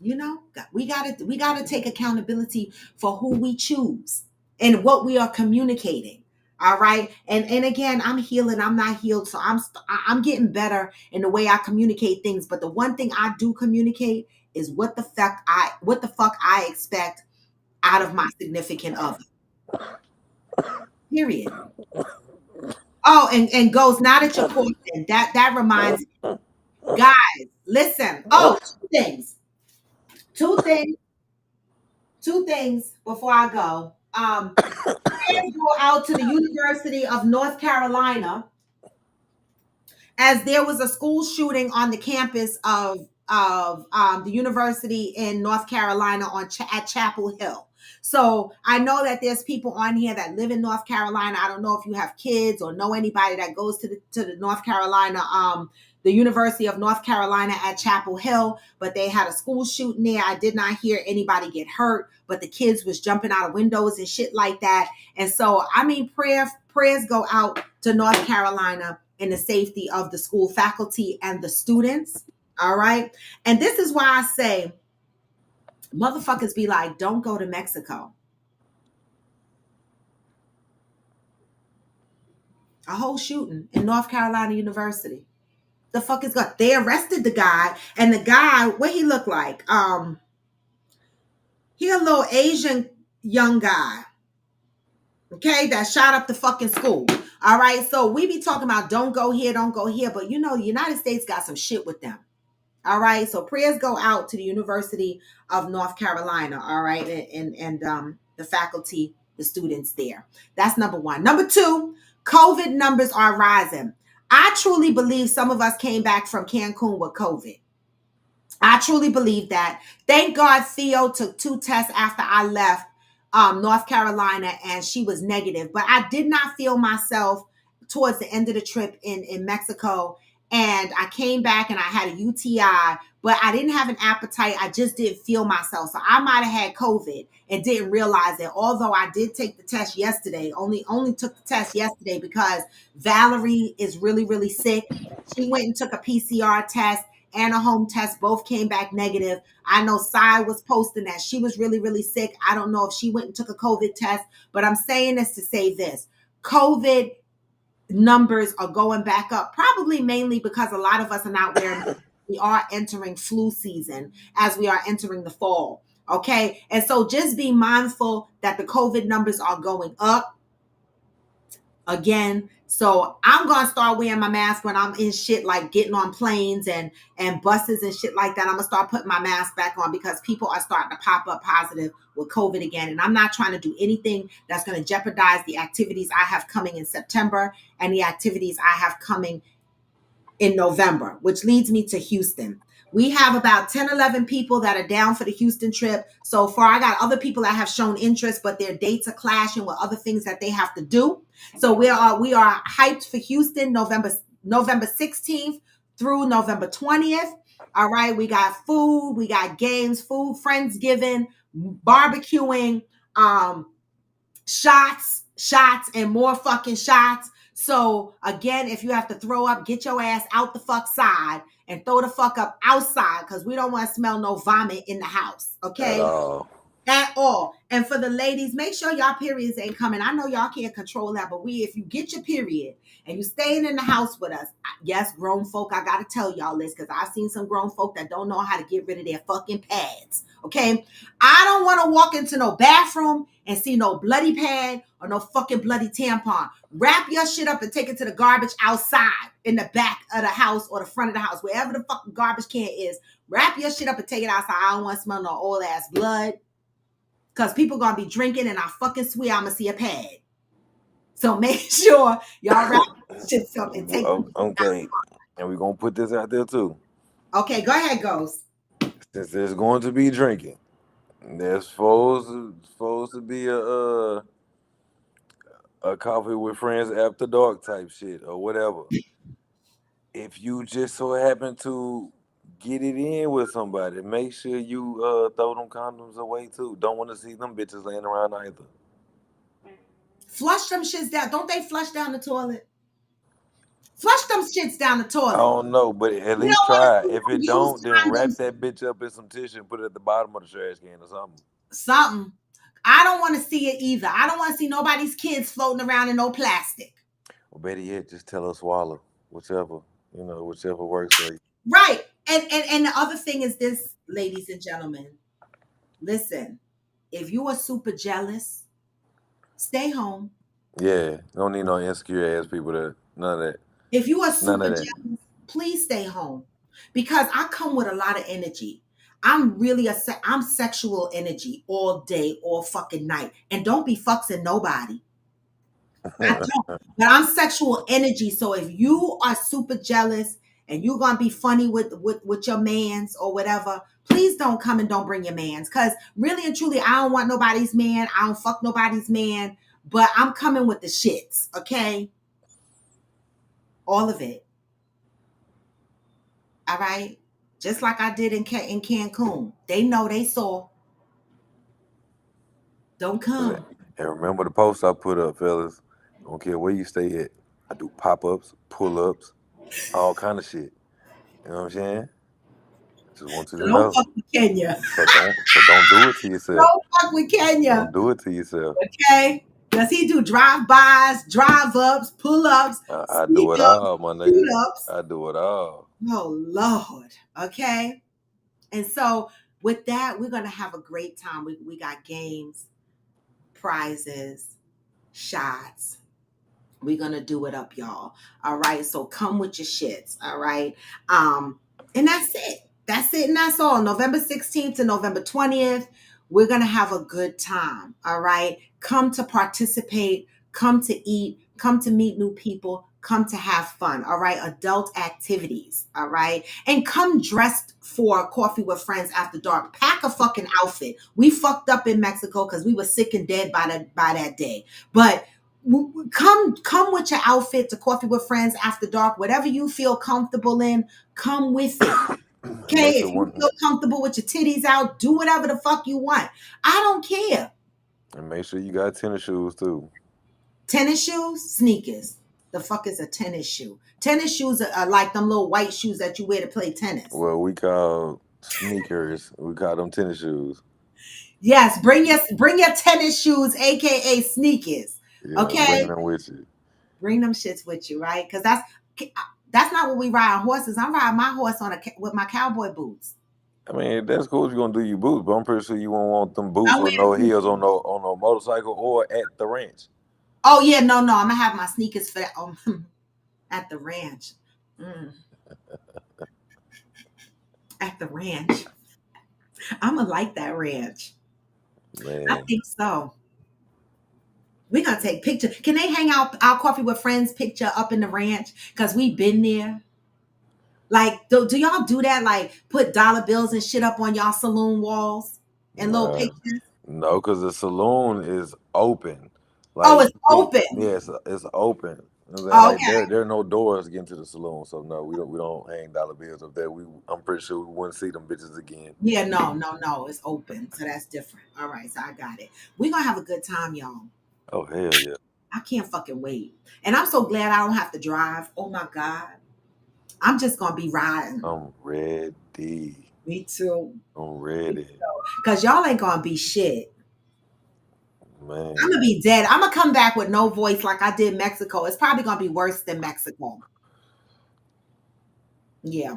We gotta take accountability for who we choose and what we are communicating. All right. And again, I'm healing. I'm not healed. So I'm getting better in the way I communicate things. But the one thing I do communicate is what the fuck I expect out of my significant other. Period. Oh, and goes not at your question. That reminds me. Guys, listen. Oh, two things. Two things. Two things before I go. Prayers go out to the University of North Carolina, as there was a school shooting on the campus of the university in North Carolina at Chapel Hill. So I know that there's people on here that live in North Carolina. I don't know if you have kids or know anybody that goes to the North Carolina, the University of North Carolina at Chapel Hill, but they had a school shooting there. I did not hear anybody get hurt, but the kids was jumping out of windows and shit like that. And so, I mean, prayers go out to North Carolina and the safety of the school faculty and the students. All right. And this is why I say, motherfuckers be like, don't go to Mexico. A whole shooting in North Carolina University. The fuck is going? They arrested the guy, and the guy, what he looked like? He a little Asian young guy. Okay, that shot up the fucking school. All right. So we be talking about don't go here, but the United States got some shit with them. All right. So prayers go out to the University of North Carolina. All right. And the faculty, the students there. That's number one. Number two, COVID numbers are rising. I truly believe some of us came back from Cancun with COVID. I truly believe that. Thank God Theo took 2 tests after I left North Carolina, and she was negative. But I did not feel myself towards the end of the trip in Mexico and I came back and I had a UTI, but I didn't have an appetite. I just didn't feel myself. So I might have had COVID and didn't realize it. Although I did take the test yesterday, only took the test yesterday because Valerie is really, really sick. She went and took a PCR test and a home test. Both came back negative. I know Sai was posting that she was really, really sick. I don't know if she went and took a COVID test, but I'm saying this to say this. COVID numbers are going back up, probably mainly because a lot of us are not wearing masks. We are entering flu season as we are entering the fall. Okay. And so just be mindful that the COVID numbers are going up again. So I'm gonna start wearing my mask when I'm in shit like getting on planes and buses and shit like that. I'm gonna start putting my mask back on because people are starting to pop up positive with COVID again. And I'm not trying to do anything that's gonna jeopardize the activities I have coming in September and the activities I have coming in November, which leads me to Houston. We have about 10, 11 people that are down for the Houston trip. So far, I got other people that have shown interest, but their dates are clashing with other things that they have to do. So we are hyped for Houston, November 16th through November 20th. All right, we got food, we got games, food, Friendsgiving, barbecuing, shots, and more fucking shots. So again, if you have to throw up, get your ass out the fuck side and throw the fuck up outside because we don't want to smell no vomit in the house. At Okay. all. At all. And for the ladies, make sure y'all periods ain't coming. I know y'all can't control that, but if you get your period and you staying in the house with us, yes, grown folk, I gotta tell y'all this because I've seen some grown folk that don't know how to get rid of their fucking pads. Okay. I don't want to walk into no bathroom and see no bloody pad or no fucking bloody tampon. Wrap your shit up and take it to the garbage outside in the back of the house or the front of the house, wherever the fucking garbage can is. Wrap your shit up and take it outside. I don't want to smell no old ass blood. Because people gonna be drinking and I fucking swear I'm gonna see a pad. So make sure y'all wrap shit up and take it. Okay. And we're gonna put this out there too. Okay, go ahead, Ghost. Since there's going to be drinking, there's supposed to be a coffee with friends after dark type shit or whatever. If you just so happen to get it in with somebody, make sure you throw them condoms away too. Don't want to see them bitches laying around either. Flush them shits down. Don't they flush down the toilet? Flush them shits down the I toilet. don't know, but at You least don't want try. to see If them it use don't, then wrap condoms. that bitch up in some tissue and put it at the bottom of the trash can or something. Something. I don't want to see it either. I don't want to see nobody's kids floating around in no plastic. Or better yet, just tell her swallow. Whichever works for you. Right. And the other thing is this, ladies and gentlemen. Listen, if you are super jealous, stay home. Yeah, don't need no insecure ass people. None of that. If you are None super of that. jealous, please stay home because I come with a lot of energy. I'm really I'm sexual energy all day, all fucking night. And don't be fucking nobody. I don't. But I'm sexual energy. So if you are super jealous and you're gonna be funny with your mans or whatever, please don't come and don't bring your mans. Cause really and truly, I don't want nobody's man. I don't fuck nobody's man. But I'm coming with the shits, okay? All of it. All right. Just like I did in Cancun. They know, they saw. Don't come. And remember the post I put up, fellas. Don't care where you stay at. I do pop-ups, pull-ups, all kind of shit. You know what I'm saying? Just want you So to don't know. fuck with Kenya. So don't do it to yourself. Don't fuck with Kenya. Don't do it to yourself. Okay? Does he do drive-bys, drive-ups, pull-ups, I do it all, my nigga. shoot-ups? I do it all. Oh, Lord. Okay? And so with that, we're going to have a great time. We got games, prizes, shots. We're going to do it up, y'all. All right? So come with your shits. All right? And that's it. That's it and that's all. November 16th to November 20th, we're going to have a good time. All right? Come to participate, come to eat, come to meet new people, come to have fun. All right? Adult activities. All right? And come dressed for coffee with friends after dark. Pack a fucking outfit. We fucked up in Mexico because we were sick and dead by that day. But Come with your outfit to Coffee with Friends after dark. Whatever you feel comfortable in, come with it. And Okay, make if sure you one feel comfortable with your titties out, do whatever the fuck you want. I don't care. and make sure you got tennis shoes too. Tennis shoes, sneakers. The fuck is a tennis shoe? Tennis shoes are like them little white shoes that you wear to play tennis. Well, we call sneakers. We call them tennis shoes. Yes, bring your tennis shoes, aka sneakers. Yeah, bring Okay, them with you. bring them shits with you, right? Because that's not what we ride on horses. I'm riding my horse with my cowboy boots. I mean, that's cool if you're gonna do your boots, but I'm pretty sure you won't want them boots I'm with wearing no heels sneakers. on no motorcycle or at the ranch. Oh yeah, no, I'm gonna have my sneakers for that at the ranch. Mm, at the ranch, I'm gonna like that ranch. I Man, think so. We're gonna take pictures. Can they hang out our Coffee with Friends picture up in the ranch? Because we've been there. Like, do y'all do that? Like, put dollar bills and shit up on y'all saloon walls and little nah. pictures? No, because the saloon is open. Oh, Like it's you can, open. yeah, it's open. You know what I'm saying? Oh, Like okay. there are no doors getting to the saloon, so no, we don't hang dollar bills up there. I'm pretty sure we wouldn't see them bitches again. Yeah, no. It's open. So that's different. All right, so I got it. We're gonna have a good time, y'all. Oh hell yeah, I can't fucking wait. And I'm so glad I don't have to drive. Oh my God. I'm just gonna be riding. I'm ready. Me too. I'm ready, Because y'all ain't gonna be shit. I'm man. gonna be dead. I'm gonna come back with no voice like I did Mexico. It's probably gonna be worse than Mexico. Yeah.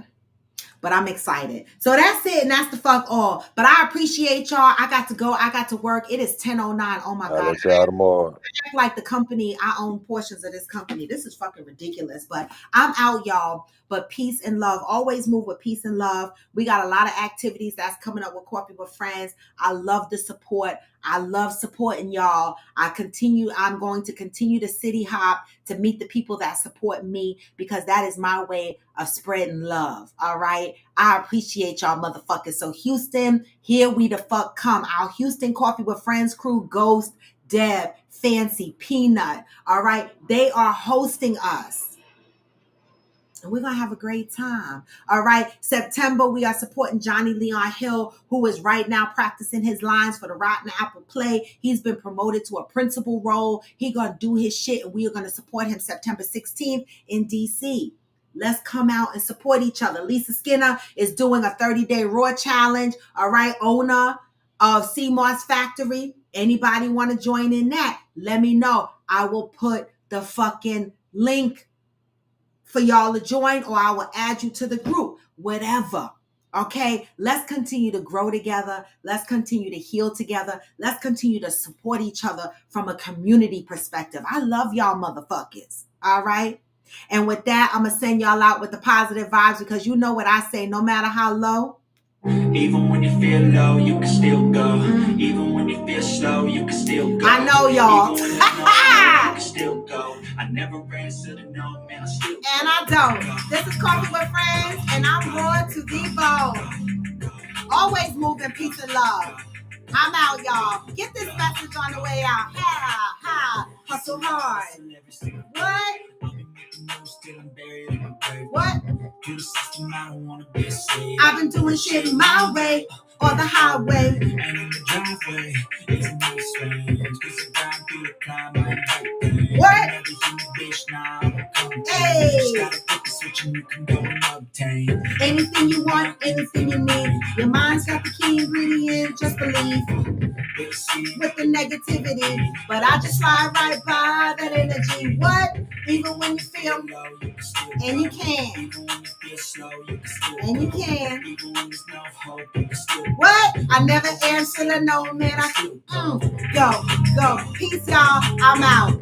But I'm excited. So that's it, and that's the fuck all. But I appreciate y'all. I got to go. I got to work. It is 10:09. Oh my I'll God. let y'all tomorrow. Act like the company, I own portions of this company. This is fucking ridiculous. But I'm out, y'all. But peace and love. Always move with peace and love. We got a lot of activities that's coming up with Coffee with Friends. I love the support. I love supporting y'all. I'm going to continue to city hop to meet the people that support me because that is my way of spreading love. All right. I appreciate y'all motherfuckers. So Houston, here we the fuck come. Our Houston Coffee with Friends crew, Ghost, Deb, Fancy, Peanut. All right. They are hosting us. And we're going to have a great time. All right. September, we are supporting Johnny Leon Hill, who is right now practicing his lines for the Rotten Apple play. He's been promoted to a principal role. He's going to do his shit, and we are going to support him September 16th in DC. Let's come out and support each other. Lisa Skinner is doing a 30-day Raw challenge. All right. Owner of Sea Moss Factory. Anybody want to join in that? Let me know. I will put the fucking link for y'all to join, or I will add you to the group, whatever. Okay, let's continue to grow together. Let's continue to heal together. Let's continue to support each other from a community perspective. I love y'all motherfuckers. All right. And with that, I'm going to send y'all out with the positive vibes because you know what I say, no matter how low. Even when you feel low, you can still go. Even when you feel slow, you can still go. I know, y'all. Even when there's no hope, you can still go. I never answer to no, man, I still go. And I don't. This is Coffee with Friends, and I'm raw to the bone. Always moving peace and love. I'm out, y'all. Get this message on the way out. Ha. Hustle hard. What? What? I've been doing shit my way or the highway. And in the driveway, it's a nice range. Cause I grind through the climb, I like what? Hey! Gotta put the switch and you can go and obtain anything you want, anything you need. Your mind's got the key ingredient, just believe. With the negativity, but I just slide right by that energy. What? Even when you feel low, you can still and you can. Even when you feel slow, you can still and you can. Even when there's no hope, you can still what? I never answer to no man. Go. Peace, y'all. I'm out.